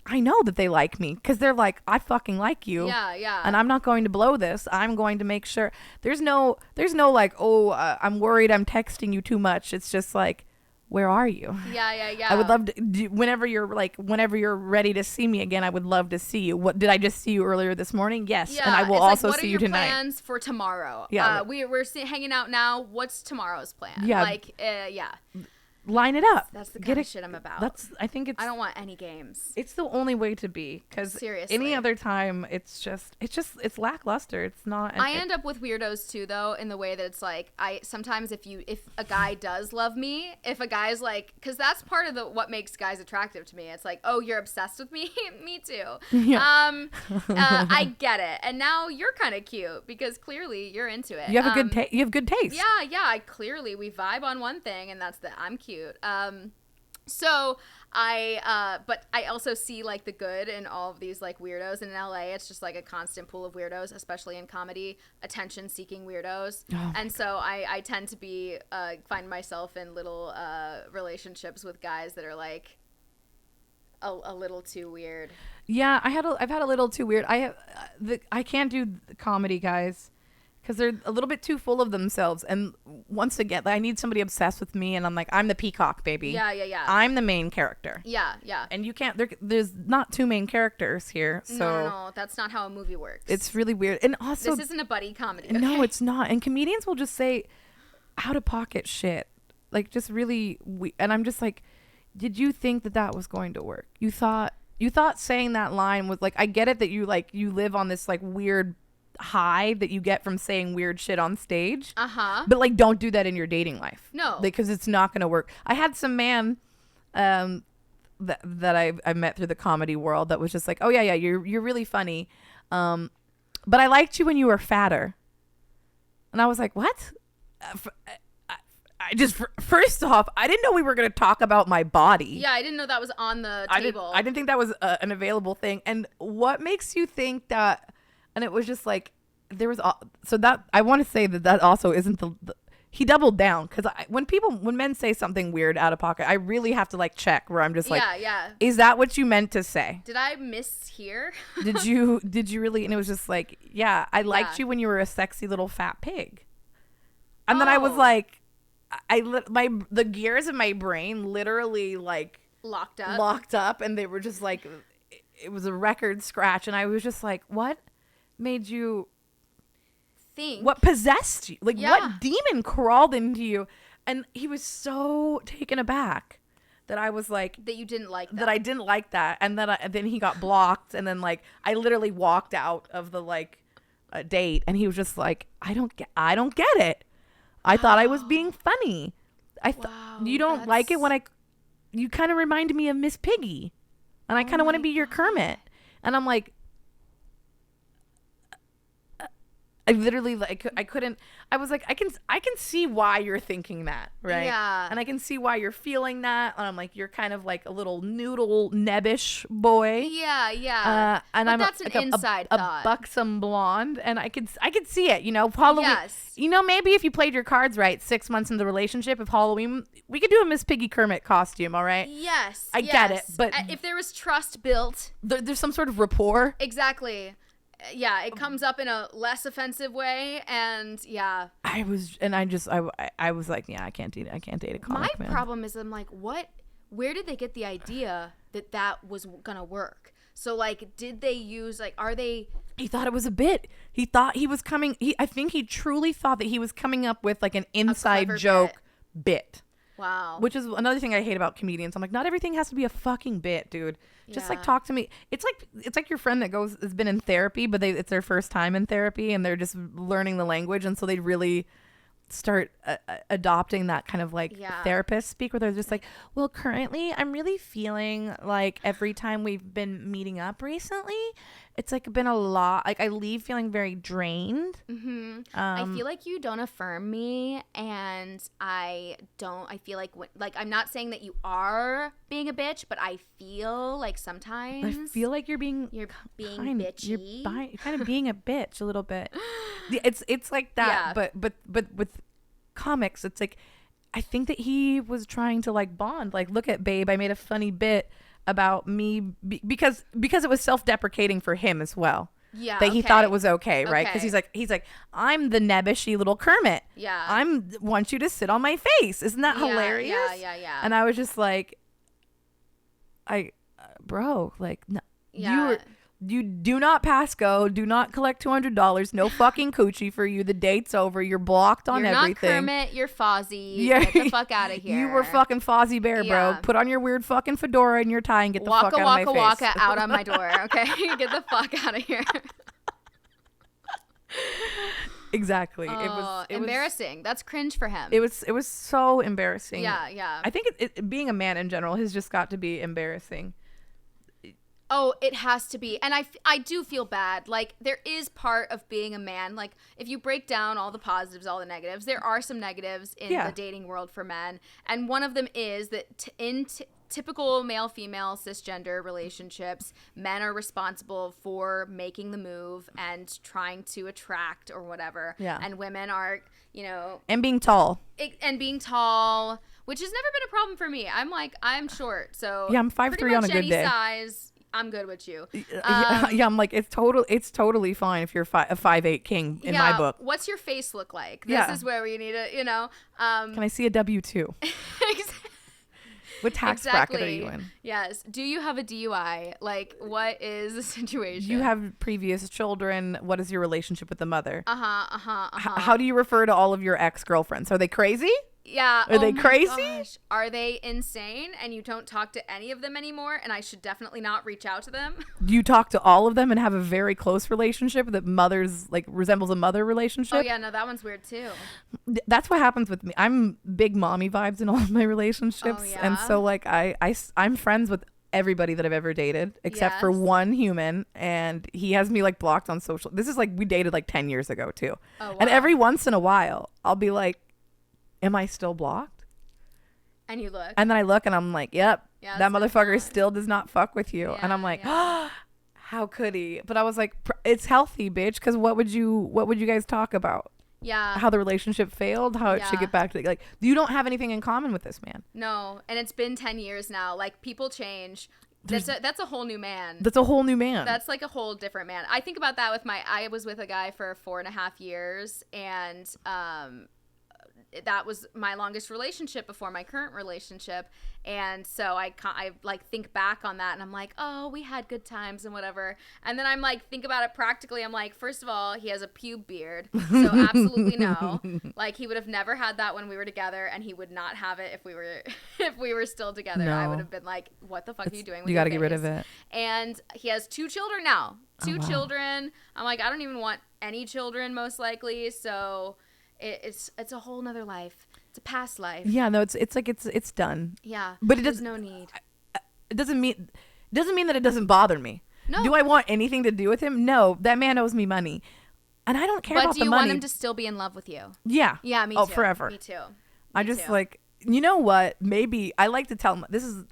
I know that they like me because they're like, I fucking like you. Yeah. And I'm not going to blow this. I'm going to make sure there's no like, I'm worried I'm texting you too much. It's just like, where are you? Yeah. I would love to, whenever you're ready to see me again, I would love to see you. What did I just see you earlier this morning? Yes. Yeah, And I will it's also like, what see are you your tonight. plans for tomorrow? Yeah. We're hanging out now. What's tomorrow's plan? Yeah. Like, yeah. Line it up. That's the kind of shit I'm about. I think it's, I don't want any games. it's the only way to be, because Seriously. any other time it's it's lackluster. It's not. I end up with weirdos too, though, in the way that it's like, sometimes if a guy does love me, if a guy's like, because that's part of what makes guys attractive to me. It's like, oh, you're obsessed with me? Me too. Yeah. I get it. And now you're kind of cute because clearly you're into it. You have you have good taste. Yeah. We vibe on one thing, and that's that I'm cute. So but I also see like the good in all of these like weirdos. And in LA, it's just like a constant pool of weirdos, especially in comedy, attention seeking weirdos. And so I tend to be, find myself in little, relationships with guys that are like a little too weird. Yeah. I've had a little too weird. I can't do comedy guys, because they're a little bit too full of themselves. And once again, I need somebody obsessed with me, and I'm like, I'm the peacock, baby. Yeah. I'm the main character. Yeah. And you can't, there's not two main characters here. So No, that's not how a movie works. it's really weird. And also, This isn't a buddy comedy. no, okay? it's not. And comedians will just say out of pocket shit. Like, just really, and I'm just like, did you think that was going to work? You thought saying that line was like, I get it that you live on this like weird high that you get from saying weird shit on stage, but like, don't do that in your dating life. No, because it's not going to work. I had some man that I met through the comedy world that was just like, oh yeah, you're really funny, but I liked you when you were fatter. And I was like, what? I just, first off, I didn't know we were going to talk about my body. Yeah, I didn't know that was on the table. I didn't think that was an available thing. And what makes you think that? And it was just like, there was, so that, I want to say that also isn't he doubled down. Because when men say something weird out of pocket, I really have to like check, where I'm just like, yeah. Is that what you meant to say? Did I mishear? Did you really? And it was just like, yeah, I liked you when you were a sexy little fat pig. And then I was like, the gears in my brain literally like locked up, and they were just like, it was a record scratch. And I was just like, what made you think? What possessed you? Like, what demon crawled into you? And he was so taken aback that I was like, that you didn't like that. That I didn't like that. And then he got blocked. And then like, I literally walked out of the like date, and he was just like, I don't get it. I thought I was being funny. You don't like it when you kind of reminded me of Miss Piggy, and I kind of want to be your Kermit. And I'm like, I literally, like, I couldn't, I was like, I can see why you're thinking that, right? Yeah. And I can see why you're feeling that. And I'm like, you're kind of like a little noodle nebbish boy. Yeah. And but I'm that's an inside thought. A buxom blonde, and I could see it, Halloween. Yes. Maybe if you played your cards right, 6 months into the relationship, if Halloween, we could do a Miss Piggy Kermit costume, all right? Yes. I get it, but if there was trust built. There's some sort of rapport. Exactly. Yeah, it comes up in a less offensive way, and yeah. I was like, yeah, I can't date a comic man. My problem is, I'm like, where did they get the idea that was gonna work? So like, did they use He thought it was a bit. He thought he was coming. I think he truly thought that he was coming up with like an inside joke bit. Wow. Which is another thing I hate about comedians. I'm like, not everything has to be a fucking bit, dude. Just like talk to me. It's like your friend that has been in therapy, but it's their first time in therapy, and they're just learning the language, and so they really start adopting that kind of like Yeah. therapist speak where they're just like, well, currently I'm really feeling like every time we've been meeting up recently, it's like been a lot. Like I leave feeling very drained. Mm-hmm. I feel like you don't affirm me, and I feel like I'm not saying that you are being a bitch, but I feel like sometimes I feel like you're being bitchy. You're kind of being a bitch a little bit. It's like that, Yeah. but with comics, it's like I think that he was trying to like bond. Like, look at Babe, I made a funny bit about me because it was self-deprecating for him as well. Yeah, that he thought it was okay, right? Because he's like, I'm the nebbishy little Kermit. Yeah, want you to sit on my face. Isn't that hilarious? Yeah. And I was just like, bro, like, no, you do not pass go. Do not collect $200. No fucking coochie for you. The date's over. You're blocked on everything. You're not Kermit. You're Fozzie. Get the fuck out of here. You were fucking Fozzie Bear, bro. Put on your weird fucking fedora and your tie and get the fuck out of my face. Waka out on my door. Okay, get the fuck out of here. Exactly. Oh, it was embarrassing. That's cringe for him. It was so embarrassing. Yeah. I think being a man in general has just got to be embarrassing. Oh, it has to be. And I do feel bad. Like, there is part of being a man. Like, if you break down all the positives, all the negatives, there are some negatives in the dating world for men. And one of them is that in typical male-female cisgender relationships, men are responsible for making the move and trying to attract or whatever. Yeah. And women are, And being tall. Which has never been a problem for me. I'm short. So yeah, I'm 5'3" on a good day. Size, I'm good with you. I'm like, it's totally fine if you're a 5'8" king in my book. What's your face look like? This is where you need to, Can I see a W-2? What tax bracket are you in? Yes. Do you have a DUI? Like, what is the situation? You have previous children. What is your relationship with the mother? How do you refer to all of your ex-girlfriends? Are they crazy? Yeah. Are they crazy? Gosh. Are they insane and you don't talk to any of them anymore and I should definitely not reach out to them? You talk to all of them and have a very close relationship that resembles a mother relationship? Oh, yeah. No, that one's weird too. That's what happens with me. I'm big mommy vibes in all of my relationships. Oh, yeah? And so like I'm friends with everybody that I've ever dated except for one human, and he has me like blocked on social. This is like we dated like 10 years ago too. Oh, wow. And every once in a while I'll be like, am I still blocked? And you look. And then I look and I'm like, yep, that motherfucker still does not fuck with you. Yeah, and I'm like, how could he? But I was like, it's healthy, bitch, because what would you guys talk about? Yeah. How the relationship failed, how it should get back to, like, you don't have anything in common with this man. No. And it's been 10 years now. Like, people change. That's a whole new man. That's a whole new man. That's like a whole different man. I think about that I was with a guy for 4.5 years, and that was my longest relationship before my current relationship. And so I like think back on that and I'm like, oh, we had good times and whatever. And then I'm like, think about it practically. I'm like, first of all, he has a pube beard. So absolutely no. Like, he would have never had that when we were together, and he would not have it if we were still together. No. I would have been like, what the fuck are you doing with you your gotta get rid face? of it. And he has 2 children now. 2 wow. children. I'm like, I don't even want any children most likely. So it's a whole nother life. It's a past life. Yeah, no, it's like it's done. Yeah, but there's no need. It doesn't mean that it doesn't bother me. No. Do I want anything to do with him? No, that man owes me money, and I don't care about the money. But do you want him to still be in love with you? Yeah. Yeah, me too. Oh, forever. Me too. I just like, you know what? Maybe I like to tell.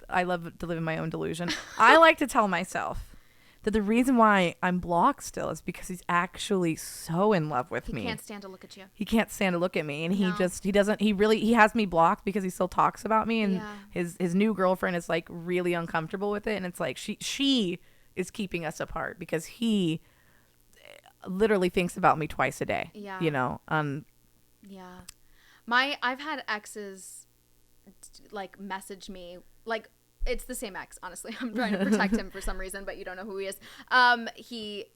I love to live in my own delusion. I like to tell myself that the reason why I'm blocked still is because he's actually so in love with me. He can't stand to look at you. He can't stand to look at me, and he has me blocked because he still talks about me, and his new girlfriend is like really uncomfortable with it, and it's like she is keeping us apart because he literally thinks about me twice a day. Yeah. Yeah. I've had exes like message me like. It's the same ex, honestly. I'm trying to protect him for some reason, but you don't know who he is. He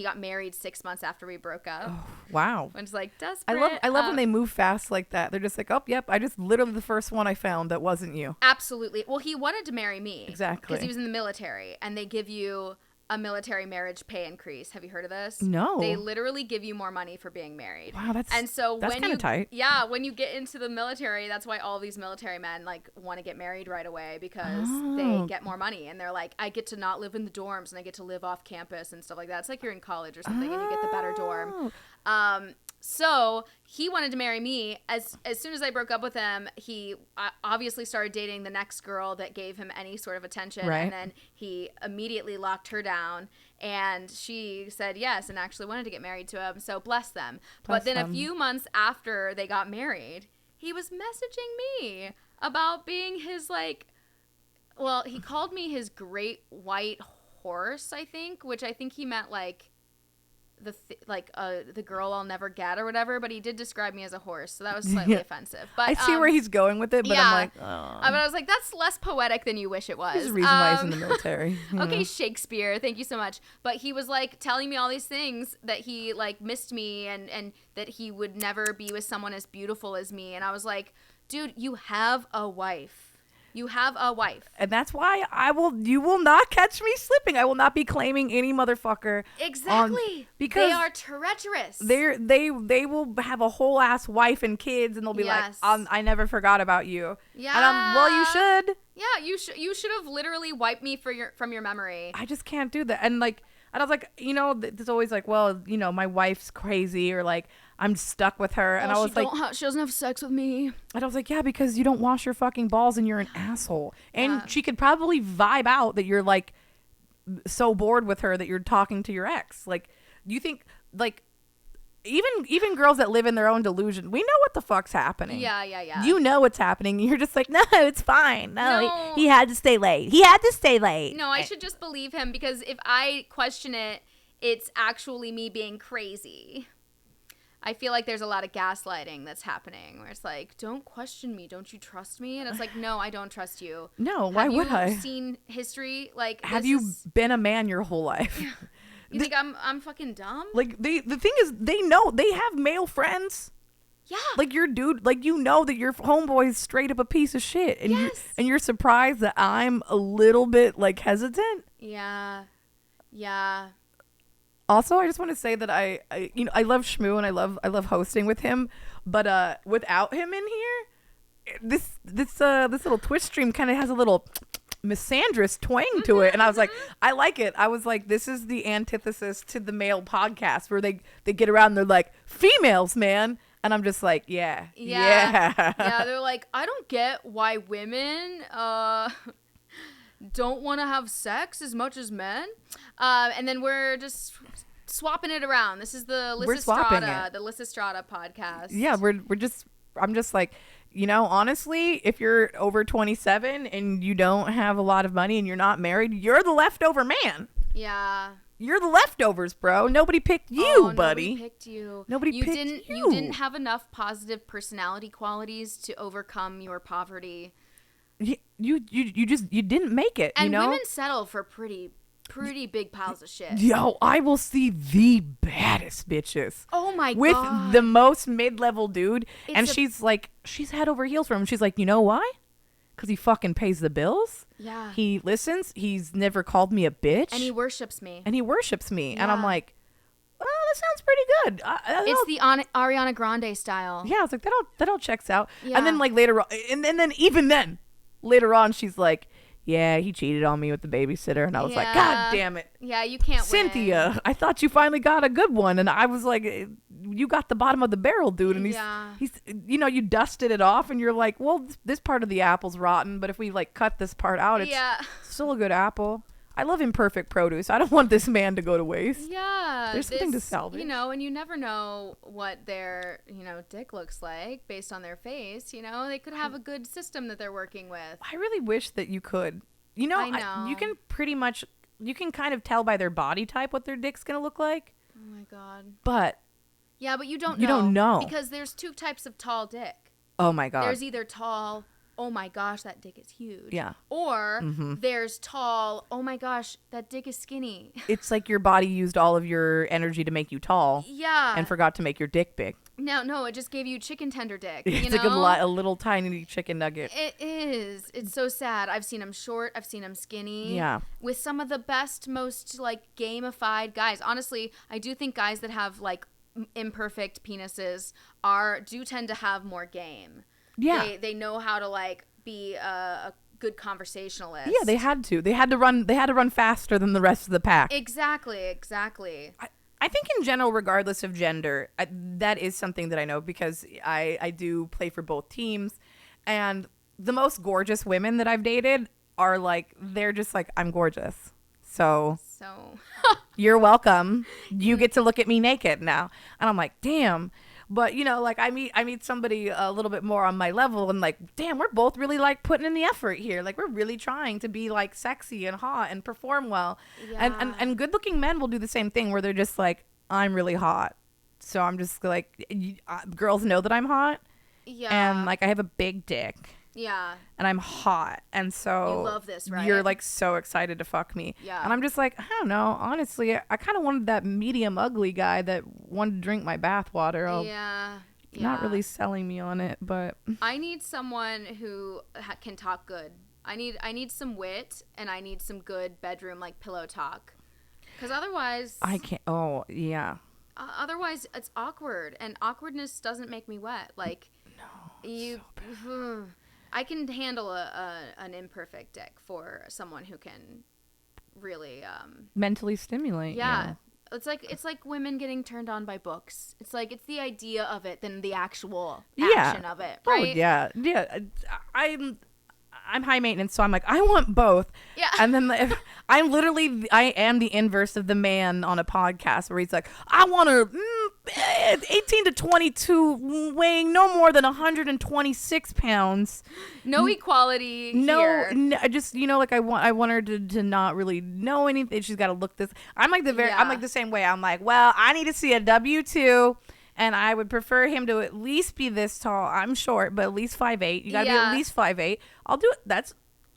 got married 6 months after we broke up. Oh, wow. And it's like desperate. I love when they move fast like that. They're just like, oh, yep, I just literally the first one I found that wasn't you. Absolutely. Well, he wanted to marry me. Exactly. Because he was in the military, and they give you a military marriage pay increase. Have you heard of this? No. They literally give you more money for being married. Wow, that's when kind of tight. Yeah, when you get into the military, that's why all these military men like want to get married right away, because they get more money, and they're like, I get to not live in the dorms and I get to live off campus and stuff like that. It's like you're in college or something and you get the better dorm. So he wanted to marry me. As soon as I broke up with him, he obviously started dating the next girl that gave him any sort of attention. Right. And then he immediately locked her down, and she said yes and actually wanted to get married to him. So bless them. But then a few months after they got married, he was messaging me about being his he called me his great white horse, I think, which I think he meant like the girl I'll never get or whatever, but he did describe me as a horse, so that was slightly offensive. But I see where he's going with it, but I'm like, oh. But I was like, that's less poetic than you wish it was. There's a reason why he's in the military. Okay, Shakespeare, thank you so much. But he was like telling me all these things, that he like missed me and that he would never be with someone as beautiful as me. And I was like, dude, you have a wife. You have a wife. And that's why you will not catch me slipping. I will not be claiming any motherfucker. Exactly. Because they are treacherous. They will have a whole ass wife and kids, and they'll be like, I never forgot about you. Yeah. And well, you should. Yeah, you should have literally wiped me from your memory. I just can't do that. And like, and I was like, there's always like, well, my wife's crazy, or like, I'm stuck with her. And I was like, she doesn't have sex with me. And I was like, yeah, because you don't wash your fucking balls and you're an asshole. And she could probably vibe out that you're like so bored with her that you're talking to your ex. Like, you think like even girls that live in their own delusion, we know what the fuck's happening. Yeah. You know what's happening. You're just like, no, it's fine. No. He had to stay late. He had to stay late. No, I should just believe him, because if I question it, it's actually me being crazy. I feel like there's a lot of gaslighting that's happening, where it's like, don't question me. Don't you trust me? And it's like, no, I don't trust you. No, why would I? Have you seen history? Like, have you been a man your whole life? You think I'm fucking dumb? Like, the thing is, they know, they have male friends. Yeah. Like, your dude, like, that your homeboy is straight up a piece of shit. And you're surprised that I'm a little bit, like, hesitant. Yeah. Also, I just want to say that I love Shmoo, and I love hosting with him, but without him in here, this little Twitch stream kind of has a little misandrous twang to it, and I was like, I like it. I was like, this is the antithesis to the male podcast where they get around and they're like, females, man. And I'm just like, yeah. They're like, I don't get why women don't want to have sex as much as men. And then we're just swapping it around. This is the Lysistrata podcast. Yeah, I'm just like, honestly, if you're over 27 and you don't have a lot of money and you're not married, you're the leftover man. Yeah. You're the leftovers, bro. Nobody picked you, buddy. Nobody picked you. Nobody picked you. You didn't have enough positive personality qualities to overcome your poverty. You didn't make it. And women settle for pretty big piles of shit. Yo, I will see the baddest bitches. Oh my god. With the most mid-level dude, she's head over heels for him. She's like, you know why? Because he fucking pays the bills. Yeah. He listens. He's never called me a bitch. And he worships me. Yeah. And I'm like, well, that sounds pretty good. It's the Ariana Grande style. Yeah, I was like, that all checks out. Yeah. And then like later on, and then even then, later on, she's like, yeah, he cheated on me with the babysitter. And I was like, God damn it. Yeah, you can't Cynthia, win. I thought you finally got a good one. And I was like, you got the bottom of the barrel, dude. And he's you dusted it off and you're like, well, this part of the apple's rotten. But if we like cut this part out, it's still a good apple. I love imperfect produce. I don't want this man to go to waste. Yeah. There's something to salvage. And you never know what their, dick looks like based on their face. They could have a good system that they're working with. I really wish that you could. I know. You can kind of tell by their body type what their dick's going to look like. Oh my God. But. Yeah, but you don't know. You don't know. Because there's two types of tall dick. Oh my God. There's either tall oh my gosh, that dick is huge. Yeah. Or there's tall, oh my gosh, that dick is skinny. It's like your body used all of your energy to make you tall. Yeah. And forgot to make your dick big. No, it just gave you chicken tender dick. It's like a little tiny chicken nugget. It is. It's so sad. I've seen him short. I've seen him skinny. Yeah. With some of the best, most like gamified guys. Honestly, I do think guys that have like imperfect penises do tend to have more game. Yeah. They know how to like be a good conversationalist. Yeah, they had to. They had to run faster than the rest of the pack. Exactly. I think in general, regardless of gender, that is something that I know because I do play for both teams. And the most gorgeous women that I've dated are like, they're just like, I'm gorgeous. So you're welcome. You get to look at me naked now. And I'm like, damn. But, you know, like I meet somebody a little bit more on my level and like, damn, we're both really like putting in the effort here. Like we're really trying to be like sexy and hot and perform well. Yeah. And good looking men will do the same thing where they're just like, I'm really hot. So I'm just like, girls know that I'm hot. Yeah. And like I have a big dick. Yeah. And I'm hot. And so you love this, right? You're like so excited to fuck me. Yeah. And I'm just like, I don't know. Honestly, I kind of wanted that medium ugly guy that wanted to drink my bath water. Yeah. Not really selling me on it, but I need someone who can talk good. I need some wit and I need some good bedroom like pillow talk. Because otherwise I can't. Oh, yeah. Otherwise it's awkward and awkwardness doesn't make me wet. Like I can handle an imperfect dick for someone who can really mentally stimulate. Yeah. It's like women getting turned on by books. It's like it's the idea of it than the actual action of it, right? Oh yeah. I'm high maintenance, so I'm like, I want both. Yeah. And then I am the inverse of the man on a podcast where he's like, I want a 18 to 22 weighing no more than 126 pounds. No equality here. No, just, you know, like I want her to not really know anything. She's got to look this. I'm like the same way. I'm like, well, I need to see a W-2. And I would prefer him to at least be this tall. I'm short, but at least 5'8". You gotta be at least 5'8". I'll do it.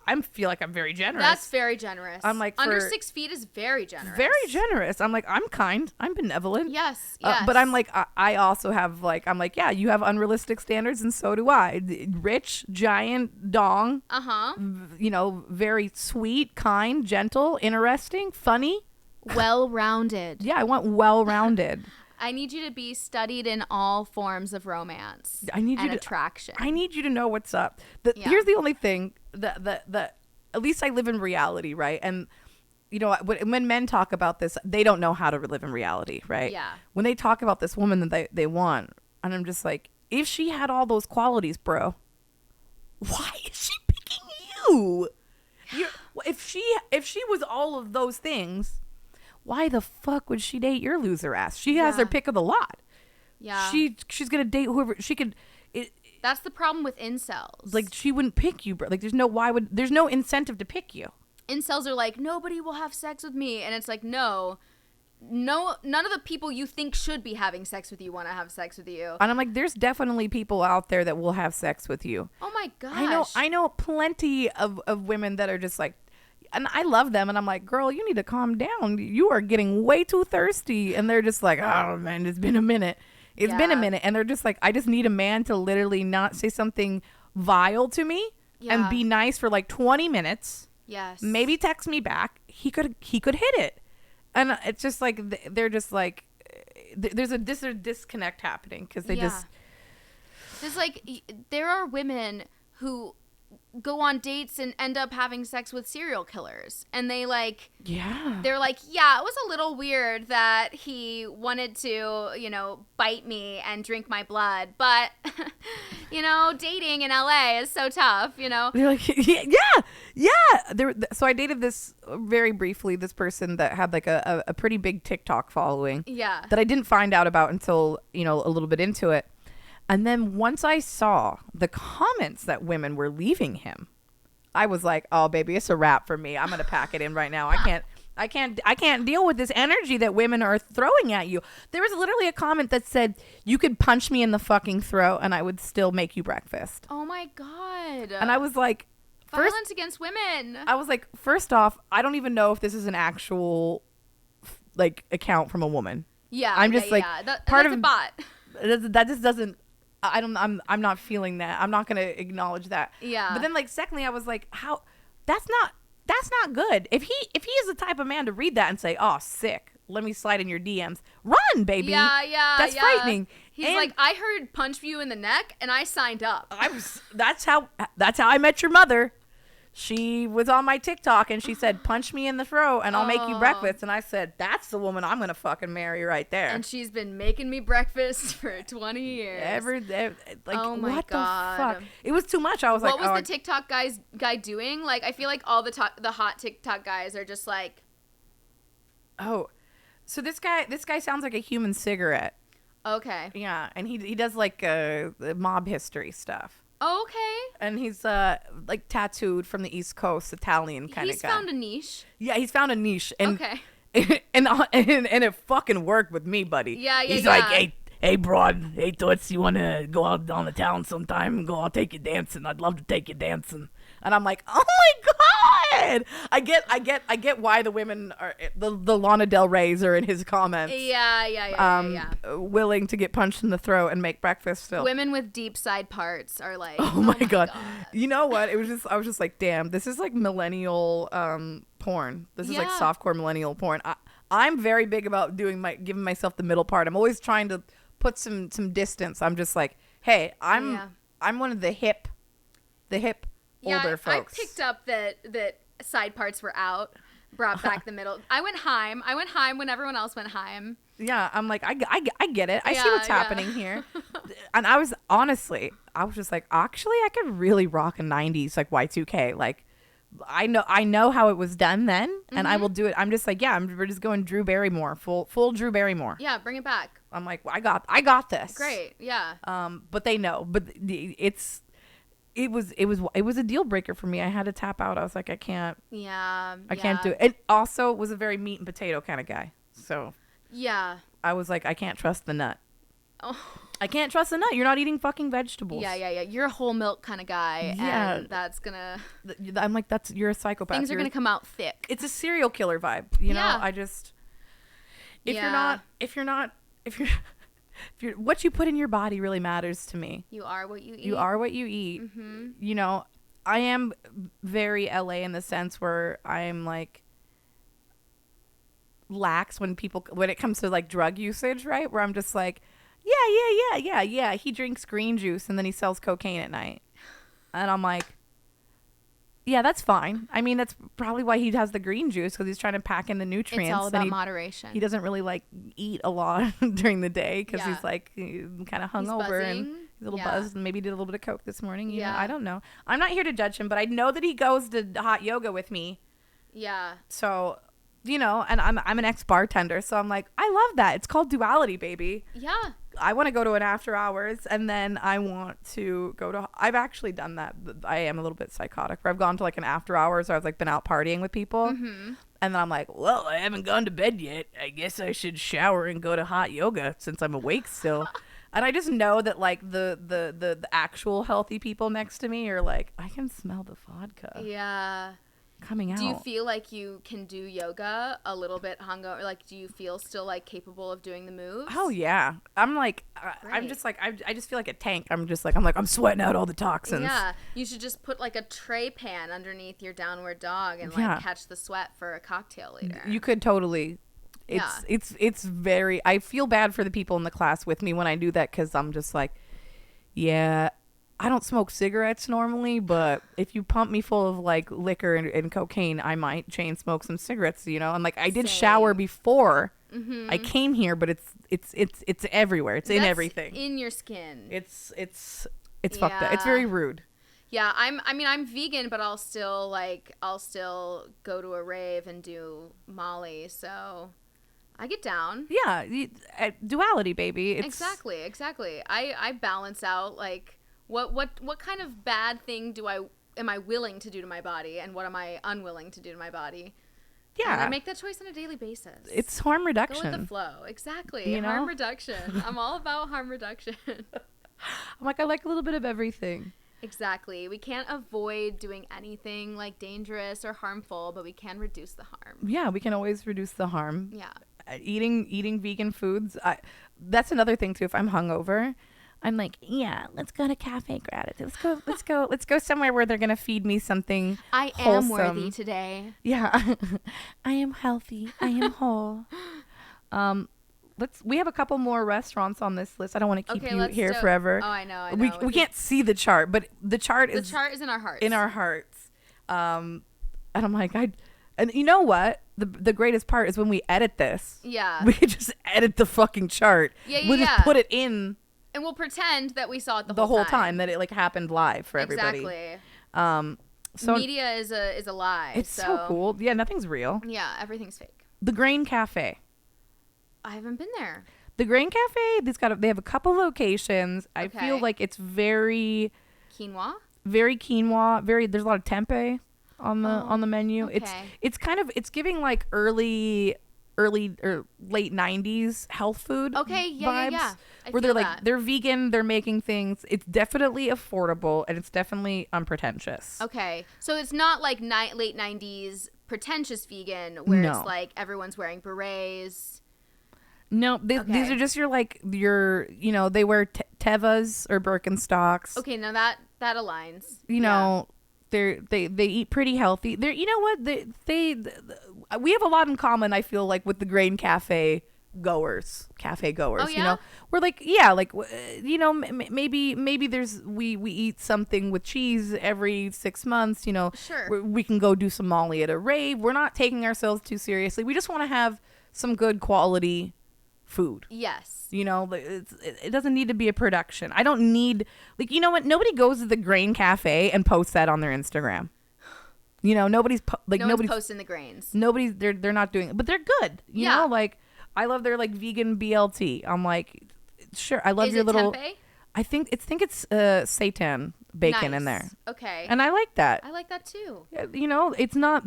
I feel like I'm very generous. That's very generous. I'm like under 6 feet is very generous. Very generous. I'm like, I'm kind. I'm benevolent. Yes. But I'm like, I also have like, I'm like, yeah, you have unrealistic standards, and so do I. Rich, giant, dong. You know, very sweet, kind, gentle, interesting, funny, well-rounded. Yeah, I want well-rounded. I need you to be studied in all forms of romance attraction. I need you to know what's up. Here's the only thing that at least I live in reality, right? And you know, when men talk about this, they don't know how to live in reality, right? Yeah. When they talk about this woman that they want, and I'm just like, if she had all those qualities, bro, why is she picking you? If she was all of those things, why the fuck would she date your loser ass? She has her pick of the lot. Yeah. She's gonna date whoever she could. That's the problem with incels. Like, she wouldn't pick you, bro. Like, there's no incentive to pick you. Incels are like, nobody will have sex with me, and it's like, no, none of the people you think should be having sex with you want to have sex with you. And I'm like, there's definitely people out there that will have sex with you. Oh my gosh. I know plenty of women that are just like. And I love them, and I'm like, girl, you need to calm down. You are getting way too thirsty. And they're just like, oh, man, it's been a minute. It's been a minute. And they're just like, I just need a man to literally not say something vile to me and be nice for like 20 minutes. Yes. Maybe text me back. He could hit it. And it's just like, they're just like, there's a disconnect happening because they just. There's like, there are women who go on dates and end up having sex with serial killers, and they're like, it was a little weird that he wanted to, you know, bite me and drink my blood, but you know, dating in LA is so tough, you know. You're like, so I dated this very briefly, this person that had like a pretty big TikTok following that I didn't find out about until, you know, a little bit into it. And then once I saw the comments that women were leaving him, I was like, oh, baby, it's a wrap for me. I'm going to pack it in right now. I can't deal with this energy that women are throwing at you. There was literally a comment that said, you could punch me in the fucking throat and I would still make you breakfast. Oh my God. And I was like, violence against women. I was like, first off, I don't even know if this is an actual like account from a woman. Yeah. I'm just like, part of a bot. That just doesn't, I'm not feeling that. I'm not going to acknowledge that. Yeah. But then like, secondly, I was like, how, that's not good. If he is the type of man to read that and say, "Oh, sick. Let me slide in your DMs." Run, baby. Yeah. That's frightening. He's like, I heard punch you in the neck and I signed up. That's how I met your mother. She was on my TikTok and she said, "Punch me in the throat and I'll make you breakfast." And I said, "That's the woman I'm going to fucking marry right there." And she's been making me breakfast for 20 years. Like, oh my what God. the fuck? It was too much. I was what like, was the TikTok guy doing? Like, I feel like all the hot TikTok guys are just like, oh, so this guy sounds like a human cigarette. okay. Yeah, and he does like mob history stuff. Oh, okay. And he's like tattooed from the East Coast, Italian kind of guy. He's found a niche. Yeah, he's found a niche. And, okay. and it fucking worked with me, buddy. Yeah. He's like, hey, broad, hey, Toots, you want to go out down the town sometime? I'll take you dancing. I'd love to take you dancing. And I'm like, oh my God. I get why the women are, the Lana Del Rey's are in his comments. Yeah. Willing to get punched in the throat and make breakfast still. Women with deep side parts are like, oh my God. You know what? I was just like, damn, this is like millennial porn. This is like softcore millennial porn. I'm very big about giving myself the middle part. I'm always trying to put some distance. I'm just like, hey, I'm one of the hip older folks. I picked up that side parts were out, brought back the middle. I went heim when everyone else went heim. Yeah, I'm like, I get it. I see what's happening here. And I was just like, actually, I could really rock a 90s like Y2K. Like, I know how it was done then, and I will do it. I'm just like, we're just going Drew Barrymore, full Drew Barrymore. Yeah, bring it back. I'm like, I got this. Great, yeah. But they know, but it was a deal breaker for me. I had to tap out. I was like, I can't. Yeah. I can't do it. It also was a very meat and potato kind of guy. So. Yeah. I was like, I can't trust the nut. Oh. I can't trust the nut. You're not eating fucking vegetables. Yeah. You're a whole milk kind of guy. Yeah. And that's gonna. I'm like, you're a psychopath. Things are gonna come out thick. It's a serial killer vibe. You know, I just. If you're what you put in your body really matters to me. You are what you eat. You are what you eat. Mm-hmm. You know, I am very LA in the sense where I'm like lax when it comes to like drug usage, right? Where I'm just like, yeah. He drinks green juice and then he sells cocaine at night. And I'm like, yeah, that's fine. I mean, that's probably why he has the green juice, because he's trying to pack in the nutrients. It's all about moderation. He doesn't really like eat a lot during the day because he's like kind of hungover and he's a little buzzed and maybe did a little bit of coke this morning. You know, I don't know. I'm not here to judge him, but I know that he goes to hot yoga with me. Yeah. So, you know, and I'm an ex-bartender, so I'm like, I love that. It's called duality, baby. Yeah. I want to go to an after hours, and then I want to go to. I've actually done that. I am a little bit psychotic. Where I've gone to like an after hours, or I've like been out partying with people, and then I'm like, well, I haven't gone to bed yet. I guess I should shower and go to hot yoga since I'm awake still. And I just know that like the actual healthy people next to me are like, I can smell the vodka. Yeah. Coming out. Do you feel like you can do yoga a little bit hungover? Like, do you feel still like capable of doing the moves? Oh yeah, I'm like, I'm just like, I just feel like a tank. I'm sweating out all the toxins. Yeah, you should just put like a tray pan underneath your downward dog and like catch the sweat for a cocktail later. You could totally. It's very. I feel bad for the people in the class with me when I do that, because I'm just like, yeah. I don't smoke cigarettes normally, but if you pump me full of like liquor and cocaine, I might chain smoke some cigarettes, you know? And like I did shower before I came here, but it's everywhere. It's in everything. In your skin. It's fucked up. It's very rude. Yeah, I'm vegan, but I'll still go to a rave and do Molly, so I get down. Yeah, duality, baby. Exactly. I balance out like what kind of bad thing am I willing to do to my body, and what am I unwilling to do to my body? Yeah. And I make that choice on a daily basis. It's harm Go reduction. with the flow. Exactly. You know? Harm reduction. I'm all about harm reduction. I'm like, I like a little bit of everything. Exactly. We can't avoid doing anything like dangerous or harmful, but we can reduce the harm. Yeah, we can always reduce the harm. Yeah. Eating vegan foods. That's another thing too. If I'm hungover, I'm like, yeah, let's go to Cafe Gratitude. Let's go somewhere where they're gonna feed me something. I wholesome. am worthy today. Yeah, I am healthy. I am whole. We have a couple more restaurants on this list. I don't want to keep you here forever. Oh, I know. We can't see the chart, but the chart is in our hearts. In our hearts. And I'm like, and you know what? The greatest part is when we edit this. Yeah. We could just edit the fucking chart. Yeah, We'll just put it in. And we'll pretend that we saw it the whole time that it like happened live for everybody. Exactly. So media is a lie. It's so cool. Yeah, nothing's real. Yeah, everything's fake. The Grain Cafe. I haven't been there. The Grain Cafe, they have a couple locations. I feel like it's very quinoa. Very quinoa. There's a lot of tempeh on the menu. Okay. It's giving like early or late 90s health food. Okay, yeah. Where they're like they're vegan, they're making things. It's definitely affordable and it's definitely unpretentious. Okay. So it's not like late 90s pretentious vegan where it's like everyone's wearing berets. No, these are just they wear Tevas or Birkenstocks. Okay, now that aligns. You know, they eat pretty healthy. You know what? We have a lot in common, I feel like, with the Grain Cafe goers. Oh, yeah? You know, we're like, maybe there's we eat something with cheese every 6 months. You know, sure, we can go do some Molly at a rave. We're not taking ourselves too seriously. We just want to have some good quality food. Yes. You know, it doesn't need to be a production. I don't need, like, you know what? Nobody goes to the Grain Cafe and posts that on their Instagram. You know, nobody's posting the grains. They're not doing it, but they're good. You know, like, I love their like vegan BLT. I'm like, sure. I love your little. Tempeh? I think it's seitan bacon in there. Okay. And I like that. I like that too. You know, it's not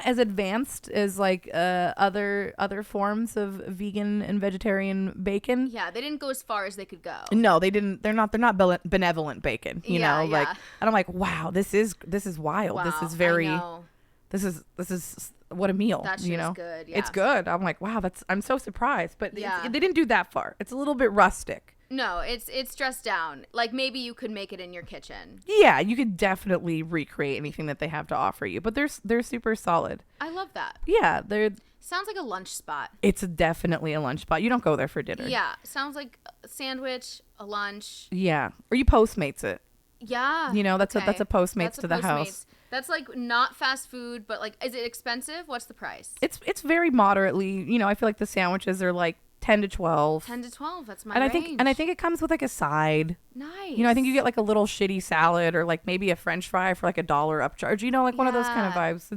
as advanced as like other forms of vegan and vegetarian bacon. Yeah, they didn't go as far as they could go. No, they didn't. They're not benevolent bacon. You know, like, and I'm like, wow, this is wild. Wow, this is very. I know. This is what a meal. That shit you know, is good. Yeah. It's good. I'm like, wow, I'm so surprised. But they didn't do that far. It's a little bit rustic. No, it's dressed down. Like maybe you could make it in your kitchen. Yeah, you could definitely recreate anything that they have to offer you. But they're super solid. I love that. Yeah, sounds like a lunch spot. It's definitely a lunch spot. You don't go there for dinner. Yeah, sounds like a sandwich, a lunch. Yeah, or you Postmates it. Yeah. You know, that's a Postmates to the house. That's like not fast food, but like, is it expensive? What's the price? It's very moderately. You know, I feel like the sandwiches are like 10 to 12. 10 to 12. That's my range. I think it comes with like a side. Nice. You know, I think you get like a little shitty salad or like maybe a French fry for like $1 upcharge. You know, like one of those kind of vibes.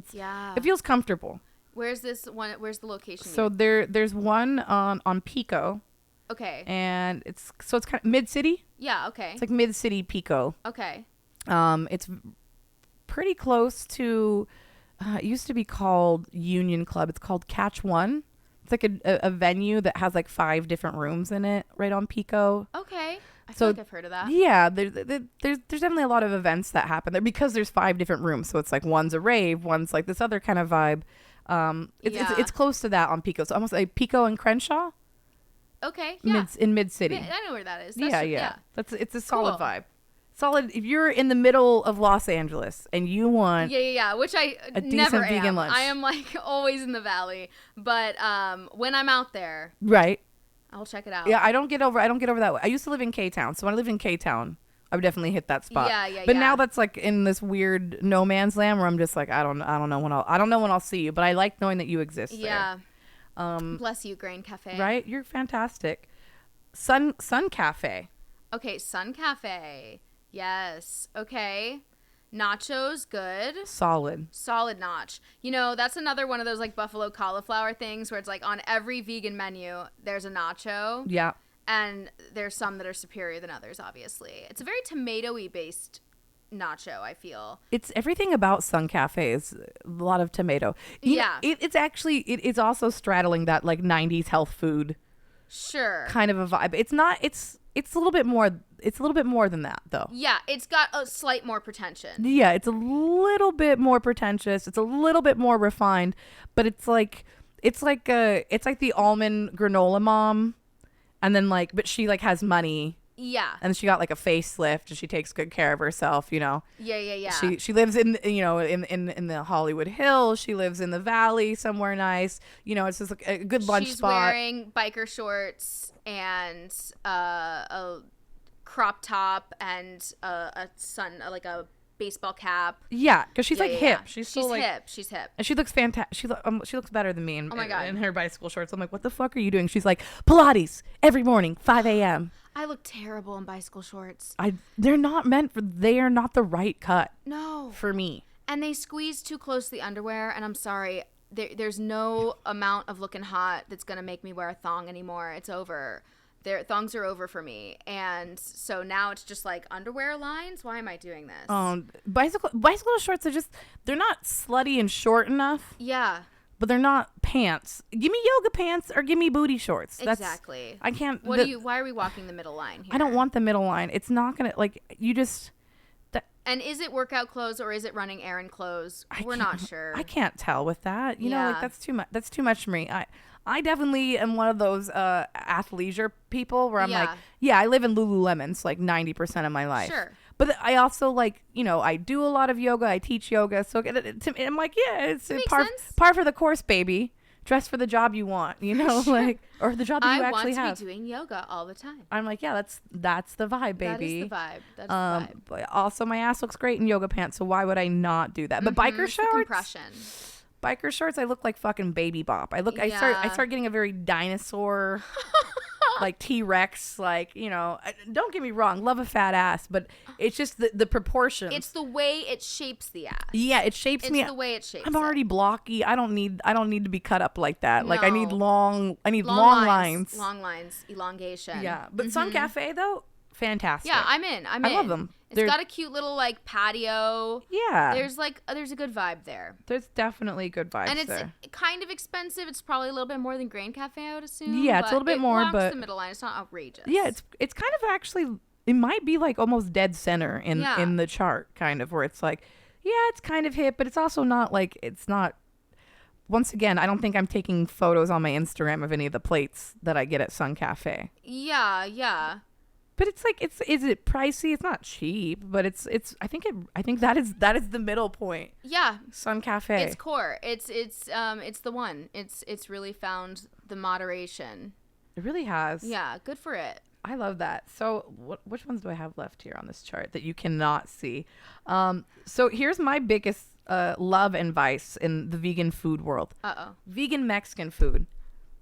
It feels comfortable. Where's this one? Where's the location? So there's one on Pico. Okay. And it's kind of mid city. Yeah. Okay. It's like mid city Pico. Okay. It's pretty close to. It used to be called Union Club. It's called Catch One. It's like a venue that has like 5 different rooms in it, right on Pico. Okay. I feel like I've heard of that. Yeah, there's definitely a lot of events that happen there because there's 5 different rooms. So it's like one's a rave, one's like this other kind of vibe. It's close to that on Pico. So almost like Pico and Crenshaw. Okay. Yeah. In mid city. I know where that is. Yeah. It's a solid vibe. Solid. If you're in the middle of Los Angeles and you want which I a never decent vegan am. lunch. I am like always in the valley, but when I'm out there, right, I'll check it out. Yeah, I don't get over that way. I used to live in K-Town, so when I lived in K-Town, I would definitely hit that spot. But now that's like in this weird no man's land where I'm just like I don't know when I'll see you, but I like knowing that you exist. Yeah. Bless you, Grain Cafe. Right, you're fantastic. Sun Cafe. Okay, Sun Cafe. Yes. Okay. Nachos, good. Solid notch. You know, that's another one of those like buffalo cauliflower things where it's like on every vegan menu, there's a nacho. Yeah. And there's some that are superior than others, obviously. It's a very tomatoey based nacho, I feel. It's everything about Sun Cafe is a lot of tomato. It's also straddling that like 90s health food Sure. kind of a vibe. It's a little bit more than that though. Yeah, it's got a slight more pretension. Yeah, it's a little bit more pretentious. It's a little bit more refined, but it's like the almond granola mom, and then but she has money. Yeah. And she got a facelift, and she takes good care of herself, Yeah. She lives in in the Hollywood Hills. She lives in the valley somewhere nice. It's just a good lunch spot. She's wearing biker shorts and a crop top and a baseball cap. Yeah, because she's hip. Yeah. She's still hip. She's hip. And she looks fantastic. She looks better than me Oh my God. in her bicycle shorts. I'm like, what the fuck are you doing? She's like, Pilates every morning, 5 a.m. I look terrible in bicycle shorts. They are not the right cut. No. For me. And they squeeze too close to the underwear, and I'm sorry. There's no amount of looking hot that's going to make me wear a thong anymore. It's over. Thongs are over for me. And so now it's just underwear lines. Why am I doing this? Bicycle shorts they're not slutty and short enough. Yeah. But they're not pants. Give me yoga pants or give me booty shorts. Exactly. I can't. Why are we walking the middle line here? I don't want the middle line. It's not gonna you just. And is it workout clothes or is it running errand clothes? We're not sure. I can't tell with that. You know, that's too much. That's too much for me. I definitely am one of those athleisure people where I'm I live in Lululemons 90% of my life. Sure. But I also I do a lot of yoga. I teach yoga. So I'm it's par for the course, baby. Dress for the job you want, Sure. or the job that you actually have. I want to be doing yoga all the time. I'm that's the vibe, baby. That is the vibe. That's the vibe. But also, my ass looks great in yoga pants, so why would I not do that? But biker shorts, compression. Biker shorts, I look like fucking Baby Bop. I start getting a very dinosaur, T-Rex, don't get me wrong, love a fat ass, but it's just the proportions. It's the way it shapes the ass. Yeah, it shapes me. It's the way it shapes. I'm already blocky. I don't need to be cut up like that. No. I need long lines. Long lines, elongation. Yeah, but Sun Cafe though, fantastic. Yeah, I'm in. I love them. It's got a cute little patio. Yeah. There's a good vibe there. There's definitely good vibes and it's there. kind of expensive. It's probably a little bit more than Grain Cafe, I would assume. Yeah, it's a little bit more, walks but the middle line. It's not outrageous. Yeah, it's kind of actually, it might be almost dead center in the chart, kind of, where it's it's kind of hip, but it's also not it's not. Once again, I don't think I'm taking photos on my Instagram of any of the plates that I get at Sun Cafe. Yeah. But it's is it pricey? It's not cheap, but it's I think that is the middle point. Yeah. Sun Cafe. It's core. It's the one. It's really found the moderation. It really has. Yeah, good for it. I love that. So which ones do I have left here on this chart that you cannot see? So here's my biggest love and vice in the vegan food world. Vegan Mexican food.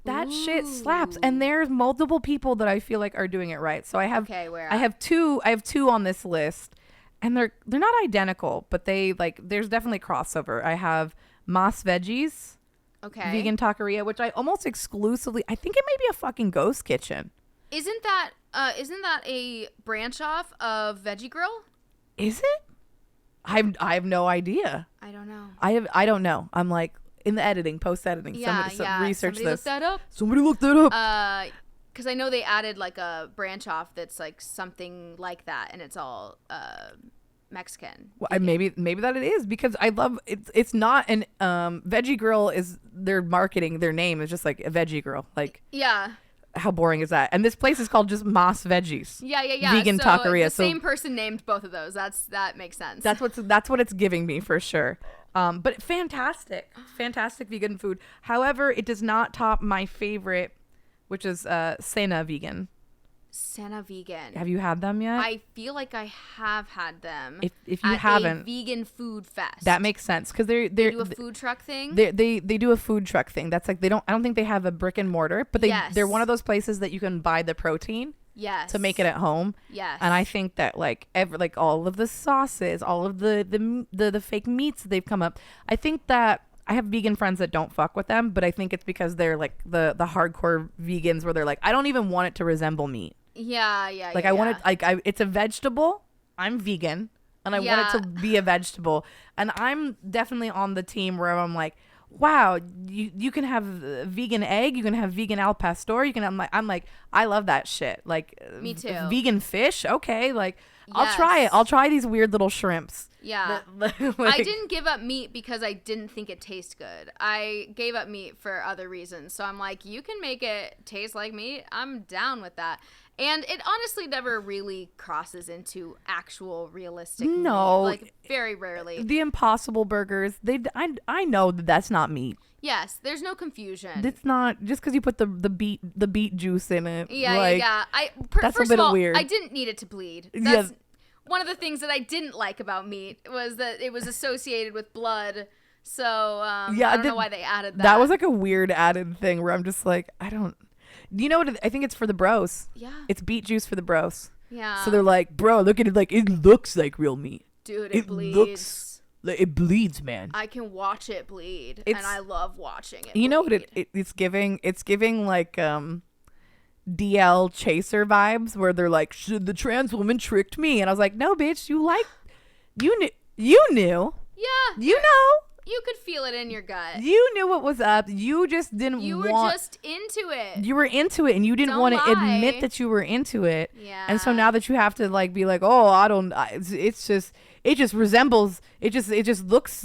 That shit slaps, and there's multiple people that I feel are doing it right. So I have I have two on this list, and they're not identical, but they there's definitely crossover. I have Mas Veggies, vegan taqueria, which I almost exclusively, I think it may be a fucking ghost kitchen. Isn't that a branch off of Veggie Grill? Is it? I have no idea. I don't know. I don't know. I'm in the post editing. Somebody research Somebody this. Look that up. Somebody look that up. Because I know they added a branch off that's something like that, and it's all Mexican. Well, maybe that it is, because I love it. It's not an Veggie Grill is their marketing. Their name is just a Veggie Grill. Yeah. How boring is that? And this place is called just Mas Veggies. Yeah. Vegan taqueria. The same person named both of those. That makes sense. That's what it's giving me for sure. But fantastic vegan food. However, it does not top my favorite, which is Cena Vegan. Cena Vegan. Have you had them yet? I feel like I have had them. If you haven't, a vegan food fest. that makes sense, because they do a food truck thing. They do a food truck thing. That's I don't think they have a brick and mortar, but they're one of those places that you can buy the protein. Yes. To make it at home. Yes. And I think that all of the sauces, all of the fake meats that they've come up. I think that I have vegan friends that don't fuck with them, but I think it's because they're the hardcore vegans where they're I don't even want it to resemble meat. Yeah. I want it it's a vegetable. I'm vegan. and I want it to be a vegetable. And I'm definitely on the team where I'm like, wow, you can have vegan egg, you can have vegan al pastor, you can. I'm like, I love that shit. Like, me too. Vegan fish, okay. Like, Yes. I'll try it. I'll try these weird little shrimps. Yeah. Like, I didn't give up meat because I didn't think it tastes good. I gave up meat for other reasons. So I'm like, you can make it taste like meat. I'm down with that. And it honestly never really crosses into actual realistic meat. Like, very rarely. The Impossible Burgers, I know that's not meat. Yes, there's no confusion. It's not just because you put the beet juice in it. Yeah, like, yeah. That's first a bit of all, weird. I didn't need it to bleed. That's one of the things that I didn't like about meat was that it was associated with blood. So I don't know why they added that. That was like a weird added thing where I'm just like, I don't. You know what? I think it's for the bros. Yeah. It's beet juice for the bros. Yeah. So they're like, bro, look at it. Like, it looks like real meat. Dude, it bleeds. It bleeds, man. I can watch it bleed, and I love watching it. You know what it's giving? It's giving like DL Chaser vibes, where they're like, the trans woman tricked me, and I was like, no, bitch, you knew. Yeah. You know. You could feel it in your gut. You knew what was up. You just didn't You were just into it. You were into it, and you didn't want to admit that you were into it. Yeah. And so now that you have to like be like, oh, it just resembles. It just looks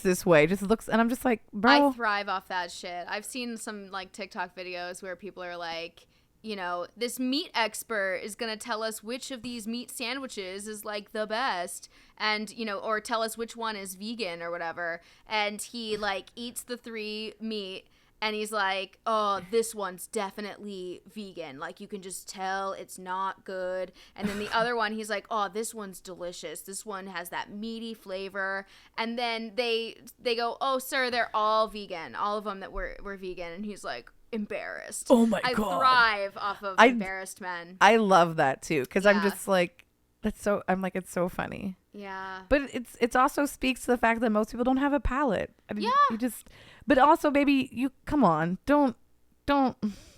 this way. It just looks, and I'm just like, bro. I thrive off that shit. I've seen some like TikTok videos where people are like, you know, this meat expert is going to tell us which of these meat sandwiches is like the best, and, you know, or tell us which one is vegan or whatever. And he like eats the 3 meat and he's like, oh, this one's definitely vegan. Like, you can just tell it's not good. And then the other one, he's like, oh, this one's delicious. This one has that meaty flavor. And then they go, oh, sir, they're all vegan. All of them that were vegan. And he's like, embarrassed. Oh my God. I thrive off of embarrassed men. I love that too, because I'm Yeah. just like, I'm like, it's so funny. Yeah. But it's also speaks to the fact that most people don't have a palate. I mean, Yeah. but also, baby, you come on, don't.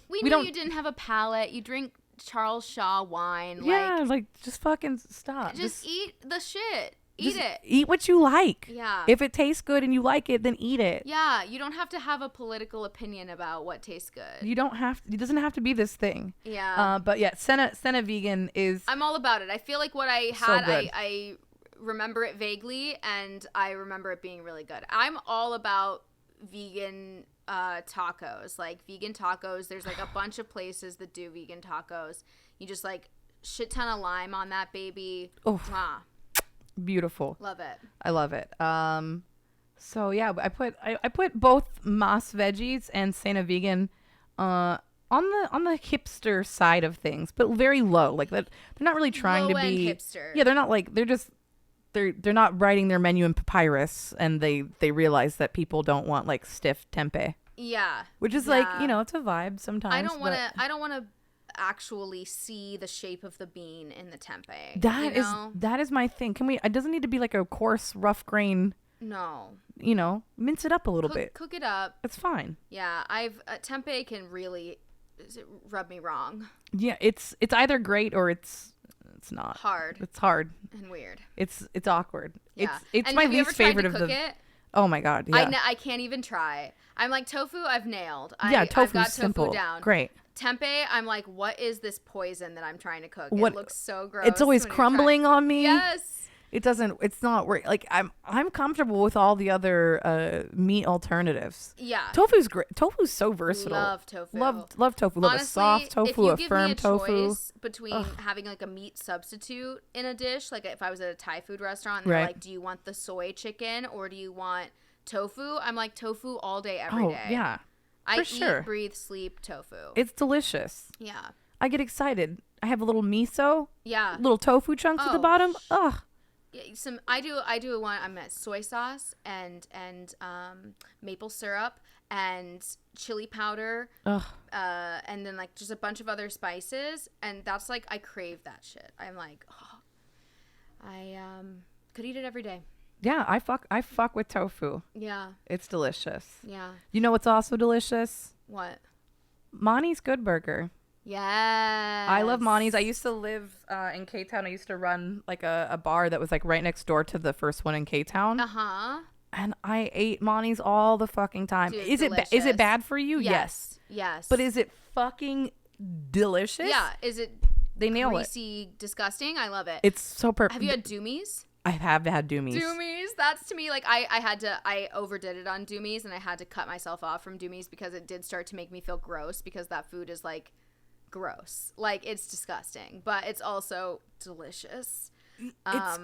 We knew you didn't have a palate. You drink Charles Shaw wine. Yeah, like just fucking stop. Just eat the shit. Eat it. Eat what you like. Yeah. If it tastes good and you like it, then eat it. Yeah, you don't have to have a political opinion about what tastes good. You don't have. It doesn't have to be this thing. Yeah. But yeah, Senna Vegan is. I'm all about it. I feel like what I So had, good. I remember it vaguely, and I remember it being really good. I'm all about vegan tacos. Like, vegan tacos, there's like a bunch of places that do vegan tacos. You just like shit ton of lime on that baby. Oh. Mwah. Beautiful. Love it. I love it. So yeah, I put both Mas Veggies and Santa Vegan on the hipster side of things, but very low. Like that, they're not really trying to Low-end be hipster. Yeah, they're not like they're not writing their menu in papyrus, and they realize that people don't want like stiff tempeh. Yeah. Which is like, you know, it's a vibe sometimes. I don't want to actually see the shape of the bean in the tempeh. That is my thing. Can we? It doesn't need to be like a coarse, rough grain. No. You know, mince it up a little bit. Cook it up. It's fine. Yeah, tempeh can really rub me wrong. Yeah, it's either great or it's not. Hard. It's hard And weird. It's awkward. Yeah. It's and my have you least ever tried favorite to of cook the. It? Oh my God! Yeah. I can't even try. I'm like, tofu, I've nailed. Yeah, I've tofu's got tofu simple. down. Great. Tempeh, I'm like, what is this poison that I'm trying to cook? What- It looks so gross. It's always when you try. crumbling on me. Yes. It doesn't. It's not work. Like I'm comfortable with all the other meat alternatives. Yeah. Tofu's great. Tofu's so versatile. Love tofu. Love tofu. Love Honestly, a soft tofu, if you a give firm me a tofu. choice between having like a meat substitute in a dish, like if I was at a Thai food restaurant and they're Right. like, do you want the soy chicken or do you want tofu? I'm like, tofu all day, every day. Oh yeah, I for eat, sure. breathe, sleep tofu. It's delicious. Yeah. I get excited. I have a little miso, Yeah. little tofu chunks at the Oh, bottom. Ugh. Yeah, I do one. I'm at soy sauce and maple syrup and chili powder, Ugh. and then like just a bunch of other spices, and that's like I crave that shit. I'm like, oh, I could eat it every day. Yeah, I fuck with tofu. Yeah, It's delicious. yeah. You know what's also delicious? What? Monty's Good Burger. Yes. I love Monty's. I used to live in K-Town. I used to run like a bar that was like right next door to the first one in K-Town. Uh-huh. And I ate Monty's all the fucking time. Dude, is it bad for you? Yes. Yes. But is it fucking delicious? Yeah. Is it they nail greasy, disgusting? I love it. It's so perfect. Have you had Doomies? I have had Doomies. Doomies. That's to me like I overdid it on Doomies and I had to cut myself off from Doomies because it did start to make me feel gross because that food is like gross. Like it's disgusting, but it's also delicious.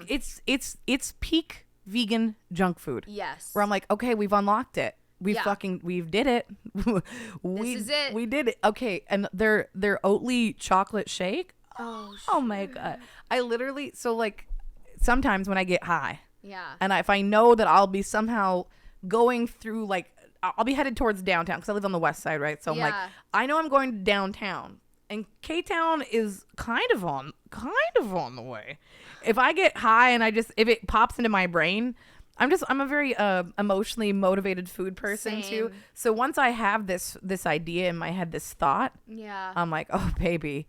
It's peak vegan junk food. Yes. Where I'm like, okay, we've unlocked it. We did it. This is it. We did it. Okay, and their Oatly chocolate shake. Oh my god. I literally sometimes when I get high. Yeah. And if I know that I'll be somehow going through like I'll be headed towards downtown because I live on the west side, right? So I'm like, I know I'm going to downtown, and K-Town is kind of on the way. If I get high and if it pops into my brain, I'm a very emotionally motivated food person too. So once I have this idea in my head, this thought, I'm like, oh baby,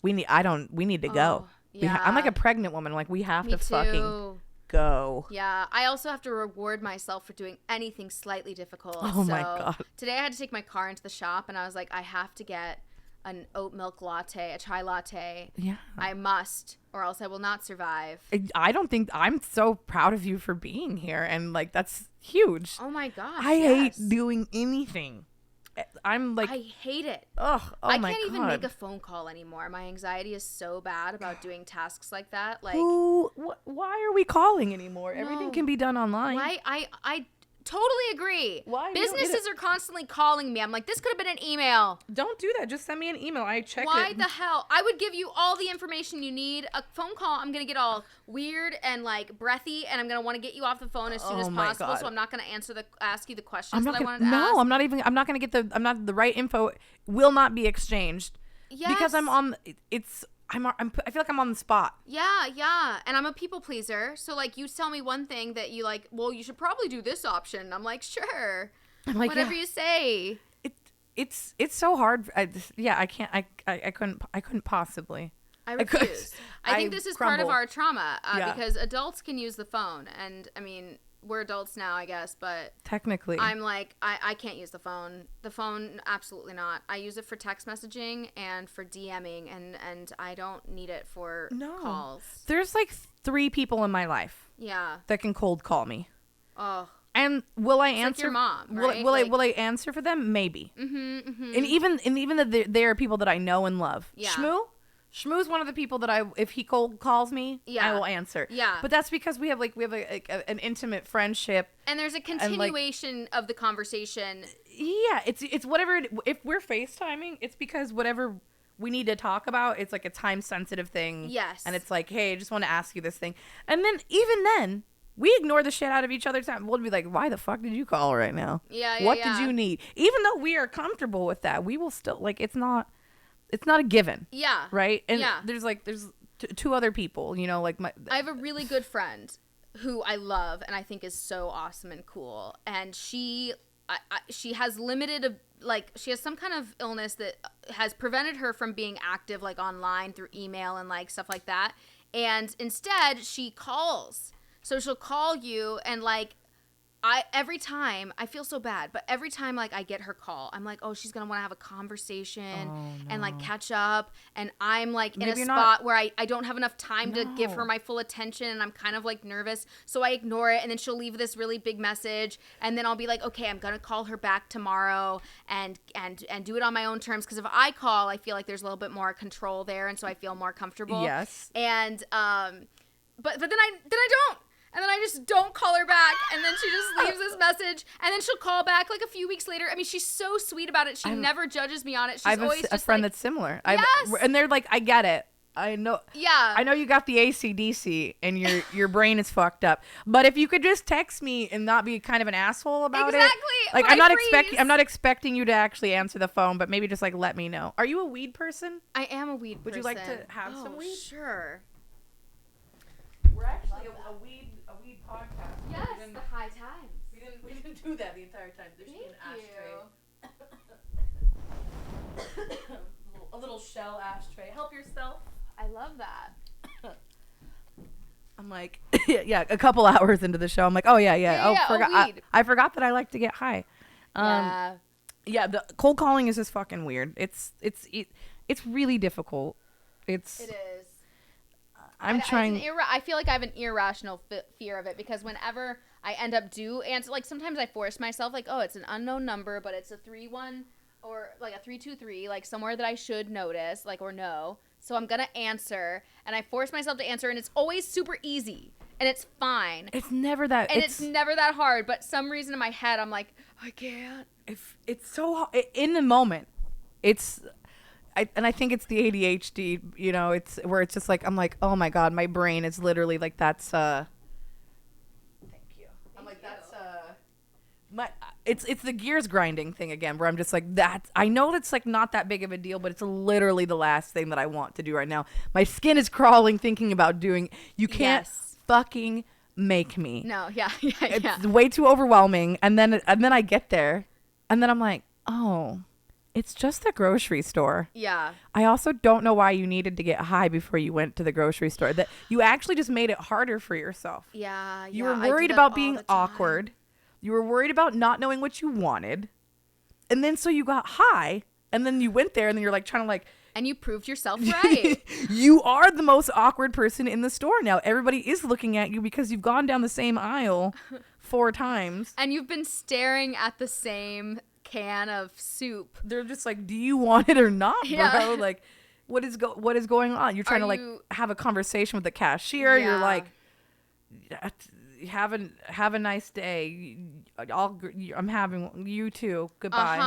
we need to go. Yeah. I'm like a pregnant woman. Like we have to fucking go. Yeah, I also have to reward myself for doing anything slightly difficult. Oh my God. Today I had to take my car into the shop and I was like, I have to get an oat milk latte, a chai latte. Yeah. I must, or else I will not survive. I don't think I'm so proud of you for being here. And like, that's huge. Oh my gosh. I hate doing anything. I'm like, I hate it. Oh my God. I can't even make a phone call anymore. My anxiety is so bad about doing tasks like that. Like, why are we calling anymore? Everything can be done online. Why? I totally agree. Why? Businesses are constantly calling me. I'm like, this could have been an email. Don't do that. Just send me an email. I check it. Why the hell? I would give you all the information you need. A phone call, I'm going to get all weird and like breathy, and I'm going to want to get you off the phone as soon as possible. God. So I'm not going to ask you the questions that I wanted to ask. No, I'm not going to get the right info will not be exchanged. Yes. Because I feel like I'm on the spot. Yeah. And I'm a people pleaser. So, like, you tell me one thing that you like, well, you should probably do this option. I'm like, sure. I'm like, whatever you say. It's so hard. I can't. I couldn't possibly. I refuse. I think this is part of our trauma because adults can use the phone. And, I mean, we're adults now, I guess, but technically I'm like, I can't use the phone. The phone, absolutely not. I use it for text messaging and for DMing, and I don't need it for calls. There's like 3 people in my life that can cold call me. Oh. And will I answer? Like your mom, right? Will I answer for them? Maybe. Mm-hmm. And even that they are people that I know and love. Yeah. Shmoo's one of the people that if he cold calls me, I will answer. Yeah. But that's because we have an intimate friendship. And there's a continuation of the conversation. Yeah, it's whatever. If we're FaceTiming, it's because whatever we need to talk about, it's like a time sensitive thing. Yes. And it's like, hey, I just want to ask you this thing. And then even then, we ignore the shit out of each other's time. We'll be like, why the fuck did you call right now? Yeah. What did you need? Even though we are comfortable with that, we will still it's not a given. Yeah. Right? And there's 2 other people, I have a really good friend who I love and I think is so awesome and cool. And she has she has some kind of illness that has prevented her from being active like online through email and like stuff like that. And instead she calls. So she'll call you and like every time I feel so bad, but every time like I get her call, I'm like, oh, she's gonna want to have a conversation and like catch up, and I'm like in a spot where I don't have enough time to give her my full attention, and I'm kind of like nervous, so I ignore it, and then she'll leave this really big message, and then I'll be like, okay, I'm gonna call her back tomorrow and do it on my own terms, because if I call, I feel like there's a little bit more control there, and so I feel more comfortable. Yes. And but then I don't. And then I just don't call her back. And then she just leaves this message. And then she'll call back like a few weeks later. I mean, she's so sweet about it. She never judges me on it. She's always a friend that's similar. Yes. And they're like, I get it. I know. Yeah. I know you got the AC/DC and your brain is fucked up. But if you could just text me and not be kind of an asshole about it. Like I'm not expecting you to actually answer the phone, but maybe just like let me know. Are you a weed person? I am a weed person. Would you like to have some weed? Sure. We're actually a weed podcast. Yes, the high times. We didn't do that the entire time. There's an ashtray. A little shell ashtray. Help yourself. I love that. I'm like, yeah, a couple hours into the show, I'm like, oh yeah. weed. I forgot that I like to get high. Yeah. The cold calling is just fucking weird. It's really difficult. It is. I'm trying. I feel like I have an irrational fear of it because whenever I end up answer, like sometimes I force myself, like, oh, it's an unknown number, but it's a 3-1 or like a 323, like somewhere that I should notice, like, or know. So I'm gonna answer, and I force myself to answer, and it's always super easy, and it's fine. It's never that. And it's never that hard, but some reason in my head, I'm like, I can't. If it's so in the moment, I think it's the ADHD, you know, it's where it's just like, I'm like, oh my God, my brain is literally like, that's, thank you. I'm like, that's, it's the gears grinding thing again, where I'm just like, I know that's like not that big of a deal, but it's literally the last thing that I want to do right now. My skin is crawling thinking about doing, you can't fucking make me. No, yeah. It's way too overwhelming. And then I get there and then I'm like, oh, it's just the grocery store. Yeah. I also don't know why you needed to get high before you went to the grocery store. That you actually just made it harder for yourself. Yeah. You were worried about being awkward. You were worried about not knowing what you wanted. And then so you got high and then you went there and then you're like trying to like. And you proved yourself right. You are the most awkward person in the store now. Everybody is looking at you because you've gone down the same aisle 4 times. And you've been staring at the same can of soup. They're just like, do you want it or not, bro? Yeah. Like, what is going on? You're trying to like have a conversation with the cashier. Yeah. You're like, have a nice day. I'm having you too. Goodbye.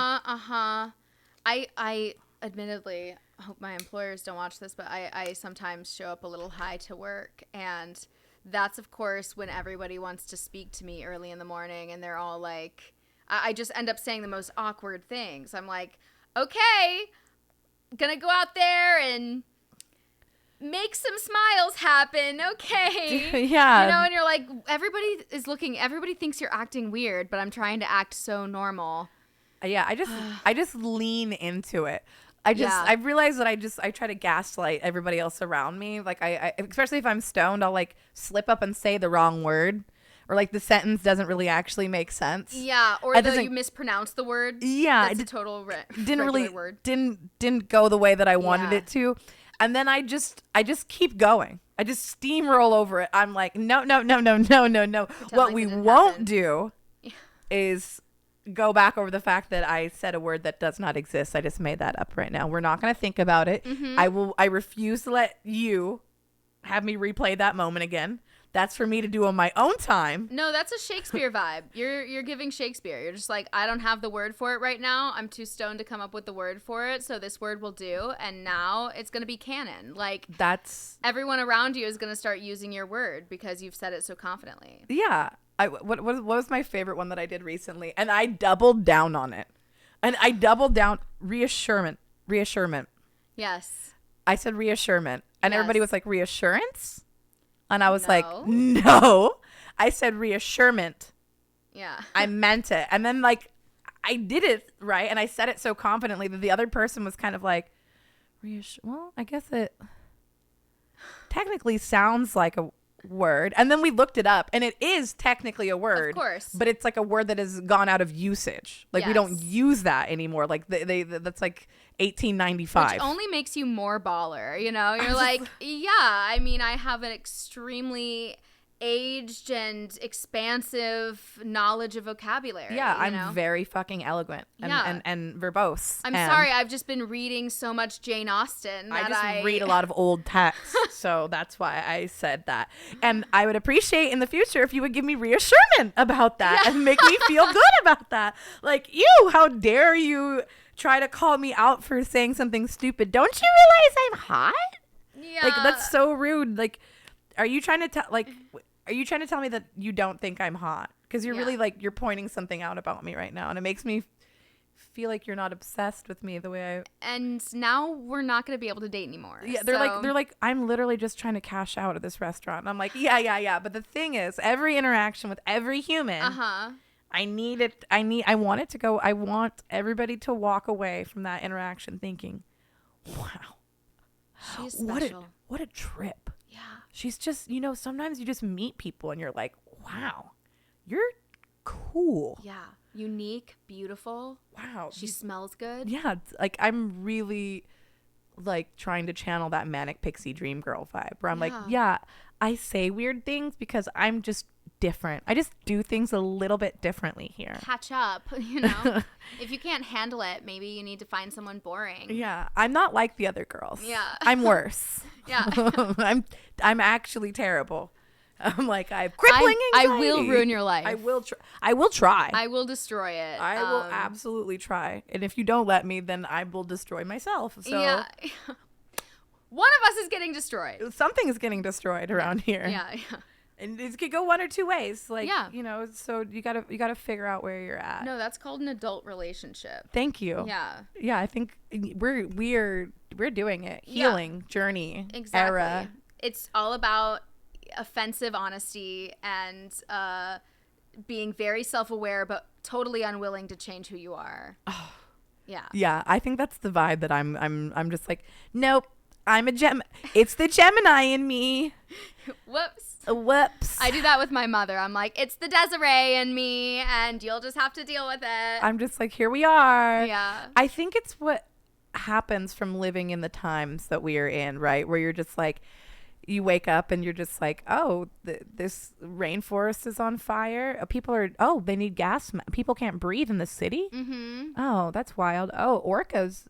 I admittedly hope my employers don't watch this, but I sometimes show up a little high to work, and that's of course when everybody wants to speak to me early in the morning, and they're all like, I just end up saying the most awkward things. I'm like, okay, gonna go out there and make some smiles happen. Okay. Yeah. You know, and you're like, everybody thinks you're acting weird, but I'm trying to act so normal. Yeah. I just lean into it. I realize that I try to gaslight everybody else around me. Like I especially if I'm stoned, I'll like slip up and say the wrong word. Or like the sentence doesn't really actually make sense. Yeah, or you mispronounce the word. Yeah, it's a total didn't really word. Didn't go the way that I wanted it to, and then I just keep going. I just steamroll over it. I'm like, no. What we won't do is go back over the fact that I said a word that does not exist. I just made that up right now. We're not going to think about it. Mm-hmm. I refuse to let you have me replay that moment again. That's for me to do on my own time. No, that's a Shakespeare vibe. You're giving Shakespeare. You're just like, I don't have the word for it right now. I'm too stoned to come up with the word for it. So this word will do. And now it's going to be canon. Like, that's everyone around you is going to start using your word because you've said it so confidently. Yeah. What was my favorite one that I did recently? And I doubled down on it. And I doubled down reassurement. Yes. I said reassurement. And everybody was like, reassurance? And I was No. like, no. I said reassurement. Yeah. I meant it. And then like I did it right. And I said it so confidently that the other person was kind of like, well, I guess it technically sounds like a word. And then we looked it up and it is technically a word. Of course. But it's like a word that has gone out of usage. Like we don't use that anymore. Like that's like 1895. Which only makes you more baller, you know? You're like, yeah, I mean, I have an extremely aged and expansive knowledge of vocabulary. Yeah, I'm very fucking eloquent and verbose. I'm sorry, I've just been reading so much Jane Austen that I read a lot of old texts, so that's why I said that. And I would appreciate in the future if you would give me reassurance about that and make me feel good about that. Like, how dare you try to call me out for saying something stupid? Don't you realize I'm hot? Yeah. Like, that's so rude. Like, are you trying to tell me that you don't think I'm hot? Because you're really like, you're pointing something out about me right now. And it makes me feel like you're not obsessed with me the way I. And now we're not going to be able to date anymore. Yeah. They're like, I'm literally just trying to cash out at this restaurant. And I'm like, yeah. But the thing is, every interaction with every human. I want everybody to walk away from that interaction thinking, Wow. She's special. What a trip. Yeah. She's just, sometimes you just meet people and you're like, wow, you're cool. Yeah. Unique, beautiful. Wow. She smells good. Yeah. Like, I'm really like trying to channel that manic pixie dream girl vibe where I'm like, yeah, I say weird things because I'm just different. I just do things a little bit differently here. Catch up, If you can't handle it, maybe you need to find someone boring. Yeah. I'm not like the other girls. Yeah. I'm worse. Yeah. I'm actually terrible. I'm like, I have crippling anxiety. I will ruin your life. I will try. I will destroy it. I will absolutely try. And if you don't let me, then I will destroy myself. So yeah. One of us is getting destroyed. Something is getting destroyed around here. Yeah. And it could go one or two ways. Like, yeah. So you gotta figure out where you're at. No, that's called an adult relationship. Thank you. Yeah. Yeah, I think we're doing it. Healing journey. Exactly. Era. It's all about offensive honesty and being very self-aware but totally unwilling to change who you are. Oh. Yeah. Yeah, I think that's the vibe that I'm just like, nope, I'm a it's the Gemini in me. Whoops. I do that with my mother. I'm like, it's the Desiree in me and you'll just have to deal with it. I'm just like, here we are. Yeah. I think it's what happens from living in the times that we are in, right? Where you're just like, you wake up and you're just like, oh, this rainforest is on fire. They need gas. People can't breathe in the city. Mm-hmm. Oh, that's wild. Oh, orcas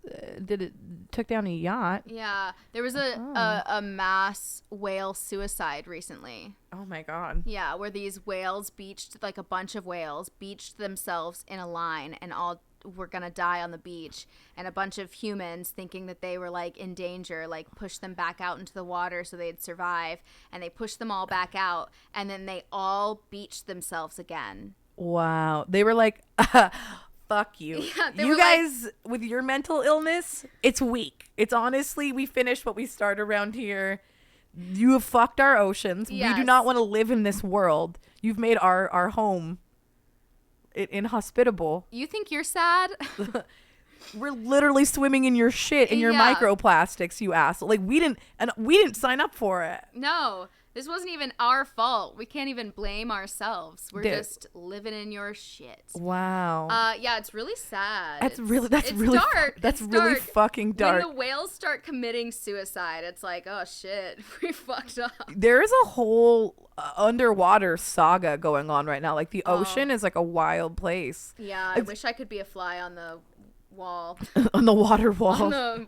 took down a yacht. Yeah. There was a mass whale suicide recently. Oh my God. Yeah. Where these whales like a bunch of whales beached themselves in a line and all were gonna die on the beach, and a bunch of humans thinking that they were like in danger like pushed them back out into the water so they'd survive, and they pushed them all back out, and then they all beached themselves again. Wow. They were like, fuck you. Yeah, you guys with your mental illness, it's weak. It's honestly, we finished what we start around here. You have fucked our oceans. Yes. We do not want to live in this world. You've made our home inhospitable. You think you're sad? We're literally swimming in your shit, in your microplastics, you asshole. Like, we didn't sign up for it. No, this wasn't even our fault. We can't even blame ourselves. We're just living in your shit. Wow. Yeah, it's really sad. That's really dark. That's it's really dark. fucking dark. When the whales start committing suicide, it's like, oh shit, we fucked up. There is a whole underwater saga going on right now. Like, the ocean is like a wild place. Yeah, I wish I could be a fly on the wall. On the water wall. On the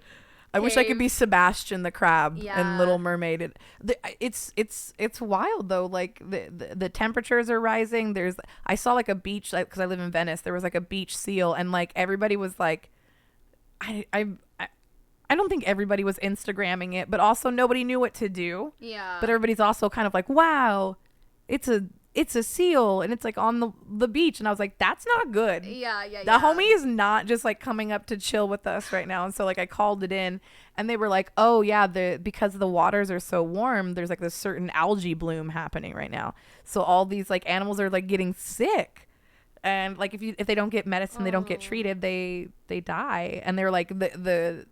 I wish I could be Sebastian the crab Yeah. and Little Mermaid. It's wild though. Like, the temperatures are rising. I saw like a beach, like, because I live in Venice. There was like a beach seal, and like everybody was like, I don't think everybody was Instagramming it, but also nobody knew what to do. Yeah. But everybody's also kind of like, wow, it's a seal, and it's like on the beach, and I was like, that's not good. Yeah. The homie is not just like coming up to chill with us right now. And so like I called it in, and they were like, oh yeah, because the waters are so warm, there's like this certain algae bloom happening right now. So all these like animals are like getting sick. And like if they don't get medicine, they don't get treated, they die. And they're like the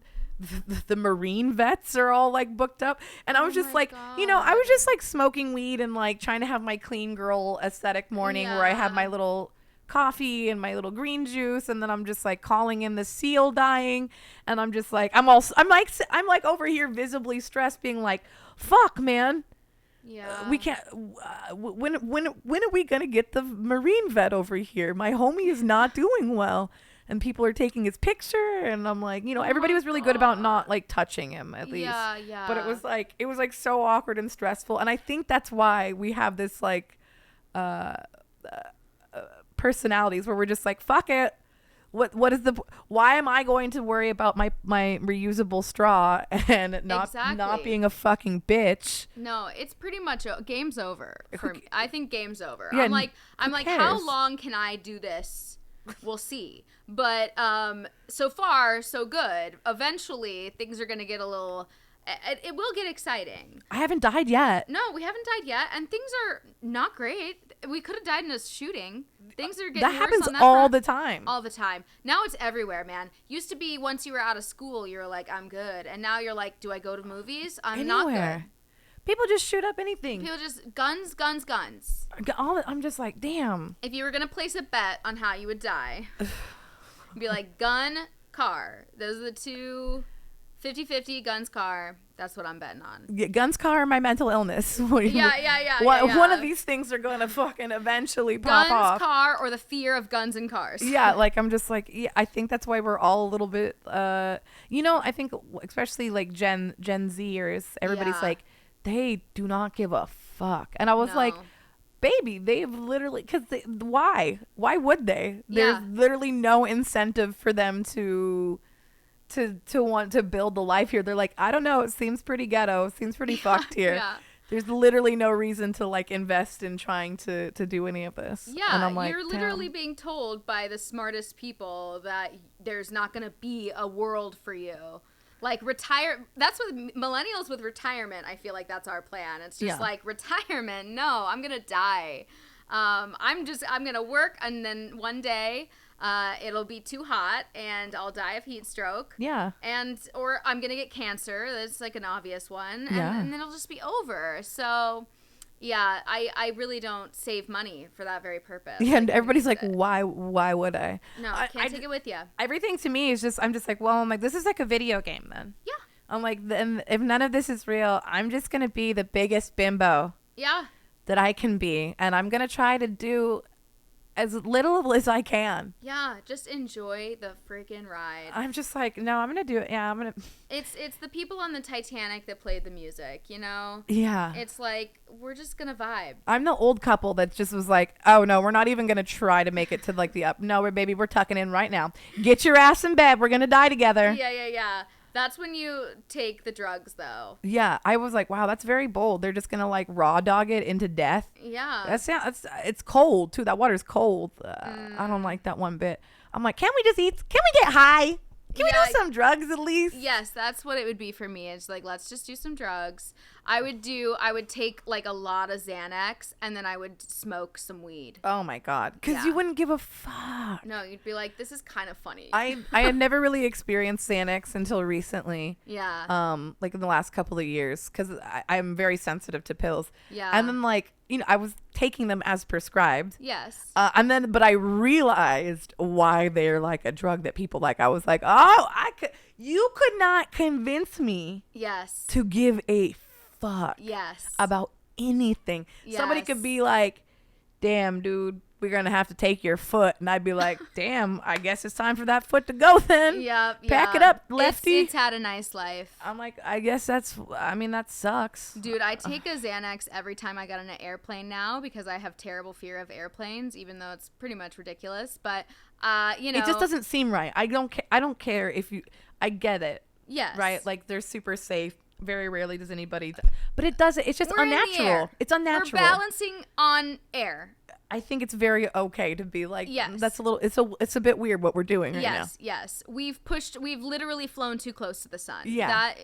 marine vets are all like booked up, and I was just like, God. I was just like smoking weed and like trying to have my clean girl aesthetic morning where I have my little coffee and my little green juice, and then I'm just like calling in the seal dying, and I'm just like, I'm like over here visibly stressed, being like, fuck, man. Yeah. We can't. When are we gonna get the marine vet over here? My homie is not doing well. And people are taking his picture, and I'm like, everybody was really good about not like touching him, at least. Yeah. But it was like so awkward and stressful, and I think that's why we have this like personalities where we're just like, fuck it. Why am I going to worry about my reusable straw and not being a fucking bitch? No, it's pretty much game's over for me. I think game's over. Yeah, I'm like, how long can I do this? We'll see. But so far, so good. Eventually, things are going to get a little... It will get exciting. I haven't died yet. No, we haven't died yet. And things are not great. We could have died in a shooting. Things are getting That worse happens on that all front. the time. All the time. Now it's everywhere, man. Used to be once you were out of school, you were like, I'm good. And now you're like, do I go to movies? I'm not good. People just shoot up anything. People just guns, guns, guns. I'm just like, damn. If you were going to place a bet on how you would die, you'd be like, gun, car. Those are the two 50-50, guns, car. That's what I'm betting on. Yeah, guns, car, my mental illness. Yeah. One of these things are going to fucking eventually pop off. Guns, car, or the fear of guns and cars. Yeah, like I'm just like, yeah, I think that's why we're all a little bit, I think especially like Gen Zers, everybody's like, they do not give a fuck. And I was like, baby, they've literally, because why would they? There's literally no incentive for them to want to build the life here. They're like, I don't know, it seems pretty ghetto, it seems pretty fucked here. There's literally no reason to like invest in trying to do any of this. And I'm like, you're literally being told by the smartest people that there's not going to be a world for you. Like that's what millennials with retirement, I feel like that's our plan. It's just like retirement. No, I'm going to die. I'm going to work, and then one day it'll be too hot and I'll die of heat stroke. Yeah. Or I'm going to get cancer. That's like an obvious one. And then it'll just be over. So yeah, I really don't save money for that very purpose. Yeah, and everybody's like, why would I? No, I can't take it with you. Everything to me is just, I'm just like, well, I'm like, this is like a video game then. Yeah. I'm like, then if none of this is real, I'm just going to be the biggest bimbo. Yeah. That I can be. And I'm going to try to do as little as I can. Yeah, just enjoy the freaking ride. I'm just like, no, I'm gonna do it. Yeah, I'm gonna. It's the people on the Titanic that played the music, you know? Yeah. It's like, we're just gonna vibe. I'm the old couple that just was like, oh no, we're not even gonna try to make it to like the up. No, we're tucking in right now. Get your ass in bed. We're gonna die together. Yeah. That's when you take the drugs, though. Yeah, I was like, wow, that's very bold. They're just gonna like raw dog it into death. Yeah, it's cold too. That water's cold. I don't like that one bit. I'm like, can we just eat? Can we get high? Can we do some drugs at least? Yes, that's what it would be for me. It's like, let's just do some drugs. I would take like a lot of Xanax, and then I would smoke some weed. Oh my God. Because you wouldn't give a fuck. No, you'd be like, this is kind of funny. I had never really experienced Xanax until recently. Yeah. Like in the last couple of years, because I'm very sensitive to pills. Yeah. And then like, I was taking them as prescribed. Yes. But I realized why they're like a drug that people like. I was like, oh, you could not convince me. Yes. To give a fuck. Yes. About anything. Yes. Somebody could be like, damn, dude, we're going to have to take your foot. And I'd be like, damn, I guess it's time for that foot to go then. Yep. Pack it up, lefty. It's had a nice life. I'm like, I guess that sucks. Dude, I take a Xanax every time I get on an airplane now because I have terrible fear of airplanes, even though it's pretty much ridiculous. But, it just doesn't seem right. I don't care if I get it. Yes. Right? Like, they're super safe. Very rarely does anybody, but it doesn't. It's just unnatural. It's unnatural. We're balancing on air. I think it's very okay to be like, yes. That's a little. It's a bit weird what we're doing right now. Yes. We've literally flown too close to the sun. Yeah.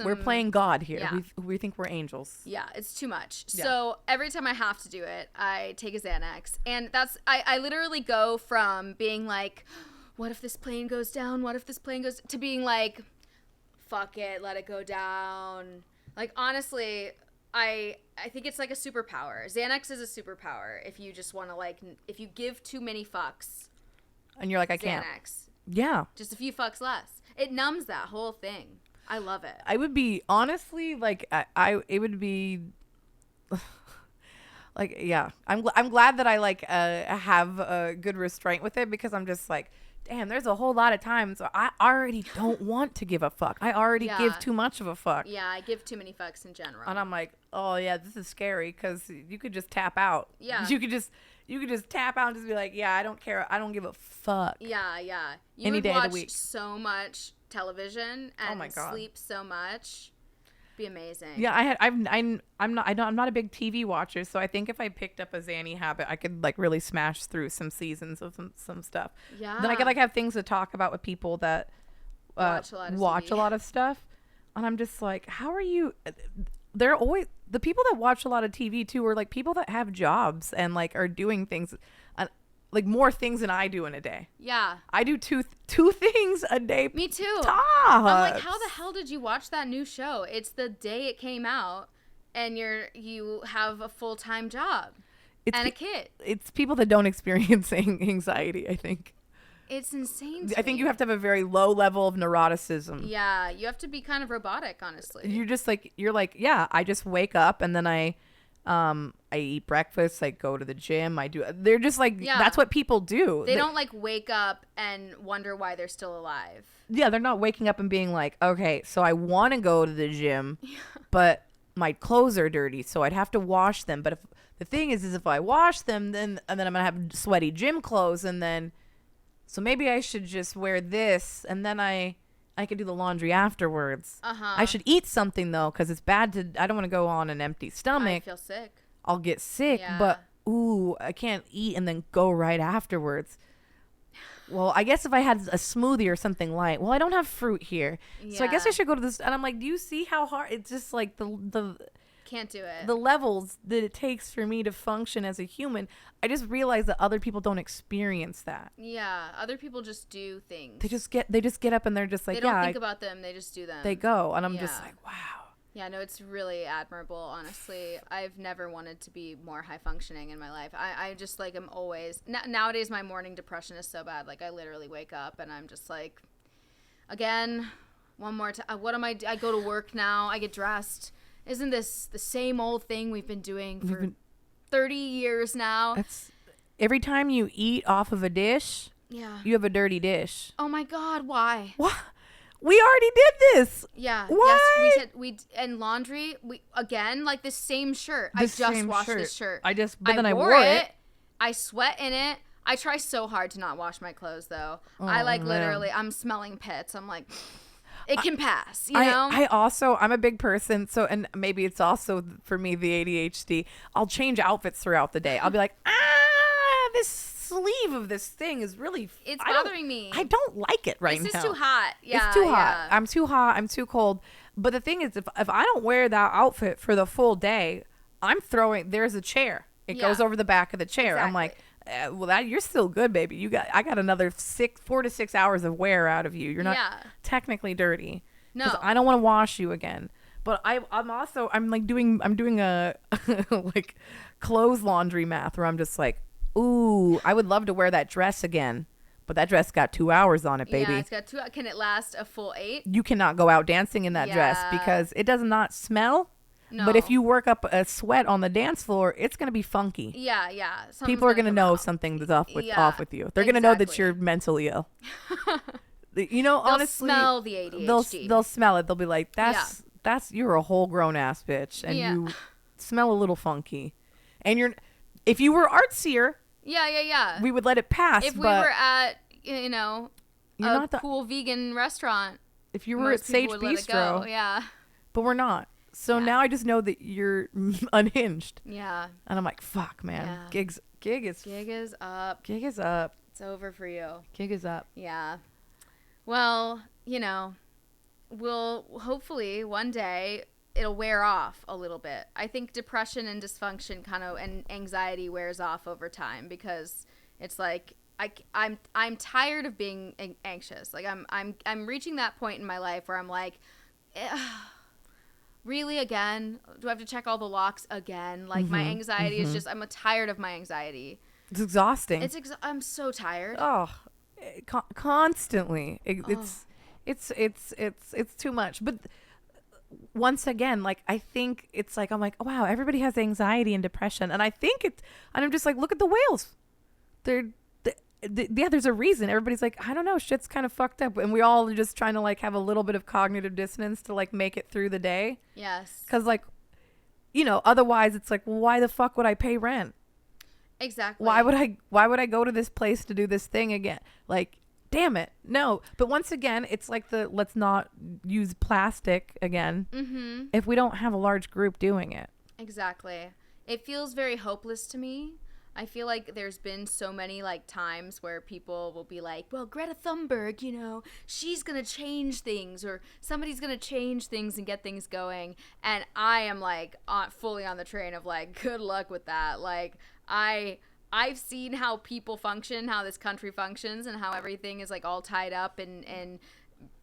We're playing God here. Yeah. We think we're angels. Yeah, it's too much. Yeah. So every time I have to do it, I take a Xanax, and I literally go from being like, what if this plane goes down? What if this plane goes, to being like, fuck it, let it go down. Like, honestly, I think it's like a superpower. Xanax is a superpower if you just want to, like, if you give too many fucks. And you're like, I can't. Xanax. Yeah. Just a few fucks less. It numbs that whole thing. I love it. I would be, honestly, like, it would be, like, yeah. I'm glad that I, like, have a good restraint with it, because I'm just like, damn, there's a whole lot of times I already don't want to give a fuck. I already give too much of a fuck. Yeah, I give too many fucks in general. And I'm like, oh yeah, this is scary, because you could just tap out. Yeah. You could just tap out and just be like, yeah, I don't care. I don't give a fuck. Yeah. Any day of the week. So much television and sleep so much. Be amazing. Yeah, I'm not a big TV watcher, so I think if I picked up a Xanny habit, I could like really smash through some seasons of some stuff. Yeah. Then I could like have things to talk about with people that watch a lot of stuff, and I'm just like, how are you? they're always the people that watch a lot of TV too are like people that have jobs and like are doing things, like more things than I do in a day. Yeah. I do two things a day. Me too. Tops. I'm like, how the hell did you watch that new show? It's the day it came out, and you have a full-time job and a kid. It's people that don't experience anxiety, I think. It's insane to I think me. you have to have a very low level of neuroticism. Yeah, you have to be kind of robotic, honestly. You're like, yeah, I just wake up and then I eat breakfast, I go to the gym, they're just like, that's what people do. They don't like wake up and wonder why they're still alive. Yeah, they're not waking up and being like, okay, so I want to go to the gym, but my clothes are dirty, so I'd have to wash them. But if the thing is if I wash them, then I'm gonna have sweaty gym clothes, and then so maybe I should just wear this, and then I could do the laundry afterwards. I should eat something though, because it's bad I don't want to go on an empty stomach. I feel sick. I'll get sick, but I can't eat and then go right afterwards. Well, I guess if I had a smoothie or something light. Well, I don't have fruit here, so I guess I should go to this. And I'm like, do you see how hard? It's just like the can't do it. The levels that it takes for me to function as a human. I just realized that other people don't experience that. Yeah, other people just do things. They just get up and they're just like, they don't think about them. They just do them. They go, and I'm just like, wow. Yeah, no, it's really admirable, honestly. I've never wanted to be more high functioning in my life. I just like I'm always nowadays my morning depression is so bad. Like I literally wake up and I'm just like, again, one more time. What am I go to work now. I get dressed. Isn't this the same old thing we've been doing for 30 years now? Every time you eat off of a dish, you have a dirty dish. Oh my God, why? What? We already did this. Yeah. What? Yes, and laundry. We again like the same shirt. I just washed this shirt. But then I wore it. I sweat in it. I try so hard to not wash my clothes though. I like literally. I'm smelling pits. I'm like. It can pass, you know? I'm a big person, so, and maybe it's also for me, the ADHD. I'll change outfits throughout the day. I'll be like, this sleeve of this thing is really... It's bothering me. I don't like it right now. This is too hot. Yeah, it's too hot. I'm too hot. I'm too cold. But the thing is, if I don't wear that outfit for the full day, there's a chair. It goes over the back of the chair. Exactly. I'm like... you're still good, baby. I got another 4 to 6 hours of wear out of you. You're not technically dirty. No, I don't want to wash you again. But I'm like doing a like clothes laundry math where I'm just like, ooh, I would love to wear that dress again, but that dress got 2 hours on it, baby. Yeah, it's got 2. Can it last a full 8? You cannot go out dancing in that dress because it does not smell. No. But if you work up a sweat on the dance floor, it's going to be funky. Yeah. People are going to know something's off with you. They're going to know that you're mentally ill. Honestly, they'll smell the ADHD. They'll smell it. They'll be like, that's you're a whole grown ass bitch, and you smell a little funky. And if you were artsier, we would let it pass. If we were at a cool vegan restaurant, if you were at Sage Bistro, but we're not. So now I just know that you're unhinged. Yeah. And I'm like, fuck, man. Yeah. Gig is up. Gig is up. It's over for you. Gig is up. Yeah. Well, we'll hopefully one day it'll wear off a little bit. I think depression and dysfunction and anxiety wears off over time because it's like I'm tired of being anxious. Like I'm reaching that point in my life where I'm like, really again? Do I have to check all the locks again? Like my anxiety is just, I'm tired of my anxiety. It's exhausting. I'm so tired. Oh, constantly. It's too much. But once again, like I think it's like, I'm like, oh, wow, everybody has anxiety and depression. And I think and I'm just like, look at the whales. There's a reason. Everybody's like, I don't know, shit's kind of fucked up, and we all are just trying to like have a little bit of cognitive dissonance to like make it through the day. Yes. Because like, otherwise it's like, well, why the fuck would I pay rent? Exactly. Why would I go to this place to do this thing again? Like, damn it, no. But once again, it's like let's not use plastic again. Mm-hmm. If we don't have a large group doing it. Exactly. It feels very hopeless to me. I feel like there's been so many like times where people will be like, well, Greta Thunberg, you know, she's going to change things, or somebody's going to change things and get things going. And I am like fully on the train of like, good luck with that. Like I've seen how people function, how this country functions, and how everything is like all tied up in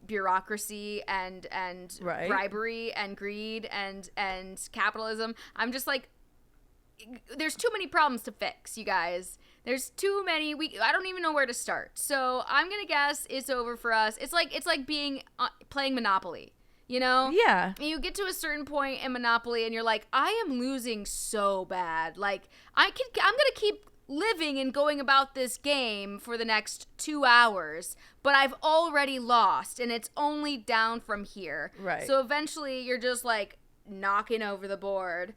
bureaucracy and bribery and greed and capitalism. I'm just like, there's too many problems to fix, you guys. There's too many. I don't even know where to start. So I'm gonna guess it's over for us. It's like being playing Monopoly. You know? Yeah. You get to a certain point in Monopoly and you're like, I am losing so bad. Like I'm gonna keep living and going about this game for the next 2 hours, but I've already lost and it's only down from here. Right. So eventually you're just like knocking over the board,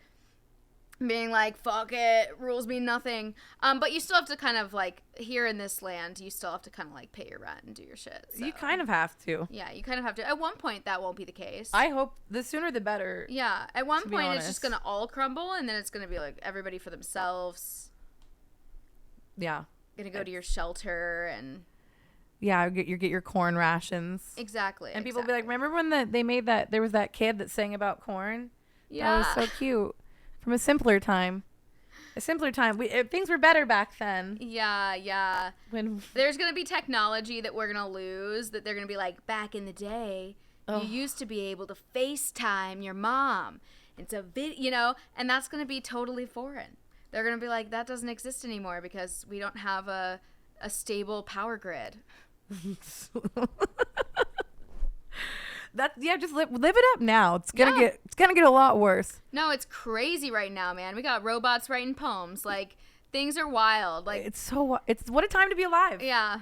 being like, fuck it, rules mean nothing. But you still have to kind of like, here in this land, you still have to kind of like pay your rent and do your shit. So. You kind of have to. Yeah, you kind of have to. At one point, that won't be the case. I hope the sooner the better. Yeah, at one point, it's just going to all crumble, and then it's going to be like everybody for themselves. Yeah. Going to go to your shelter and... Yeah, get your corn rations. Exactly. And people will be like, remember when they made that, there was that kid that sang about corn? Yeah. That was so cute. From a simpler time. Things were better back then. Yeah. When there's going to be technology that we're going to lose, that they're going to be like, back in the day, you used to be able to FaceTime your mom. It's a and that's going to be totally foreign. They're going to be like, that doesn't exist anymore because we don't have a stable power grid. Just live it up now. It's gonna get a lot worse. No, it's crazy right now, man. We got robots writing poems. Like, things are wild. Like, it's what a time to be alive. Yeah.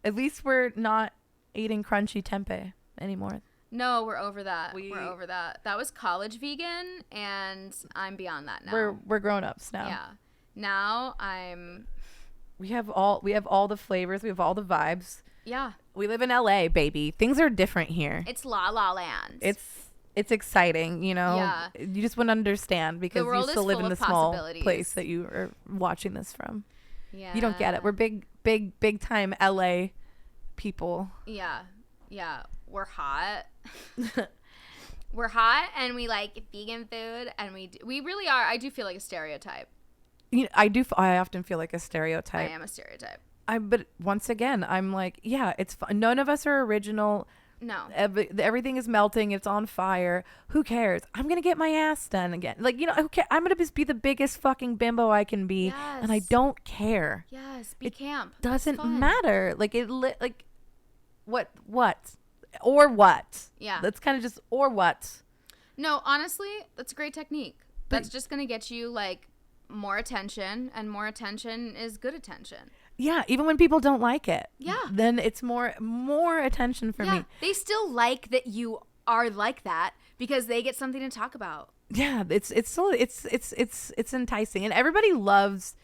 At least we're not eating crunchy tempeh anymore. No, we're over that. We're over that. That was college vegan, and I'm beyond that now. We're grown ups now. Yeah. Now we have all the flavors. We have all the vibes. Yeah. We live in LA, baby. Things are different here. It's La La Land. It's exciting, you know. Yeah. You just wouldn't understand because you still live in the small place that you are watching this from. Yeah. You don't get it. We're big time LA people. Yeah. Yeah. We're hot. We're hot and we like vegan food and we really are. I do feel like a stereotype. You know, I often feel like a stereotype. I am a stereotype. But once again, I'm like, yeah, it's fun. None of us are original. No. Everything is melting. It's on fire. Who cares? I'm going to get my ass done again. Like, you know, okay, I'm going to be the biggest fucking bimbo I can be. Yes. And I don't care. Yes. Be camp. Doesn't matter. Like, what? Or what? Yeah. That's kind of just, or what? No, honestly, that's a great technique. That's just going to get you, like, more attention, and more attention is good attention. Yeah, even when people don't like it. Yeah. Then it's more attention for me. They still like that you are like that because they get something to talk about. Yeah, it's enticing, and everybody loves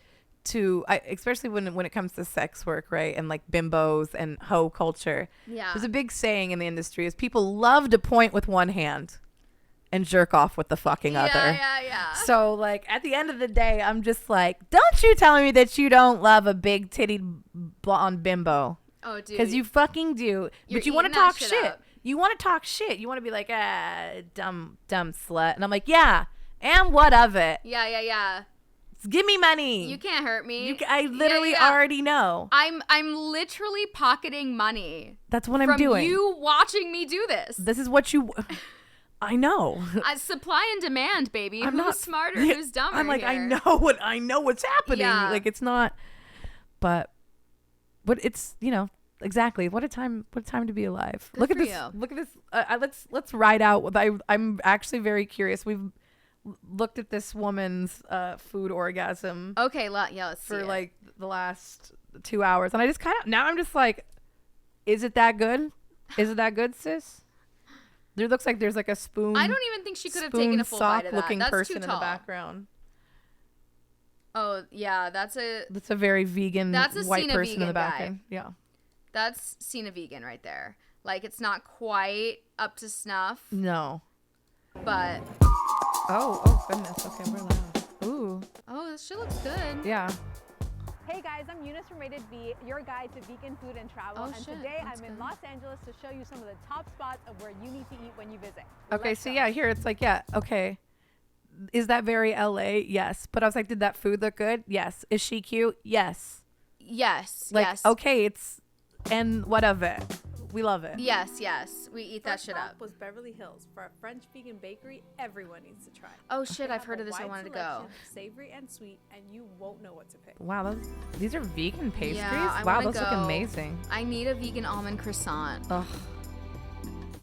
to, especially when it comes to sex work, right? And like bimbos and hoe culture. Yeah. There's a big saying in the industry is people love to point with one hand and jerk off with the fucking other. Yeah. So, like, at the end of the day, I'm just like, don't you tell me that you don't love a big-titted blonde bimbo. Oh, dude. Because you fucking do. But you want to talk shit. You want to talk shit. You want to be like, dumb slut. And I'm like, yeah, and what of it? Yeah. Give me money. You can't hurt me. I literally already know. I'm literally pocketing money. That's what I'm doing. From you watching me do this. This is what you... I know. Supply and demand, baby. Who's not smarter? Who's dumber? I'm like, here? I know what's happening. Yeah. Like, it's not, but it's, you know, exactly what a time to be alive. Good Look at for this. you. Look at this. Let's ride out with. I'm actually very curious. We've looked at this woman's food orgasm. Okay, let's see for it. like the last 2 hours, and I just I'm just like, is it that good? Is it that good, sis? There looks like there's like a spoon. I don't even think she could have taken a full bite of that. Looking That's person too in tall. the background. Oh yeah, that's a very vegan. That's a white Cena person vegan in the guy. background. Yeah. That's Cena vegan right there. Like, it's not quite up to snuff, No. but Oh goodness. Okay, we're loud. Ooh. Oh, this shit looks good. Yeah. Hey guys, I'm Eunice from Rated V, your guide to vegan food and travel. Oh, and shit, today that's I'm in good. Los Angeles to show you some of the top spots of where you need to eat when you visit. Okay, Let's so go. yeah, here it's like, yeah, okay. Is that very LA? Yes. But I was like, did that food look good? Yes. Is she cute? Yes. Yes. Like, yes. okay, and what of it? We love it. Yes. Yes. We eat that First shit stop up. was Beverly Hills for a French vegan bakery everyone needs to try. Oh shit! They I've have heard a of this. I wide wanted to go. selection of Savory and sweet, and you won't know what to pick. Wow, these are vegan pastries? I Wow, wanna those look go. amazing. I need a vegan almond croissant. Ugh.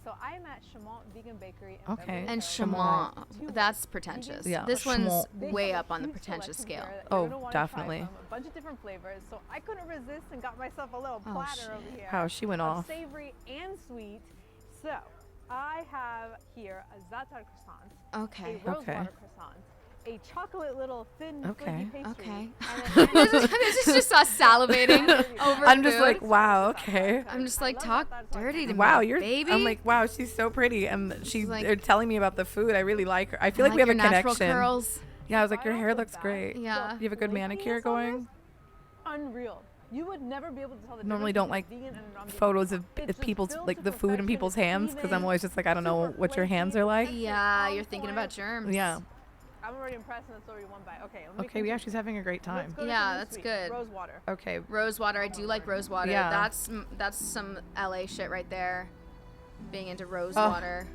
So I am at Chamont Vegan Bakery in Okay. Beverly And Hills. Chamont, Two that's pretentious. Yeah, This one's Chamont. They way have up on the huge pretentious selection scale. here that Oh, you're gonna wanna try definitely. from a bunch of different flavors. So I couldn't resist and got myself a little Oh, platter shit. over here. Wow, she went of off. Savory and sweet. So I have here a za'atar croissant, Okay. a rose Okay. water croissant, a chocolate little thin Okay. flaky pastry. Okay. And then This is just us salivating over I'm just food. like, wow, okay. I'm just I like, love talk that. That's why dirty to me, Wow, you're. baby. I'm like, wow, she's so pretty, and like- they're telling me about the food. I really like her. I feel I like we have your a natural connection. curls. Yeah, I was like, Right your off hair the looks bat, great. Yeah. You have a good manicure flakiness on going. this, unreal. You would never be able to tell the Normally difference don't like between vegan and non-vegan Photos of croissant. It's just people's built like to the food in perfection, people's hands because I'm even, always just like I don't know super what your hands flaky, are like. texture Yeah, on you're thinking point. about germs. Yeah. I'm already impressed, and that's already one bite. Okay, let me Okay. Yeah, continue. she's having a great Let's time. go to Yeah, something that's sweet. good. Rose water. Okay. Rose water. I do like rose water. Yeah. That's some LA shit right there. Being into rose Oh. water.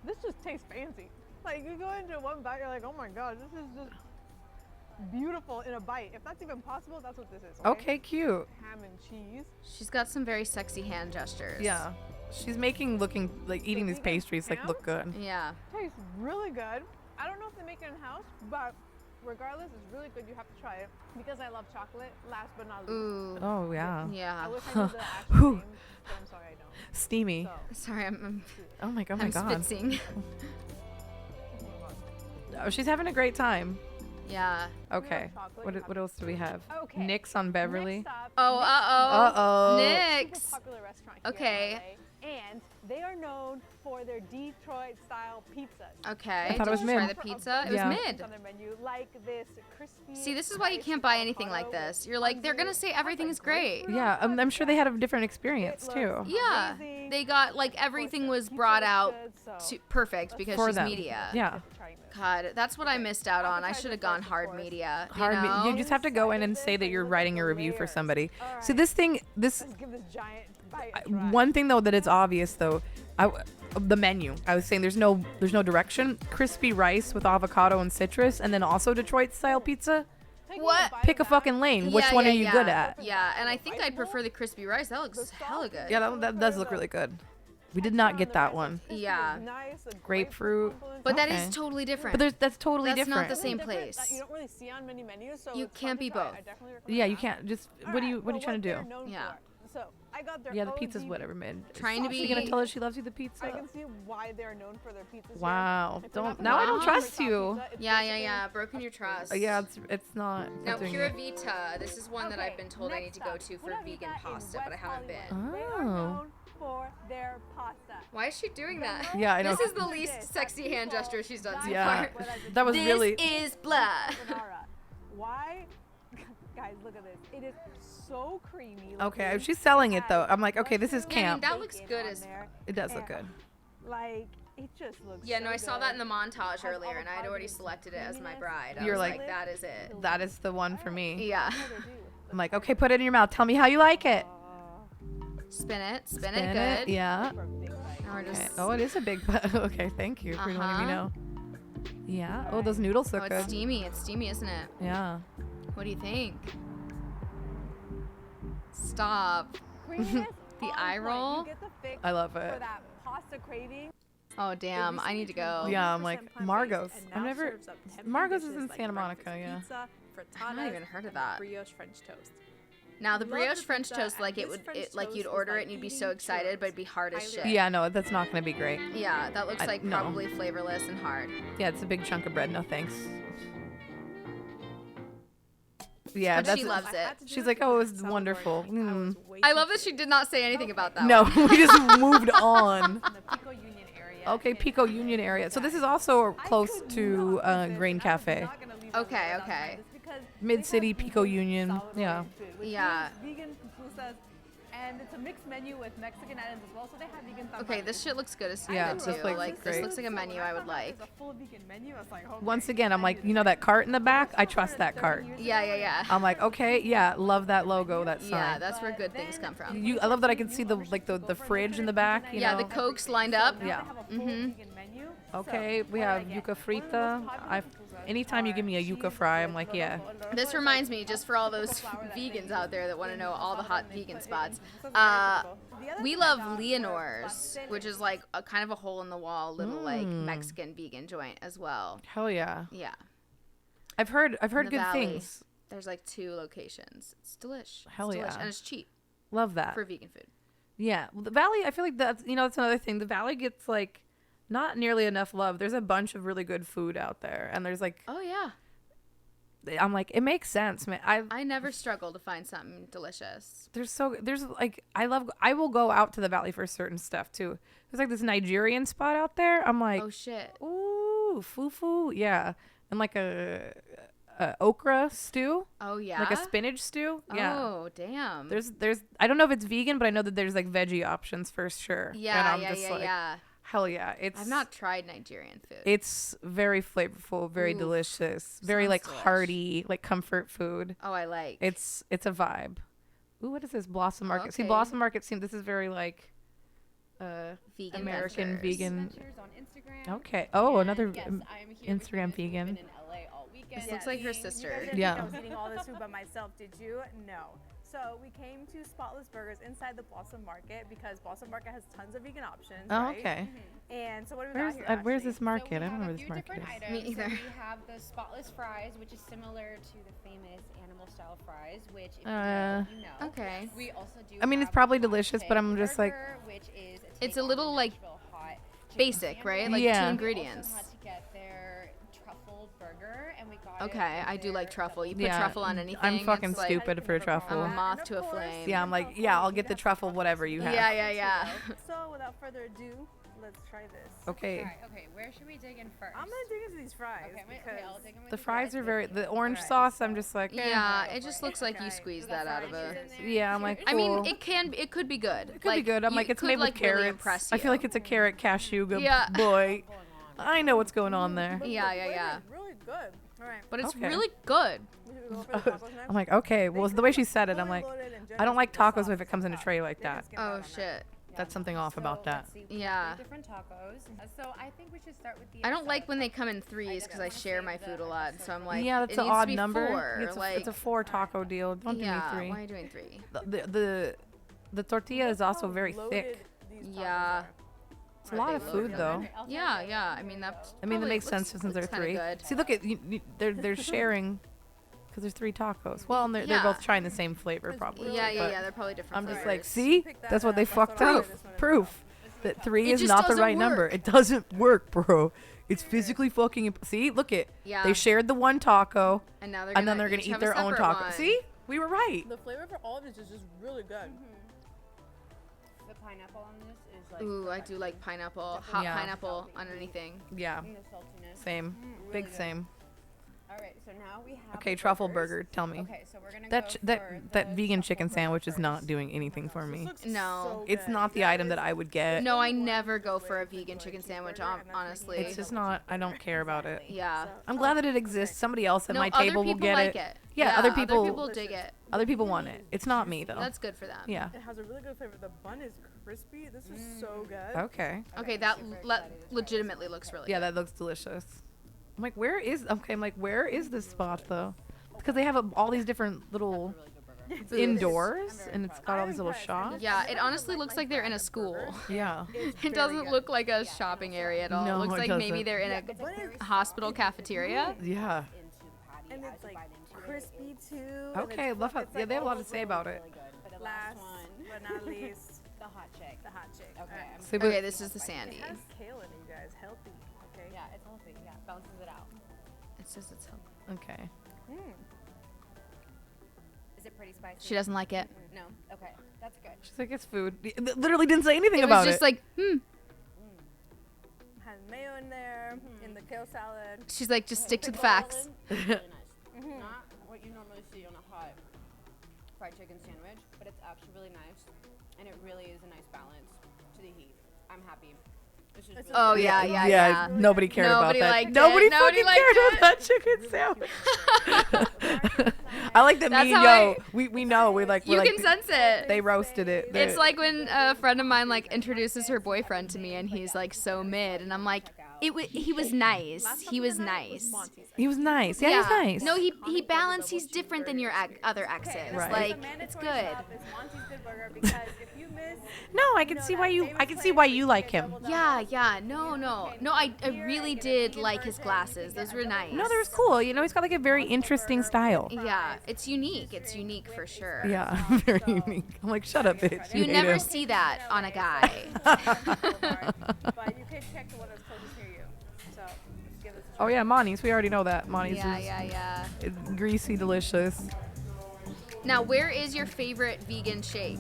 This just tastes fancy. Like you go into one bite, you're like, oh my god, this is just beautiful in a bite. If that's even possible, that's what this is. Okay. Cute. Ham and cheese. She's got some very sexy hand gestures. Yeah. She's eating these vegan pastries like ham? look good. Yeah. Tastes really good. I don't know if they make it in house, but regardless, it's really good. You have to try it because I love chocolate. Last but not least. Ooh. Oh yeah. I Yeah. wish I knew the actual Whew. name, but I'm sorry I don't. Steamy. So, Sorry, I'm Oh my god. I'm God. spitzing. Oh, she's having a great time. Yeah. Okay. chocolate, you What else do we have? Okay. Nick's on Beverly. Next stop, Oh, Nick's Uh-oh. is a Nick's. super popular restaurant here Okay. in LA, and they are known for their Detroit-style pizzas. Okay. I thought it was Did you try mid. the pizza? It Yeah. was mid. On their menu, like this crispy. See, this is why you sliced can't buy anything like avocado this. You're like, they're gonna say everything is great. Yeah, I'm sure they had a different experience It too. looks Yeah. amazing. They got like Of course, everything their was pizza brought looks out good, so to perfect because For she's them. media. Yeah. trying this. God, that's what I missed out on. I Appetizer should have first, gone of hard course. media. You just have to go in and say that you're writing a review for somebody. So this Let's give this giant bite a try. one thing though that it's obvious though, the menu. I was saying there's no direction. Crispy rice with avocado and citrus, and then also Detroit style pizza. Taking What? a bite Pick a of that, fucking lane. Which Yeah, one yeah, are you good yeah. at? Yeah, and I think I'd prefer the crispy rice. That looks hella good. Yeah, that does look really good. We did not get that one. Yeah. nice, a Grapefruit. But that Okay. is totally different. But that's totally That's different. not the same Different place. that you don't really see on many menus, so You it's can't fun to be try. both. I definitely recommend Yeah, you that. can't just. All What are right, you well, trying to they're do? known Yeah. for. So I got their Yeah, the pizza's OG whatever, man. Trying to Are you gonna be- tell her she loves you the I pizza? can see why they're known for their pizzas. here. Wow. If we're not Don't now I don't familiar with trust Detroit you. pizza, it's Yeah, basically- broken your trust. Yeah, it's not. Now, doing Pura it. Vita. This is one that I've Okay, been told I need next to go stop, to for Pura vegan Vita in pasta, but I West haven't been. Hollywood. They are Oh. known for their pasta. Why is she doing that? Yeah, I know. This is the Look at least this. sexy hand People gesture she's done so Yeah. far. That was This really. is blah. Carbonara. Why? Guys, look at this. It is so creamy. Okay, looking. she's selling it though. Has I'm like, okay, this is mushroom Yeah, I mean, camp. that looks bacon good on as- there, It does look and, good. Like, it just looks Yeah, no, so I saw that in the good. montage Has earlier, and I'd avocado already and selected it as my creaminess. bride. I You're was like- like, that is it. That is the one for me. Yeah. Yeah, they do. I'm like, okay, put it in your mouth. Tell me how you like it. Spin it Spin good. Yeah. For a big bite. Now we're Okay. just. Oh, it is a big butt. Okay, thank you for letting me know. Yeah. Oh, those noodles Oh, look it's good. steamy. It's steamy, isn't it? Yeah. What do you think? Stop. Creaminess The on eye point. roll? You get the fix I love for it. that pasta craving. Oh damn! I need to go. Yeah, I'm like, Margot's. I've never- Margot's is in Santa Monica, yeah. Pizza, I've not even heard of that. Brioche French toast. Now the Love brioche the French pizza, toast, and like it this would, French it like toast you'd is order like it and you'd be eating so excited, churros. but it'd be hard as Highly shit. Yeah, no, that's not gonna be great. Yeah, that looks like no. probably flavorless and hard. Yeah, it's a big chunk of bread. No thanks. Yeah, But that's. she loves it. She's like, oh, it was wonderful. I love that she did not say anything about that. No, one. we just moved on. In the Pico Union area. Okay, Pico Union area. So this is also close to Grain Cafe. Okay. Mid City, Pico Union. Yeah. Yeah. Vegan pupusas, and it's a mixed menu with Mexican items as well. So they have vegan. Okay, this shit looks good as Yeah, good this too. looks Like great. this looks like a menu I would like. It's a full vegan menu. I was like, okay, Once again, I'm like, you know that cart in the back? I trust that cart. Yeah. I'm like, okay, yeah, love that logo, that sign. Yeah, that's where good things come from. I love that I can see the fridge in the back. You Yeah, know? the Cokes lined up. Yeah. Mm-hmm. Okay, we have yuca frita. Anytime you give me a yuca fry, I'm like, yeah. This reminds me, just for all those vegans out there that want to know all the hot vegan spots, we love Leonore's, which is like a kind of a hole in the wall little like Mexican vegan joint as well. Hell yeah. Yeah. I've heard the good Valley. things. There's like 2 locations. It's delish. Hell it's delish. yeah. And it's cheap Love that. for vegan food. Yeah. Well, the Valley, I feel like that's another thing. The Valley gets like not nearly enough love. There's a bunch of really good food out there, and there's like, Oh yeah. I'm like, it makes sense, man. I never struggle to find something delicious. I will go out to the Valley for certain stuff too. There's like this Nigerian spot out there. I'm like, Oh shit. ooh, fufu, yeah, and like a okra stew, Oh yeah. like a spinach stew. Yeah. Oh damn. There's I don't know if it's vegan, but I know that there's like veggie options for sure. Yeah, and I'm just like, yeah. hell yeah. It's I've not tried Nigerian food. It's very flavorful, very Oof. delicious, very Sounds like delish. hearty, like comfort food. Oh, I like. It's a vibe. Ooh, what is this? Blossom Market. See, Okay. Blossom Market this is very like vegan American ventures. vegan. On Instagram. Okay. Oh, And another yes, I'm here Instagram because we've vegan. been in LA all weekend. This looks like her You sister. guys didn't Yeah. think I was eating all this food by myself, did you? No. So we came to Spotless Burgers inside the Blossom Market because Blossom Market has tons of vegan options. Oh, right? okay. And so what do we got here? Where's Ashley? this market? So I we don't know have where a this few market is. different Me items. So either. we have the spotless fries, which is similar to the famous animal style fries, which if you know. Okay. We also do. I mean, it's have probably the hot delicious, but chick I'm just like- burger, which is It's take a on little, the like, Nashville hot chicken basic, sandwich. right? Like Yeah. 2 We ingredients. also had to get their truffle burger, and we got Okay, it I do like their truffle. You put Yeah, truffle on anything. I'm fucking it's like, stupid for I'm truffle. a moth to a flame. Yeah, I'm like, yeah, I'll get the truffle, whatever you have. Yeah. So without further ado, let's try this. Okay. Alright, okay, where should we dig in first? I'm gonna dig into these fries Okay, because I'll dig in with The you fries guys. are the orange Alright, sauce. so- I'm just like, eh. Yeah, it just looks like you Okay. squeezed We got that out of fries a. in there. Yeah, I'm like, I mean, cool. it could be good. It could be good. I'm like, it's made with carrots. Really impress I feel you. like it's a carrot cashew. Yeah. Boy, I know what's going on there. Yeah. It's really good. All right. But it's Okay. really good. We should go for the tacos next. I'm like, okay. Well, the way she said it, I'm Fully like, loaded and I don't like generous with tacos the if it comes in a sauce. tray like They can that. skip out Oh on that. shit. That's something off about that. Let's see, we have Yeah. 3 different tacos. So I think we should start with the. I don't like when they come in 3s because I share my food a lot. So I'm like, Yeah, that's it an needs to odd be number. 4, It's like, a 4 taco deal. Don't yeah, give me why are 3. you doing 3? The tortilla is also How very loaded thick. these tacos Yeah. are. It's a lot of food though. Yeah. I mean, that's. I mean, that probably makes sense looks since there are kinda 3. Good. See, look at they're sharing because there's 3 tacos. Well, and they're Yeah. both trying the same flavor probably. Yeah. but They're probably different. I'm just flavors. like, see, Pick that that's what up, they that's what fucked I up. ordered this one as Proof that 3 It is just not the doesn't right number. work. It doesn't work, bro. It's physically fucking. See, look it. Yeah. They shared the one taco, And now they're and then they're gonna each eat have a their own separate taco. one. See, we were right. The flavor for all of this is just really good. The pineapple on this is like. Ooh, I do like pineapple. Hot Yeah. pineapple on anything. Yeah, And the saltiness. same, big good. same. All right, so now we have. Okay, the truffle burgers. burger. Tell me. Okay, so we're gonna That go for that the vegan truffle chicken burger sandwich is not first. doing anything for me. Looks No. so It's good. not the item that I would get. No, I never go for a vegan chicken sandwich. Honestly. It's just not. I don't care about it. Yeah. I'm glad that it exists. Somebody else at No, my table other will people get like it. it. Yeah, other people- Other people dig it. Other people want it. It's not me though. That's good for them. Yeah. It has a really good flavor. The bun is crispy. This is so good. Okay. Okay, that legitimately looks really Yeah, good. that looks delicious. I'm like, where is? Okay, I'm like, where is this spot though? Because they have all these different little it's indoors, and it's got all these little shops. Yeah, it honestly looks like they're in a school. Yeah. It doesn't look like a shopping area at all. No, it looks it like maybe doesn't. they're in a hospital cafeteria. Yeah. And it's like crispy too. and Okay, it's love how. it's Yeah, like they have a lot to also say about it. For the Last last one, but not least, the hot chick. the hot chick. Okay. Alright. See, Okay, this is the It Sandy. has kale in it, you guys. Healthy. Okay. Yeah, it's healthy. Yeah, balances it out. It says it's healthy. Okay. Is it pretty spicy? She doesn't like it. No. Okay, that's good. She's like, it's food. Literally didn't say anything It was about just it. like, kale salad. She's like, just stick to the facts. Really nice. Not what you normally see on a hot fried chicken sandwich, but it's actually really nice, and it really is a nice balance to the heat. I'm happy. This is really Oh good. yeah. Nobody cared Nobody about that. liked Nobody it. Nobody fucking liked cared it. about that chicken sandwich. I like that. That's Me and how Yo, we know we like. You we're can like, sense it. They roasted it. It's like when a friend of mine like introduces her boyfriend to me, and he's like so mid, and I'm like, he was nice. He was nice. He was nice. Yeah, he's nice. No, he balanced. He's different than your other exes. Right. Like it's good. No, I can see why you. I can see why you like him. Yeah. No. I really did like his glasses. Those were nice. No, they're cool. You know, he's got like a very interesting style. Yeah, it's unique. It's unique for sure. Yeah, very unique. I'm like, shut up, bitch. You hate never him. see that on a guy. But you could check the one that's closest near you. So just give us a Oh yeah, Monty's. We already know that. Monty's Yeah. is greasy, delicious. Now, where is your favorite vegan shake?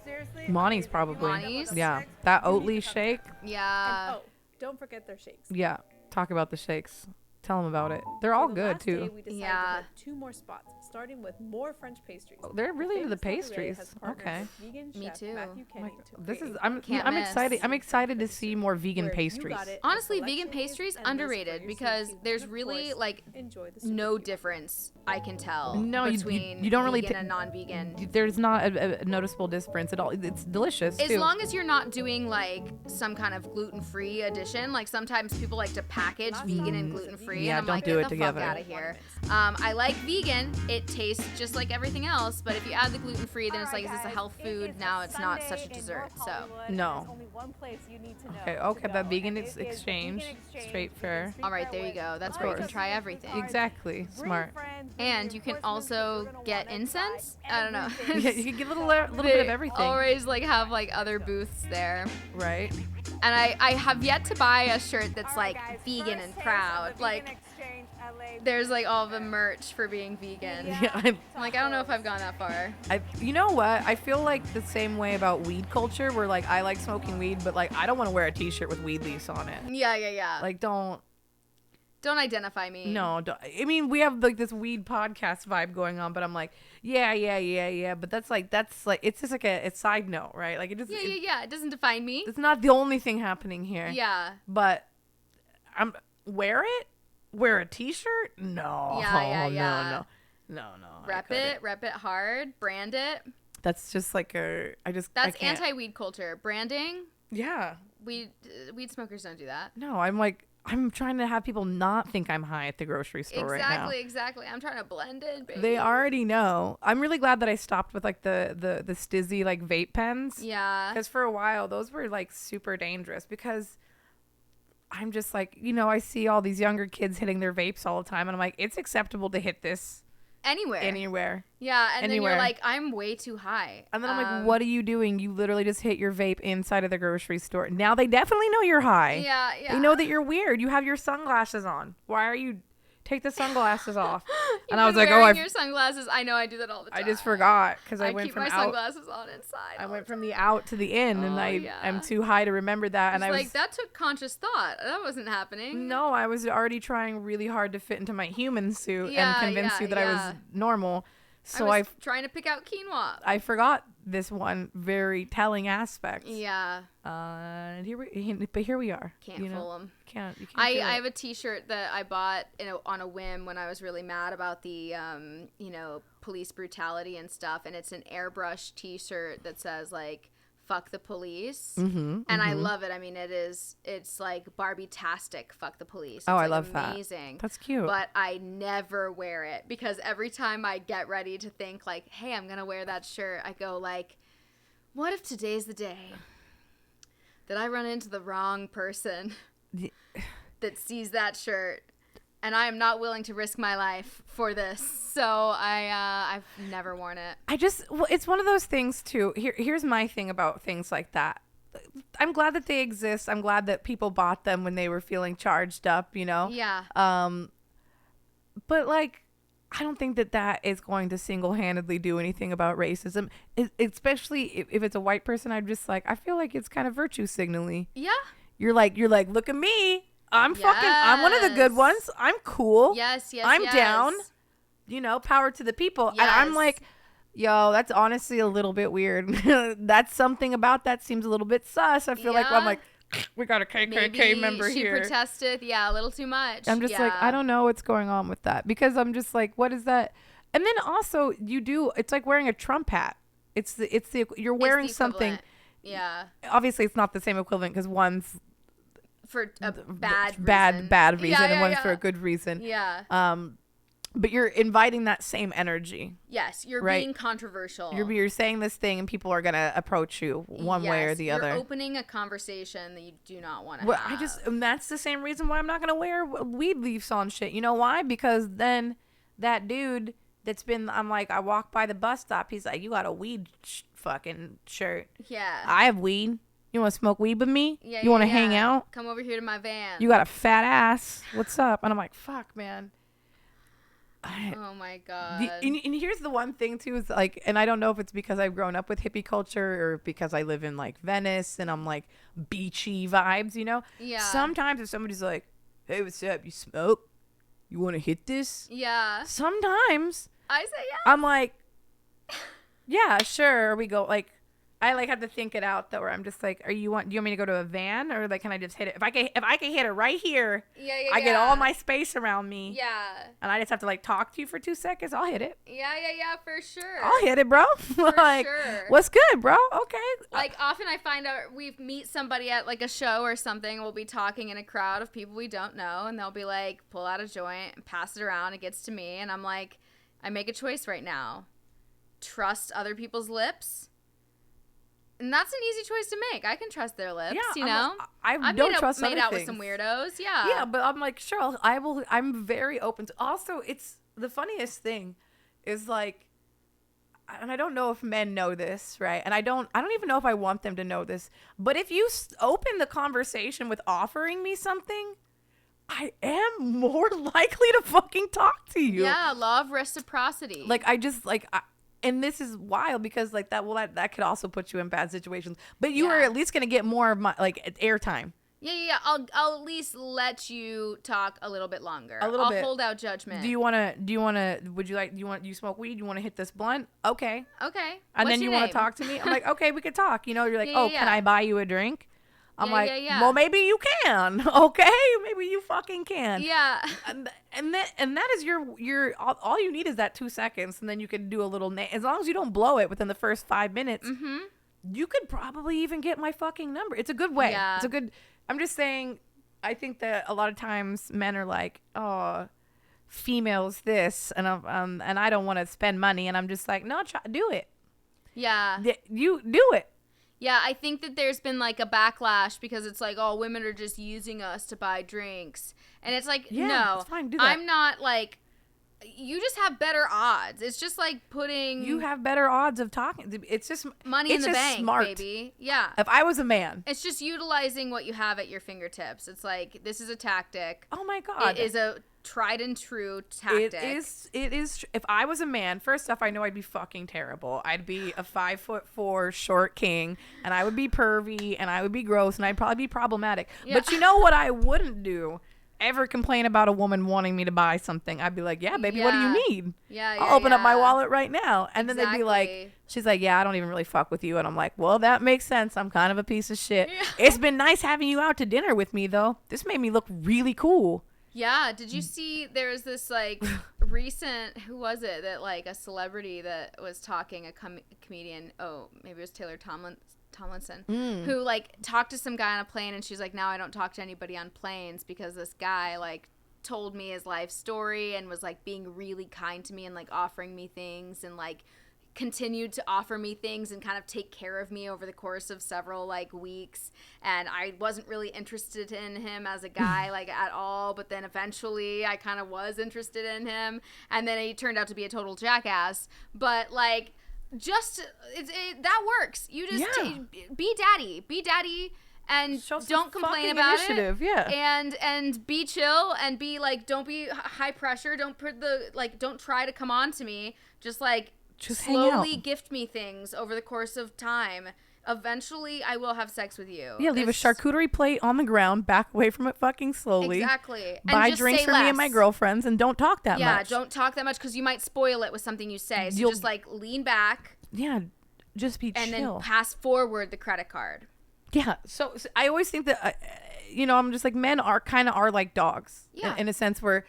seriously. Monty's probably. Monty's? Yeah, that Oatly shake. Yeah. Oh, don't forget their shakes. Yeah, talk about the shakes. Tell them about it. They're all For the good last day, too. we decided Yeah. to hit 2 more spots, starting with more French pastries. Oh, they're really into the Famous Laundry pastries. has partnered Okay. with vegan Me chef too. Matthew Oh my Kenny God. to This is create Can't excited. miss. I'm excited to see more vegan where you pastries. got it, Honestly, the vegan selection is pastries endless for underrated your because safety. there's And of really course, like enjoy the no super cute difference I can tell No, you between don't really vegan ta- and non-vegan. There's not a noticeable difference at all. It's delicious As too. long as you're not doing like some kind of gluten-free addition, like sometimes people like to package vegan and gluten-free, Yeah, and I'm don't like, do get it the together. fuck out of here. I like vegan; it tastes just like everything else. But if you add the gluten-free, then it's like, is this a health food? Now it's not such a dessert. So, No. Only one place you need to know Okay, to that go, vegan and ex- it is exchange, Vegan straight fair. all right, there you go. That's where you can try everything. Exactly, smart. And you can also get incense. I don't know. Yeah, you can get a little bit of everything, Always like have like other booths there. right? And I have yet to buy a shirt that's like vegan and proud. Like there's like all the merch for being vegan. Yeah, I'm like, I don't know if I've gone that far. you know what? I feel like the same way about weed culture, where like I like smoking weed, but like I don't want to wear a T-shirt with weed leaves on it. Yeah. Like, don't. Identify me. No, I mean, we have like this weed podcast vibe going on, but I'm like, yeah. But that's like, it's just like a side note, right? Like, it just, Yeah. It doesn't define me. it's not the only thing happening here. Yeah. But wear a T-shirt? No. Yeah. No. I Rep it hard, brand it. That's just like I That's can't. anti-weed culture. Branding, Yeah. weed smokers don't do that. No, I'm trying to have people not think I'm high at the grocery store right now. Exactly. I'm trying to blend in, baby. They already know. I'm really glad that I stopped with like the stizzy like vape pens. Yeah. Because for a while those were like super dangerous because I'm just like, I see all these younger kids hitting their vapes all the time and I'm like, it's acceptable to hit this anywhere. Yeah, and then Anywhere. you're like, I'm way too high. And then I'm like, what are you doing? You literally just hit your vape inside of the grocery store. Now they definitely know you're high. Yeah. They know that you're weird. You have your sunglasses on. Why are you take the sunglasses off? And I was like, wearing your sunglasses. I know I do that all the time. I just forgot because I I went keep from my out. sunglasses on inside. I went from the out to the in, and Oh, yeah. I'm too high to remember that. And I was like, that took conscious thought. That wasn't happening. no, I was already trying really hard to fit into my human suit Yeah, and convince you that I yeah. was normal. So I was trying to pick out quinoa. I forgot this one very telling aspect. Yeah. And here we are. Can't you know? fool them. You can't do I it. have a T-shirt that I bought on a whim when I was really mad about the police brutality and stuff, and it's an airbrush T-shirt that says like "fuck the police," and I love it. I mean, it's like Barbie-tastic "fuck the police." It's Oh, I like love that. amazing. That's cute. But I never wear it because every time I get ready to think like, "Hey, I'm gonna wear that shirt," I go like, "What if today's the day that I run into the wrong person that sees that shirt, and I am not willing to risk my life for this?" So I've never worn it. It's one of those things too. Here's my thing about things like that. I'm glad that they exist. I'm glad that people bought them when they were feeling charged up, Yeah. But like, I don't think that is going to single-handedly do anything about racism, especially if it's a white person. I'm just like, I feel like it's kind of virtue signaling. Yeah. You're like, look at me. I'm one of the good ones. I'm cool. Yes. I'm down. Power to the people. And I'm Yes. like, yo, that's honestly a little bit weird. That's something about that seems a little bit sus. I feel like I'm Yeah. like, we got a KKK Maybe member she here. protested, a little too much. I'm just like, I don't know what's going on with that, because I'm just like, what is that? And then also it's like wearing a Trump hat. You're wearing something. Yeah. Obviously, it's not the same equivalent, because one's For a bad reason, Yeah, and one's yeah. for a good reason. Yeah. But you're inviting that same energy. Yes, you're right? being controversial. You're saying this thing, and people are gonna approach you one way or the other. You're opening a conversation that you do not want to Well, have. and that's the same reason why I'm not gonna wear weed leaves on shit. You know why? Because then that dude I'm like, I walk by the bus stop. He's like, you got a weed fucking shirt. Yeah. I have weed. You want to smoke weed with me? Yeah. You want to hang out? Come over here to my van. You got a fat ass. What's up? And I'm like, fuck, man. Oh my god. And here's the one thing too, is like, and I don't know if it's because I've grown up with hippie culture or because I live in like Venice and I'm like beachy vibes, Yeah. Sometimes if somebody's like, hey, what's up, you smoke, you want to hit this? Yeah. Sometimes I say yeah. I'm like, yeah, sure. We go, like, I like have to think it out though, where I'm just like, do you want me to go to a van, or like, can I just hit it? If I can hit it right here, I get all my space around me. Yeah. And I just have to like talk to you for 2 seconds. I'll hit it. Yeah, for sure. I'll hit it, bro. Like, sure. what's good, bro? Okay. Like, often I find out we meet somebody at like a show or something. We'll be talking in a crowd of people we don't know, and they'll be like, pull out a joint and pass it around. It gets to me, and I'm like, I make a choice right now. Trust other people's lips. And that's an easy choice to make. I can trust their lips, I don't trust made other out things. with some weirdos, yeah. Yeah, but I'm like, sure, I will. I'm very open to. Also, it's the funniest thing, is like, and I don't know if men know this, right? And I don't even know if I want them to know this. But if you open the conversation with offering me something, I am more likely to fucking talk to you. Yeah, law of reciprocity. Like, I just like. And this is wild because like that could also put you in bad situations. But you are at least gonna get more of my like airtime. Yeah. I'll at least let you talk a little bit longer. I'll hold out judgment. Do you wanna you smoke weed? You wanna hit this blunt? Okay. Okay. And What's then your you wanna name? talk to me? I'm like, okay, we could talk. You're like, Yeah, can I buy you a drink? I'm like, yeah. well, maybe you can. Okay, maybe you fucking can. Yeah. And that is your all you need is that 2 seconds, and then you can do a little as long as you don't blow it within the first 5 minutes. Mm-hmm. You could probably even get my fucking number. It's a good way. Yeah. It's a good. I'm just saying. I think that a lot of times men are like, oh, females this, and I don't want to spend money, and I'm just like, no, do it. Yeah. You do it. Yeah, I think that there's been like a backlash because it's like, oh, women are just using us to buy drinks. And it's like, no, it's fine, do that. I'm not like, you just have better odds. It's just like putting You have better odds of talking. It's just money in it's the just bank, smart. baby. Yeah. If I was a man. It's just utilizing what you have at your fingertips. It's like, this is a tactic. Oh my God. It is a tried and true tactic. It is. If I was a man, first off, I know I'd be fucking terrible. I'd be a 5'4" short king, and I would be pervy, and I would be gross, and I'd probably be problematic. Yeah. But you know what I wouldn't do? Ever complain about a woman wanting me to buy something. I'd be like, yeah, baby, what do you need? Yeah, I'll open up my wallet right now. And then they'd be like, Exactly. she's like, yeah, I don't even really fuck with you. And I'm like, well, that makes sense. I'm kind of a piece of shit. It's been nice having you out to dinner with me, though. This made me look really cool. Yeah, did you see there was this like recent, who was it, that like a celebrity that was talking, a comedian, maybe it was Taylor Tomlinson, who like talked to some guy on a plane, and she's like, now I don't talk to anybody on planes because this guy like told me his life story and was like being really kind to me and like offering me things and like continued to offer me things and kind of take care of me over the course of several like weeks, and I wasn't really interested in him as a guy like at all, but then eventually I kind of was interested in him, and then he turned out to be a total jackass. But like, just that works. You just be daddy and don't complain about it. Yeah. And be chill and be like, don't be high pressure, don't try to come on to me, just hang out. slowly gift me things over the course of time, Eventually, I will have sex with you. Yeah, leave a charcuterie plate on the ground, back away from it fucking slowly. Exactly. And Buy just drinks say for me and my less. girlfriends and don't talk that much. Yeah, don't talk that much because you might spoil it with something you say. So just like lean back. Yeah, just be and chill. then pass forward the credit card. Yeah. So I always think that, I'm just like, men are like dogs. Yeah. In a sense where,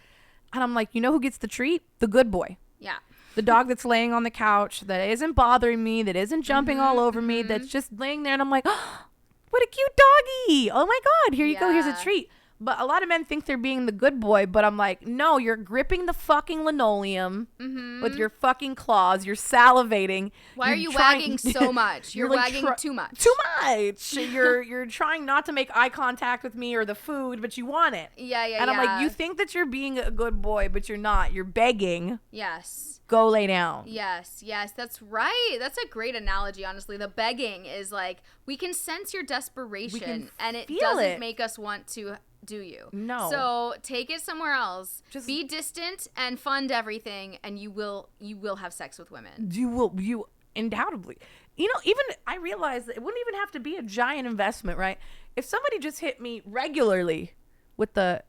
and I'm like, who gets the treat? The good boy. Yeah. The dog that's laying on the couch, that isn't bothering me, that isn't jumping all over me, that's just laying there, and I'm like, oh, what a cute doggy. Oh my God, here you go, here's a treat. But a lot of men think they're being the good boy, but I'm like, no, you're gripping the fucking linoleum with your fucking claws. You're salivating. Why are you wagging so much? You're like wagging too much. Too much. You're trying not to make eye contact with me or the food, but you want it. Yeah. And I'm like, you think that you're being a good boy, but you're not. You're begging. Yes. Go lay down. Yes, that's right. That's a great analogy, honestly. The begging is like, we can sense your desperation, and it doesn't make us want to do you. No. So take it somewhere else. Just be distant and fund everything, and you will have sex with women. You undoubtedly. Even I realize that it wouldn't even have to be a giant investment, right? If somebody just hit me regularly with the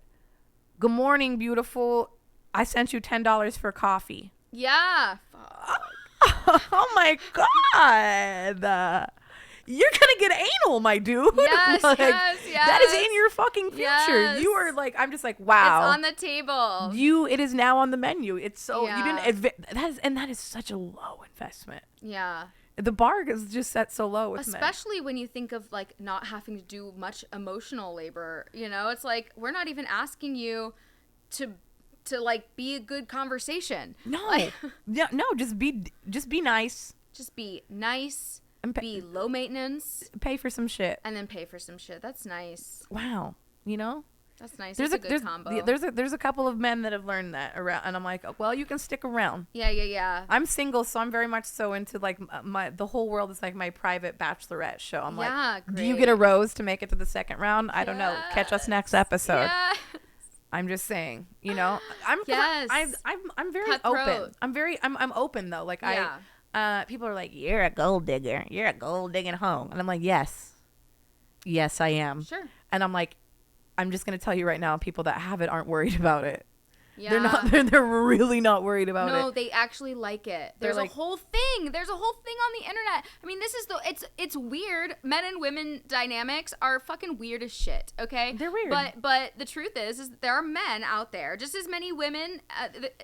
"Good morning, beautiful. I sent you $10 for coffee." Yeah. Oh my God. You're gonna get anal, my dude. Yes, yes. That is in your fucking future. Yes. You are like, I'm just like, wow. It's on the table. It is now on the menu. It's so Yeah. you didn't. That is such a low investment. Yeah. The bar is just set so low with men. Especially when you think of like not having to do much emotional labor. It's like we're not even asking you to like be a good conversation. No. No, just be nice. Just be nice. And be low maintenance. Pay for some shit. And then pay for some shit. That's nice. Wow. That's nice. That's a good combo. There's a couple of men that have learned that around, and I'm like, oh, well, you can stick around. Yeah. I'm single, so I'm very much so into like the whole world is like my private bachelorette show. I'm like, great. do you get a rose to make it to the second round? I don't know. Catch us next episode. Yeah. I'm just saying, I'm very Cutthroat. open. I'm open though. Like people are like, you're a gold digger. You're a gold digging hoe. And I'm like, yes, I am. Sure. And I'm like, I'm just going to tell you right now, people that have it aren't worried about it. Yeah. They're not. They're really not worried about it. No, they actually like it. There's a whole thing. There's a whole thing on the internet. I mean, it's weird. Men and women dynamics are fucking weird as shit. Okay, they're weird. But the truth is there are men out there, just as many women,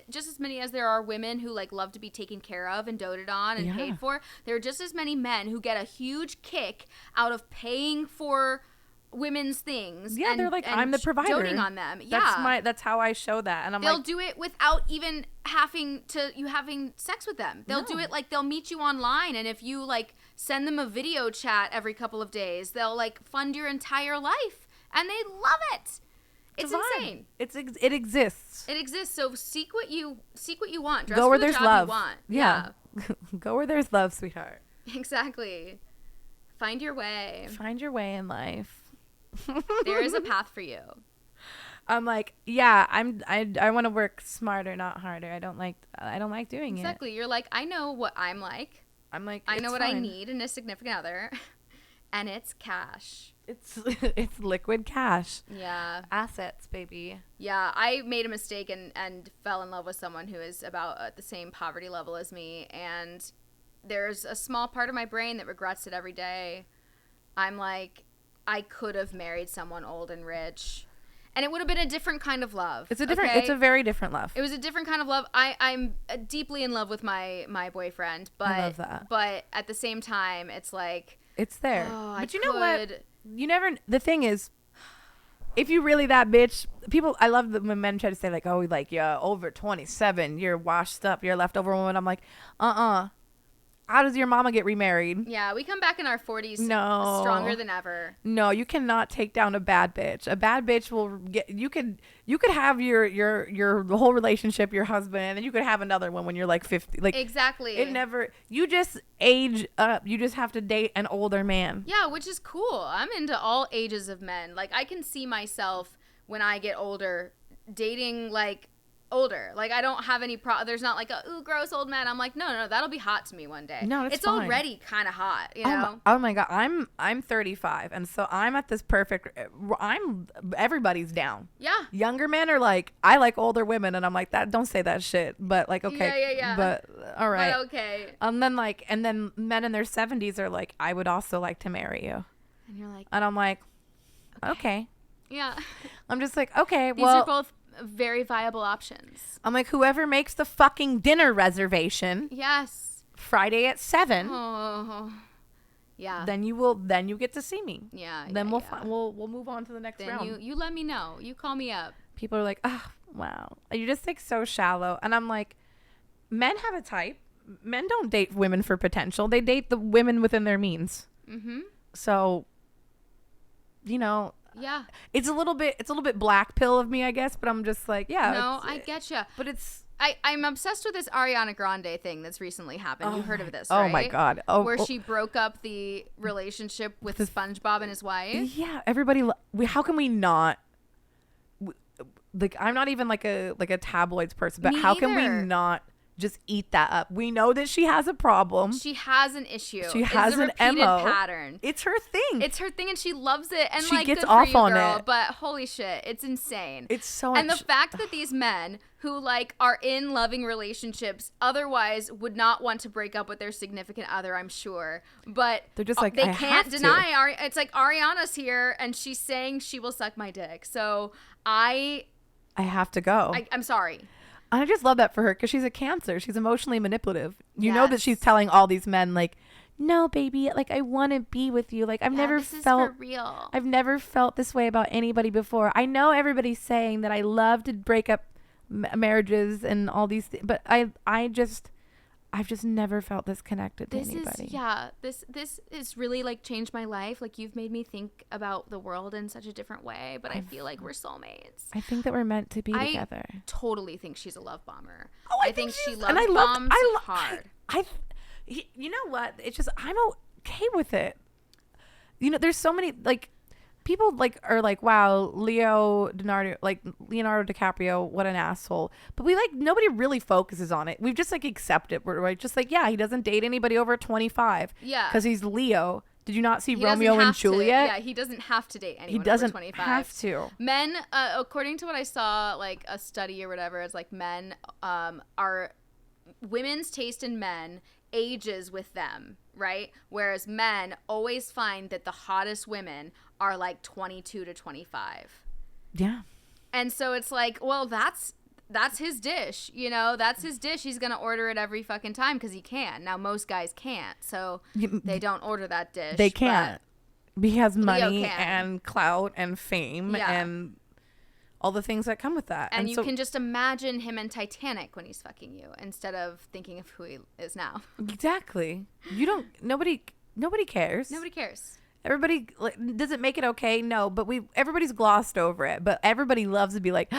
just as many as there are women who like love to be taken care of and doted on and paid for. There are just as many men who get a huge kick out of paying for women's things. Yeah, they're like, I'm the provider. Doting on them. Yeah. That's how I show that. And they'll do it without even having sex with them. They'll do it like they'll meet you online, and if you like send them a video chat every couple of days, they'll like fund your entire life, and they love it. It's insane. It exists. It exists. So seek what you want. Dress Go where for the there's job love. You want. Yeah. Go where there's love, sweetheart. Exactly. Find your way. Find your way in life. There is a path for you. I'm like, yeah, I want to work smarter, not harder. I don't like doing it. Exactly. You're like, I know what I'm like. I know what I need in a significant other, and it's cash. It's liquid cash. Yeah. Assets, baby. Yeah, I made a mistake and fell in love with someone who is about at the same poverty level as me, and there's a small part of my brain that regrets it every day. I'm like, I could have married someone old and rich, and it would have been a different kind of love. It's a very different love. It was a different kind of love. I'm deeply in love with my boyfriend, but I love that. But at the same time, it's like it's there. Oh, but you know what? You never. The thing is, if you really that bitch, people. I love when men try to say like, oh, like you're over 27, you're washed up, you're a leftover woman. I'm like, How does your mama get remarried? Yeah, we come back in our 40s stronger than ever. No, you cannot take down a bad bitch. A bad bitch will get you could have your whole relationship, your husband, and then you could have another one when you're like 50. Like exactly. It never you just age up. You just have to date an older man. Yeah, which is cool. I'm into all ages of men. Like I can see myself when I get older dating like older. Like, I don't have any there's not like a ooh gross old man. I'm like, no, that'll be hot to me one day. No, it's fine. already kind of hot, you know. Oh my god, I'm 35, and so I'm at this perfect. Everybody's down. Yeah. Younger men are like, I like older women, and I'm like, that. Don't say that shit. But like, okay, Yeah. But all right, But okay. And then men in their 70s are like, I would also like to marry you, And you're like, and I'm like, okay. yeah. I'm just like, okay, These well, are both very viable options. I'm like, whoever makes the fucking dinner reservation Yes. Friday at 7, Oh. Yeah. then you get to see me. Yeah. Then yeah, we'll move on to the next Then round. you let me know. You call me up. People are like, oh, wow, you're just like so shallow. And I'm like, men have a type. Men don't date women for potential. They date the women within their means. Mm-hmm. So, you know, Yeah. it's a little bit black pill of me, I guess. But I'm just like, yeah. No, I get you. But it's. I'm obsessed with this Ariana Grande thing that's recently happened. You heard of this, Oh right? my god. Where she broke up the relationship with SpongeBob and his wife. Yeah, everybody. How can we not? Like, I'm not even like a tabloids person, but Me how can we either. not just eat that up? We know that she has a problem. She has an issue. She has it's a an repeated MO. pattern. It's her thing. It's her thing, and she loves it. And She like, gets good off for you, on girl, it. But holy shit, it's insane. It's so. And the fact that these men who like are in loving relationships otherwise would not want to break up with their significant other, I'm sure, but they're just like, they I can't have to. deny it's like Ariana's here and she's saying she will suck my dick. So I have to go. I'm sorry. I just love that for her because she's a Cancer. She's emotionally manipulative. You know that Yes. she's telling all these men like, no, baby, like I want to be with you. Like I've never this is felt for real. I've never felt this way about anybody before. I know everybody's saying that I love to break up marriages and all these things, but I've just never felt this connected to anybody. This is really like changed my life. Like you've made me think about the world in such a different way, but I feel like we're soulmates. I think that we're meant to be together. Totally think she's a love bomber. Oh, I think she loves bombs hard. You know what? It's just I'm okay with it. You know, there's so many like people like are like, wow, Leonardo DiCaprio, what an asshole. But we like nobody really focuses on it. We've just like accept it. We're just like, yeah, he doesn't date anybody over 25. Yeah, because he's Leo. Did you not see he Romeo and Juliet? Yeah, he doesn't have to date anyone He doesn't over 25. have to. Men, according to what I saw, like a study or whatever, it's like men are women's taste in men ages with them, right? Whereas men always find that the hottest women are like 22 to 25. Yeah. And so it's like, well, that's his dish, you know, that's his dish. He's going to order it every fucking time because he can. Now, most guys can't, so they don't order that dish. They can't. He has money can. and clout and fame and all the things that come with that. And you so, can just imagine him in Titanic when he's fucking you instead of thinking of who he is now. Exactly. Nobody cares. Nobody cares. Everybody, does it make it okay? No, but everybody's glossed over it. But everybody loves to be like,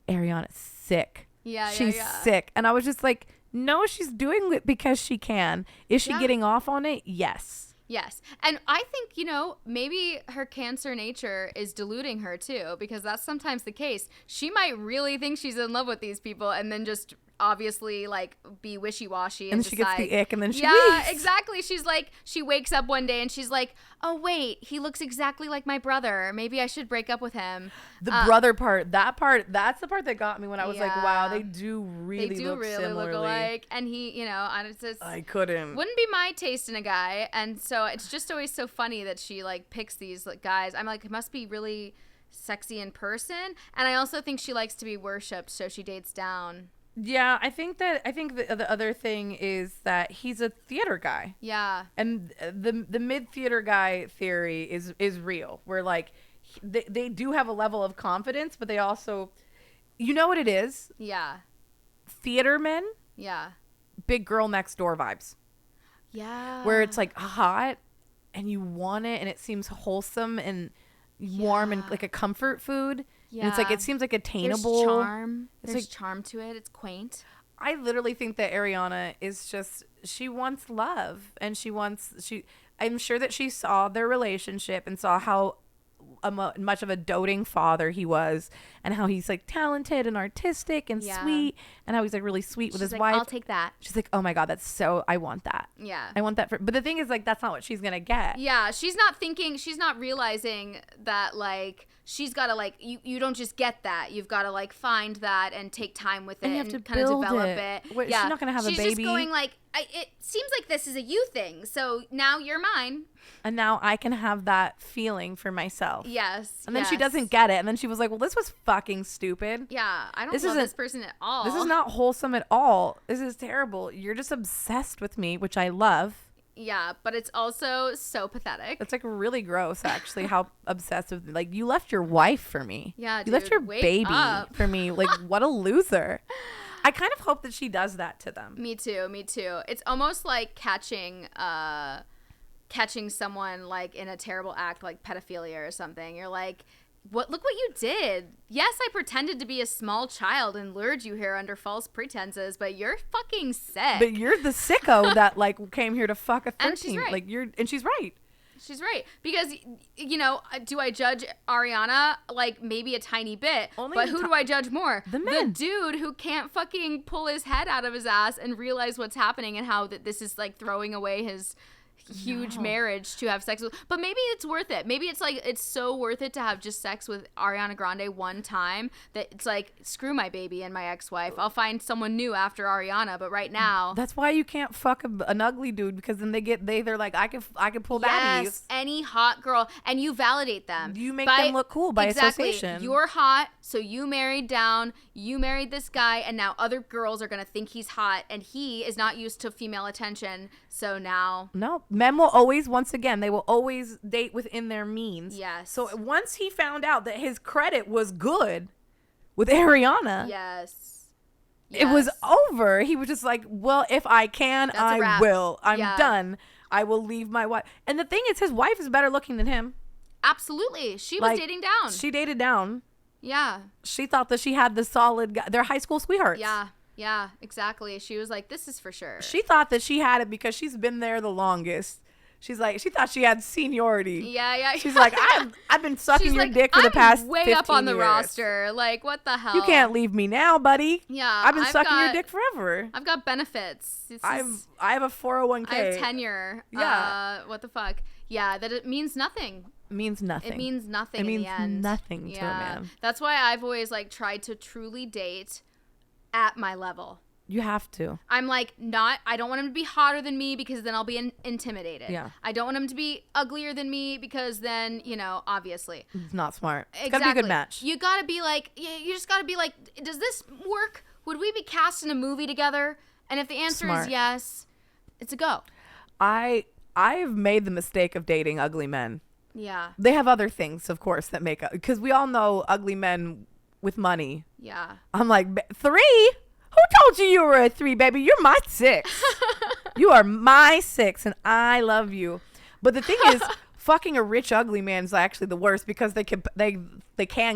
Ariana's sick. She's sick. And I was just like, no, she's doing it because she can. Is she getting off on it? Yes. Yes. And I think, you know, maybe her Cancer nature is deluding her too, because that's sometimes the case. She might really think she's in love with these people and then just obviously like be wishy-washy and she gets the ick and then she yeah, leaves. exactly. She's like, she wakes up one day and she's like, oh wait, he looks exactly like my brother. Maybe I should break up with him. The brother part, that's the part that got me when I was like, wow, they do really look similarly. alike. And he, you know, and it's just, I couldn't. Wouldn't be my taste in a guy. And so it's just always so funny that she like picks these like guys. I'm like, it must be really sexy in person. And I also think she likes to be worshipped, so she dates down. Yeah, I think the other thing is that he's a theater guy. Yeah. And the mid theater guy theory is real. Where like they do have a level of confidence, but they also, you know what it is? Yeah. Theater men. Yeah. Big girl next door vibes. Yeah. Where it's like hot and you want it and it seems wholesome and warm and like a comfort food. Yeah. And it's like, it seems like attainable. There's charm. There's like, charm to it. It's quaint. I literally think that Ariana is just, she wants love and I'm sure that she saw their relationship and saw how much of a doting father he was, and how he's like talented and artistic and sweet, and how he's like really sweet with his like, wife. I'll take that. She's like, oh my God, that's so, I want that. Yeah. I want that but the thing is, like, that's not what she's gonna get. Yeah, she's not realizing that, like, she's got to, like, you don't just get that. You've got to, like, find that and take time with it And you have to kind of build develop it. it. Wait, she's not gonna have a She's baby. just going, like, it seems like this is a you thing, so now you're mine. And now I can have that feeling for myself. Yes. And then she doesn't get it. And then she was like, well, this was fucking stupid. Yeah, I don't This love isn't- this person at all. This is not wholesome at all. This is terrible. You're just obsessed with me, which I love. Yeah, but it's also so pathetic. It's like really gross, actually, how obsessed with, like, you left your wife for me. Yeah, you left dude, your wake baby up. for me. Like, what a loser. I kind of hope that she does that to them. Me too. It's almost like catching someone, like, in a terrible act, like pedophilia or something. You're like, look what you did. Yes, I pretended to be a small child and lured you here under false pretenses, but you're fucking sick. But you're the sicko that, like, came here to fuck a 13. And she's right. Like, and she's right. She's right. Because, you know, do I judge Ariana? Like, maybe a tiny bit. Only but the who do I judge more? The men. The dude who can't fucking pull his head out of his ass and realize what's happening and how that this is, like, throwing away his huge marriage to have sex with. But maybe it's worth it. Maybe it's like, it's so worth it to have just sex with Ariana Grande one time that it's like, screw my baby and my ex-wife. I'll find someone new after Ariana, but right now. That's why you can't fuck an ugly dude, because then they're like, I can pull daddies. Yes, any hot girl, and you validate them. You make them look cool by association. You're hot, so you married down. You married this guy, and now other girls are gonna think he's hot, and he is not used to female attention. So now, no, men will always, once again, they will always date within their means. Yes. So once he found out that his credit was good with Ariana, yes. it was over. He was just like, well, if I can, That's a I wrap. will. I'm Yeah. done. I will leave my wife. And the thing is, his wife is better looking than him. Absolutely, she was Like, dating down. She dated down. Yeah. She thought that she had the solid guy. They're high school sweethearts. Yeah, exactly. She was like, this is for sure. She thought that she had it because she's been there the longest. She's like, she thought she had seniority. Yeah. She's like, I've been sucking She's your like, dick for the I'm past way 15 up on the years. roster. Like, what the hell? You can't leave me now, buddy. Yeah, I've been I've sucking your got- dick forever. I've got benefits. I have a 401k. I have tenure. Yeah. What the fuck? Yeah, that it means nothing. Means nothing. It means nothing It in means the end. nothing to a man. That's why I've always, like, tried to truly date at my level. You have to. I'm like, I don't want him to be hotter than me because then I'll be intimidated. Yeah. I don't want him to be uglier than me because then, obviously. It's not smart. It's Exactly. gotta be a good match. You gotta be like, you just gotta be like, does this work? Would we be cast in a movie together? And if the answer Smart. is yes, it's a go. I've made the mistake of dating ugly men. Yeah. They have other things, of course, that make up, because we all know ugly men with money. Yeah. I'm like, 3? Who told you were a 3, baby? You're my 6. You are my 6, and I love you. But the thing is, fucking a rich ugly man is actually the worst, because they can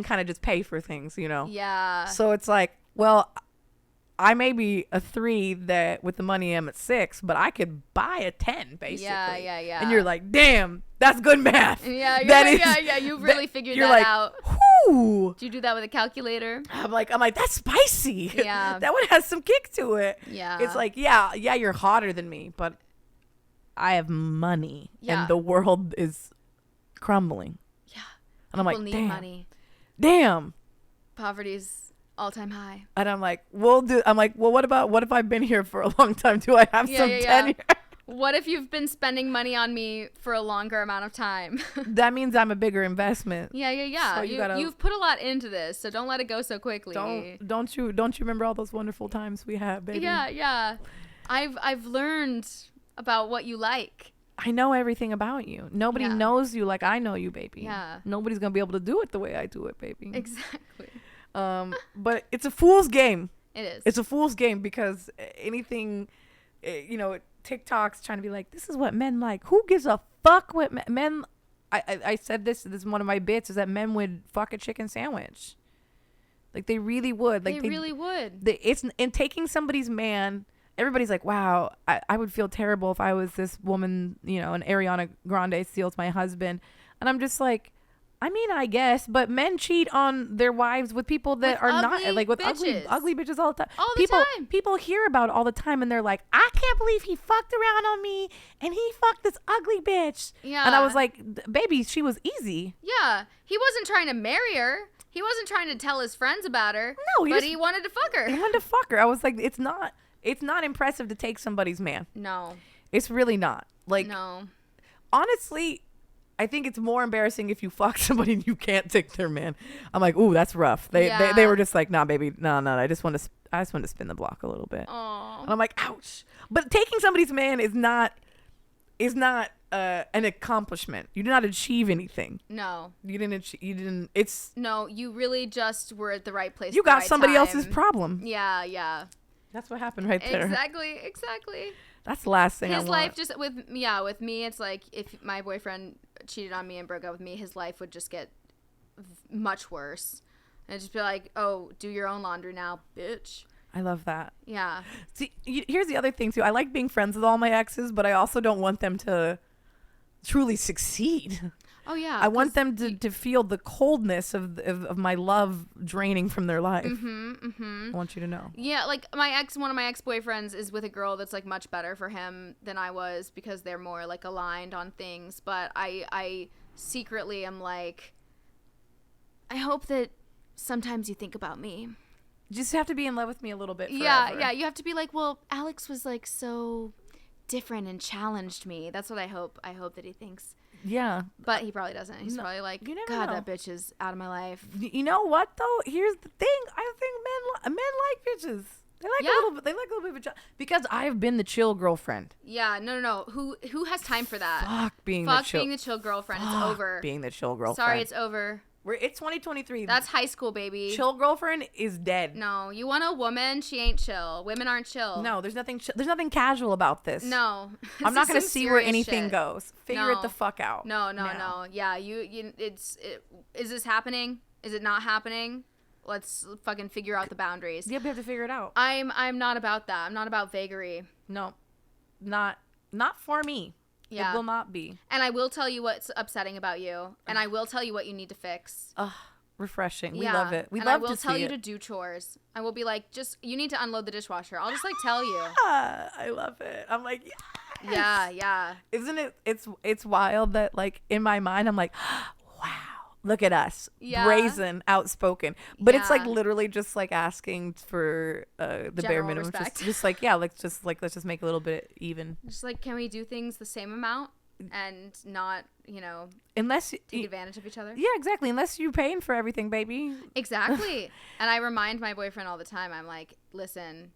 kind of just pay for things, Yeah. So it's like, well, I may be a 3 that with the money I'm at 6, but I could buy a 10 basically. Yeah. And you're like, damn, that's good math. Yeah. You've really figured you're that like, out. Whoo. Do you do that with a calculator? I'm like, that's spicy. Yeah. That one has some kick to it. Yeah. It's like, yeah, you're hotter than me, but I have money, Yeah. and the world is crumbling. Yeah. And I'm like, People need damn, money. damn. Poverty's all-time high. And I'm like, well, what if I've been here for a long time? Do I have some tenure? What if you've been spending money on me for a longer amount of time? That means I'm a bigger investment. Yeah. So You've put a lot into this, so don't let it go so quickly. Don't you remember all those wonderful times we had, baby? Yeah. I've learned about what you like. I know everything about you. Nobody Yeah. knows you like I know you, baby. Yeah. Nobody's gonna be able to do it the way I do it, baby. Exactly. But it's a fool's game. It is. It's a fool's game, because anything, TikTok's trying to be like, this is what men like. Who gives a fuck what men? I said this is one of my bits, is that men would fuck a chicken sandwich. Like, they really would. Like, they really would. It's in taking somebody's man. Everybody's like, wow, I would feel terrible if I was this woman, and Ariana Grande steals my husband. And I'm just like, I mean, I guess, but men cheat on their wives with people that With are not ugly like with bitches. ugly bitches all the time. All the time. People hear about it all the time, and they're like, I can't believe he fucked around on me and he fucked this ugly bitch. Yeah. and I was like, baby, she was easy. Yeah. He wasn't trying to marry her. He wasn't trying to tell his friends about her. No, but he wanted to fuck her. He wanted to fuck her. I was like, it's not impressive to take somebody's man. No. It's really not. Like, No. honestly, I think it's more embarrassing if you fuck somebody and you can't take their man. I'm like, ooh, that's rough. They were just like, nah, baby, no. I just want to spin the block a little bit. Aww. And I'm like, ouch. But taking somebody's man is not an accomplishment. You did not achieve anything. No. You didn't. It's No, you really just were at the right place. you at the got right somebody time. else's problem. Yeah, yeah. That's what happened right there. Exactly. That's the last thing I His want. life just with me, it's like if my boyfriend cheated on me and broke up with me, his life would just get much worse. And it'd just be like, oh, do your own laundry now, bitch. I love that. Yeah. See, here's the other thing too. I like being friends with all my exes, but I also don't want them to truly succeed. Oh yeah. I want them to feel the coldness of my love draining from their life. I want you to know. Yeah, like one of my ex-boyfriends is with a girl that's like much better for him than I was because they're more like aligned on things. But I secretly am like, I hope that sometimes you think about me. You just have to be in love with me a little bit forever. Yeah. You have to be like, well, Alex was like so different and challenged me. That's what I hope. I hope that he thinks. Yeah. But he probably doesn't. He's probably like, you never God, know. that bitch is out of my life. You know what though? Here's the thing. I think men like bitches. They like a little bit. They like a little bit of because I've been the chill girlfriend. Yeah, no. Who has time for that? Fuck being Fuck the chill. being the chill girlfriend. It's Fuck over. Being the chill girlfriend. Sorry, it's over. It's 2023. That's high school, baby. Chill girlfriend is dead. No, you want a woman? She ain't chill. Women aren't chill. No, there's nothing casual about this. No. I'm not gonna see where anything shit. goes. Figure it the fuck out. No. now. Yeah, is this happening? Is it not happening? Let's fucking figure out the boundaries. Yeah, we have to figure it out. I'm not about that. I'm not about vagary. No, not for me. Yeah. It will not be. And I will tell you what's upsetting about you, and I will tell you what you need to fix. Refreshing. We Yeah. love it. We and love I will to tell see you it. to do chores. I will be like, you need to unload the dishwasher. I'll just like tell you. I love it. I'm like, yes. Yeah. Isn't it? It's wild that like in my mind I'm like, wow, look at us, Yeah. brazen, outspoken. But it's like Yeah. literally just like asking for the bare General minimum. respect. Just like let's just make a little bit even. Just like, can we do things the same amount and not, Unless take advantage of each other? yeah, exactly. Unless you're paying for everything, baby. Exactly. And I remind my boyfriend all the time, I'm like, listen,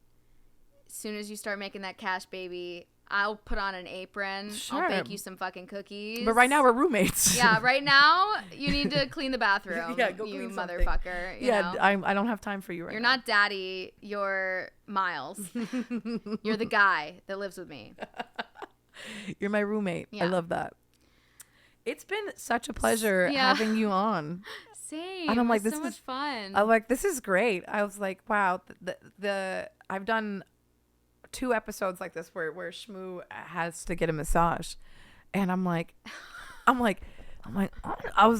as soon as you start making that cash, baby, I'll put on an apron. Sure. I'll bake you some fucking cookies. But right now we're roommates. Yeah, right now you need to clean the bathroom. Yeah, go you clean something. motherfucker. You Yeah, know? I don't have time for you right You're now. not daddy. You're Miles. You're the guy that lives with me. You're my roommate. I Yeah. love that. It's been such a pleasure Yeah. having you on. Same. And I'm like, It was this so is- much fun. I'm like, this is great. I was like, wow. I've done 2 episodes like this where Shmoo has to get a massage, and I was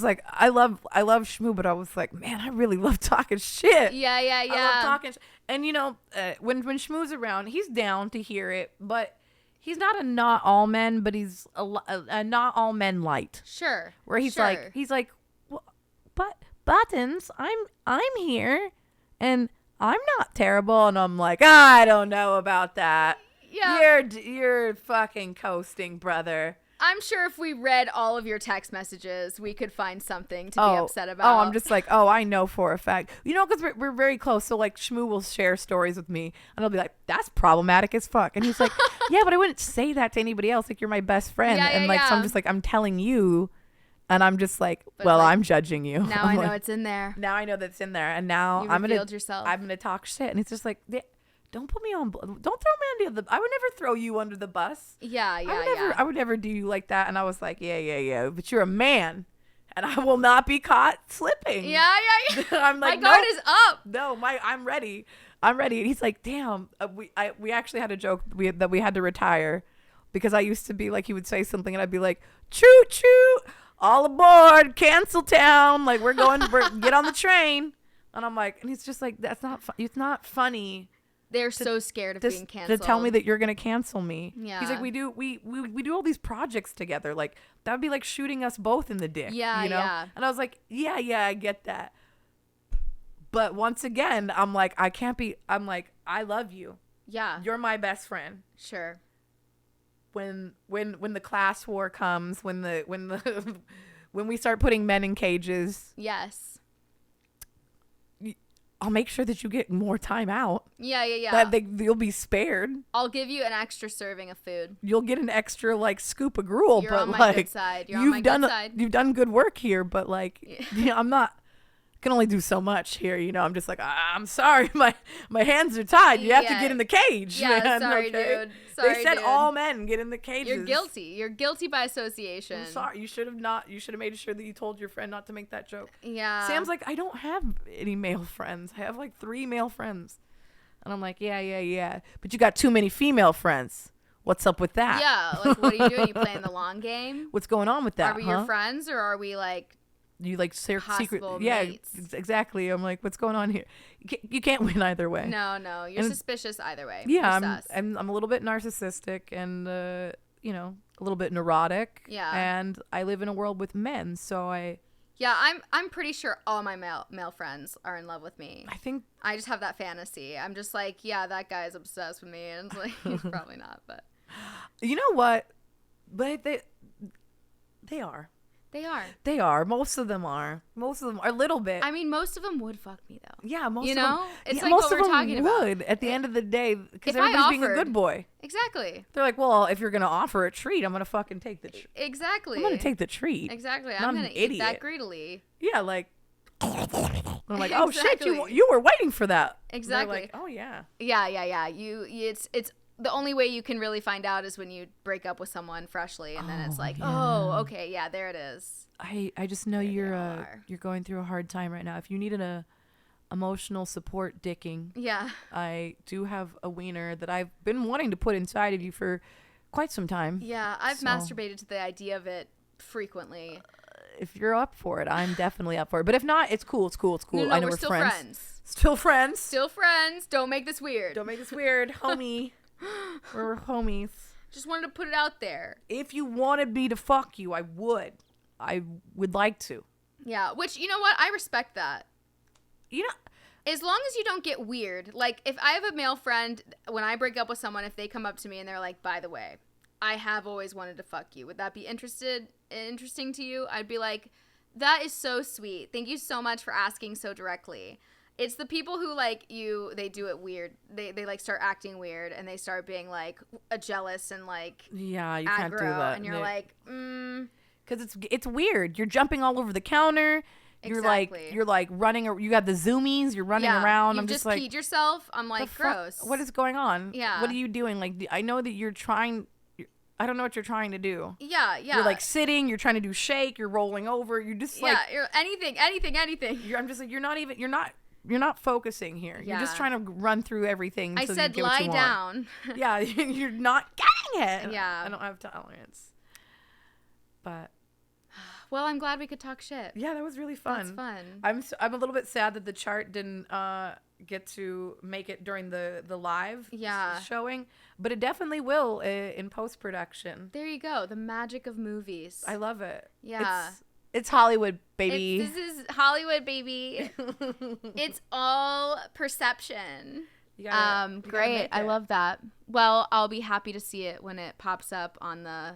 like, I love Shmoo, but I was like, man, I really love talking shit. Yeah. I love talking. And when Shmoo's around, he's down to hear it, but he's not a not all men, but he's a not all men light. Sure. Where he's Sure. like, well, but Buttons, I'm here, and I'm not terrible, and I'm like, I don't know about that. Yeah. You're fucking coasting, brother. I'm sure if we read all of your text messages, we could find something to be upset about. Oh, I'm just like, I know for a fact. Because we're very close. So like Shmoo will share stories with me, and I'll be like, that's problematic as fuck. And he's like, yeah, but I wouldn't say that to anybody else. Like, you're my best friend. Yeah, and yeah, so I'm yeah. just like, I'm telling you, and I'm just like, But well, like, I'm judging you. Now I'm I know like, it's in there. now I know that's in there, and now You I'm revealed yourself. gonna talk shit. And it's just like, don't put me on. Don't throw me under the. I would never throw you under the bus. Yeah. I would never do you like that. And I was like, yeah. But you're a man, and I will not be caught slipping. Yeah. I'm like, My guard nope. is up. No, I'm ready. And he's like, damn. We actually had a joke that we had to retire because I used to be like, he would say something and I'd be like, choo choo. all aboard, cancel town. Like, we're get on the train. And I'm like, and he's just like, that's not, it's not funny. They're so scared of being canceled. To tell me that you're going to cancel me. Yeah. He's like, we do all these projects together. Like, that would be like shooting us both in the dick. Yeah, you know? yeah. And I was like, yeah, I get that. But once again, I'm like, I love you. Yeah. You're my best friend. Sure. When the class war comes, when we start putting men in cages, Yes. I'll make sure that you get more time out. Yeah. That you'll be spared. I'll give you an extra serving of food. You'll get an extra like scoop of gruel, You're but on my like good side. You're on my good side. you've done good work here, but like I'm not can only do so much here, you know. I'm just like, I'm sorry, my hands are tied. You have to get in the cage. Yeah, man, sorry, okay? dude. Sorry, they said dude. all men get in the cages. You're guilty. You're guilty by association. I'm sorry. You should have made sure that you told your friend not to make that joke. Yeah. Sam's like, I don't have any male friends. I have like 3 male friends. And I'm like, yeah. But you got too many female friends. What's up with that? Yeah, like what are you doing? You playing the long game? What's going on with that? Are we your friends or are we like you like secret? possible Yeah, mates? exactly. I'm like, what's going on here? You can't win either way. No, you're suspicious either way. Yeah, You're sus. I'm a little bit narcissistic and you know, a little bit neurotic. Yeah. And I live in a world with men, so I'm pretty sure all my male friends are in love with me. I think I just have that fantasy. I'm just like, yeah, that guy's obsessed with me, and it's like he's probably not, but you know what? But they are. They are. Most of them are. Most of them are a little bit. I mean, most of them would fuck me though. Yeah, most you of know, them. it's yeah, like most what of we're them talking about. would at the end of the day because If I everybody's being a offered- good boy. Exactly. They're like, well, if you're gonna offer a treat, I'm gonna fucking take the treat. Exactly. I'm gonna take the treat. Exactly. Not I'm an gonna eat that idiot. greedily. Yeah, like. I'm like, oh shit, Exactly. you were waiting for that. Exactly. And they're like, oh yeah. Yeah. It's the only way you can really find out is when you break up with someone freshly, and then it's like, oh, okay, yeah, there it is. I just know There you're they are. you're going through a hard time right now. If you needed a emotional support dicking, Yeah. I do have a wiener that I've been wanting to put inside of you for quite some time. Yeah, I've So- masturbated to the idea of it frequently. If you're up for it, I'm definitely up for it. But if not, it's cool. No, I know we're we're still friends. friends. Still friends. Still friends. Don't make this weird. Don't make this weird, homie. We're homies. Just wanted to put it out there. If you wanted me to fuck you, I would. I would like to. Yeah, which, you know what? I respect that. You know, As long as you don't get weird. Like, if I have a male friend, when I break up with someone, if they come up to me and they're like, by the way, I have always wanted to fuck you. Would that be interesting to you? I'd be like, that is so sweet. Thank you so much for asking so directly. It's the people who, like, they do it weird. They like, start acting weird, and they start being, like, jealous and, like, yeah, you aggro. can't do that. And you're like, because it's weird. You're jumping all over the counter. Exactly. You're like running. You got the zoomies. You're running around. You've I'm just like, peed yourself. I'm like, gross. What is going on? Yeah. What are you doing? Like, I know that you're trying. I don't know what you're trying to do. Yeah. You're like sitting. You're trying to do shake. You're rolling over. You're just like, you're anything. I'm just like, you're not focusing here. You're just trying to run through everything. I so said you get what lie you want. down. Yeah, you're not getting it. Yeah. I don't have tolerance. But Well, I'm glad we could talk shit. yeah, that was really fun. That's fun. I'm a little bit sad that the chart didn't get to make it during the live showing, but it definitely will in post production. There you go. The magic of movies. I love it. Yeah. It's Hollywood, baby. This is Hollywood, baby. It's all perception. You gotta make Great. I it. love that. Well, I'll be happy to see it when it pops up on the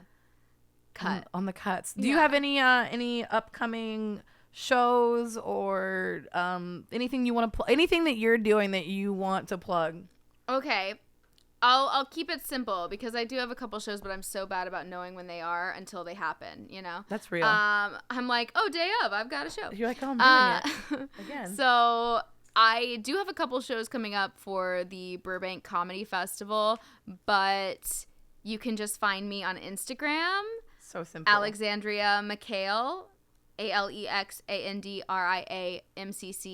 cut. on the cuts. Do you Yeah. have any upcoming shows or anything you want to anything that you're doing that you want to plug? Okay. I'll keep it simple because I do have a couple shows, but I'm so bad about knowing when they are until they happen, you know? That's real. I'm like, oh, day of, I've got a show. You're like, oh, I'm doing it again. So I do have a couple shows coming up for the Burbank Comedy Festival, but you can just find me on Instagram, So simple. Alexandria McCale,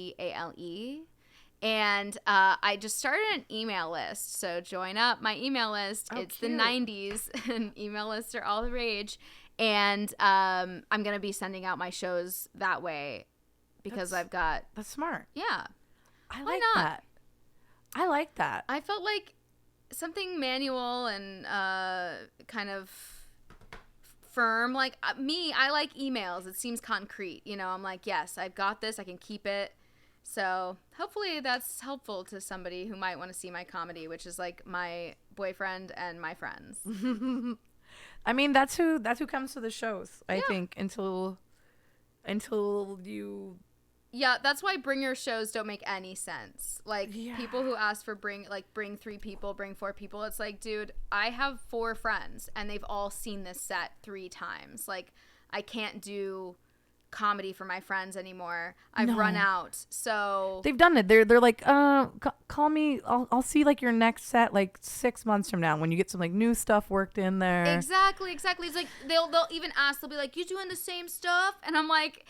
AlexandriaMccale. And I just started an email list, so join up my email list. Oh, It's cute. the 90s, and email lists are all the rage. And I'm going to be sending out my shows that way because I've got, That's smart. yeah. I Why like not? that. I like that. I felt like something manual and kind of firm. Like me, I like emails. It seems concrete. You know, I'm like, yes, I've got this. I can keep it. So hopefully that's helpful to somebody who might want to see my comedy, which is like my boyfriend and my friends. I mean, that's who comes to the shows. I think until you. Yeah, that's why bringer shows don't make any sense. Like, people who ask for bring 3 people, bring 4 people. It's like, dude, I have 4 friends, and they've all seen this set 3 times. Like, I can't do comedy for my friends anymore. I've run out. So They've done it. They're like, call me. I'll see like your next set like 6 months from now when you get some like new stuff worked in there. Exactly. It's like they'll even ask. They'll be like, "You doing the same stuff?" And I'm like,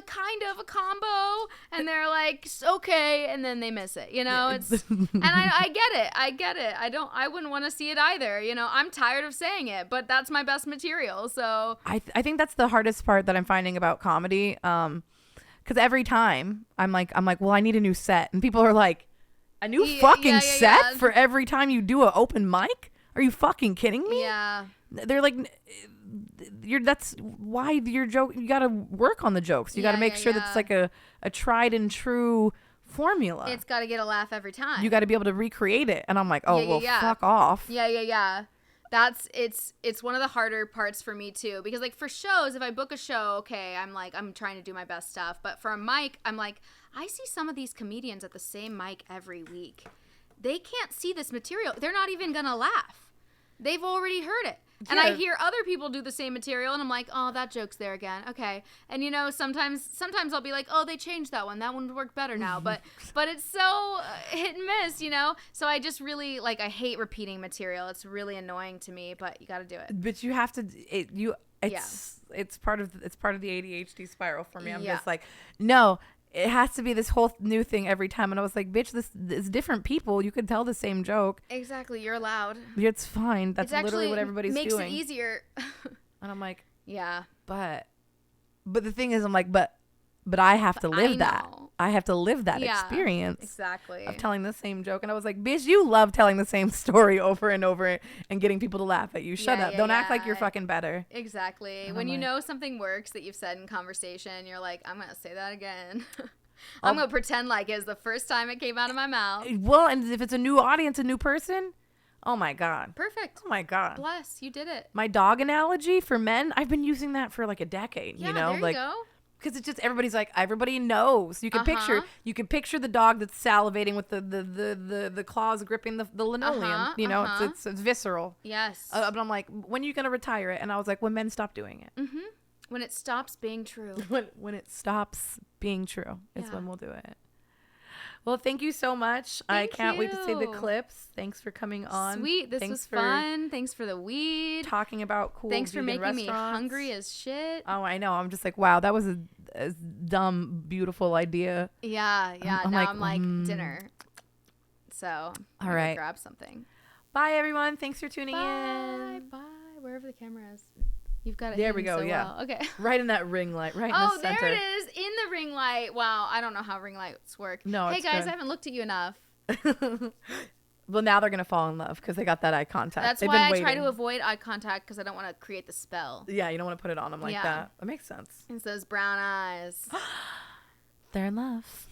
kind of a combo. And they're like, "Okay," and then they miss it. You know, it's and I get it. I wouldn't want to see it either. You know, I'm tired of saying it, but that's my best material. So I think that's the hardest part that I'm finding about comedy. Because every time I'm like, well, I need a new set, and people are like, a new fucking set for every time you do an open mic? Are you fucking kidding me? Yeah. They're like, that's why your joke. You got to work on the jokes. You got to make sure that it's like a tried and true formula. It's got to get a laugh every time. You got to be able to recreate it. And I'm like, oh, fuck off. Yeah. That's it's one of the harder parts for me too, because like for shows, if I book a show, okay, I'm trying to do my best stuff, but for a mic, I'm like, I see some of these comedians at the same mic every week. They can't see this material. They're not even gonna laugh. They've already heard it. And I hear other people do the same material, and I'm like, oh, that joke's there again. Okay. And, you know, sometimes I'll be like, oh, they changed that one. That one would work better now. But it's so hit and miss, you know? So I just really, like, I hate repeating material. It's really annoying to me, but you got to do it. But you have to, it's part of the ADHD spiral for me. I'm just like, no. It has to be this whole new thing every time. And I was like, bitch, this is different people. You could tell the same joke. Exactly. You're allowed. It's fine. That's literally what everybody's doing. doing. Makes it easier. And I'm like, yeah. But the thing is, I'm like, but I have to live that. I have to live that experience. Exactly. Of telling the same joke. And I was like, bitch, you love telling the same story over and over and getting people to laugh at you. Shut up. Don't act like you're fucking better. Exactly. And when you know something works that you've said in conversation, you're like, I'm going to say that again. I'm going to pretend like it was the first time it came out of my mouth. Well, and if it's a new audience, a new person, oh my God. Perfect. Oh my God. Bless. You did it. My dog analogy for men, I've been using that for like a decade. Yeah, you know, there like, you go. because it's just everybody knows. You can picture the dog that's salivating with the claws gripping the linoleum. You know, it's visceral. Yes. But I'm like, when are you gonna retire it? And I was like, when men stop doing it. Mm-hmm. When it stops being true. when it stops being true is when we'll do it. Well, thank you so much. I can't wait to see the clips. Thanks for coming on. Sweet. This was fun. Thanks for the weed. Talking about cool Thanks for making restaurants. me hungry as shit. Oh, I know. I'm just like, wow, that was a dumb, beautiful idea. Yeah. I'm like dinner. So I'm gonna grab something. Bye, everyone. Thanks for tuning in. Bye. Wherever the camera is. You've got it. There we go. So yeah. well. Okay. Right in that ring light. Right in the center. Oh, there it is. In the ring light. Wow. I don't know how ring lights work. No. Hey it's guys, good. I haven't looked at you enough. Well, now they're gonna fall in love because they got that eye contact. That's why I try to avoid eye contact because I don't want to create the spell. Yeah, you don't want to put it on them like that. That makes sense. It's those brown eyes. They're in love.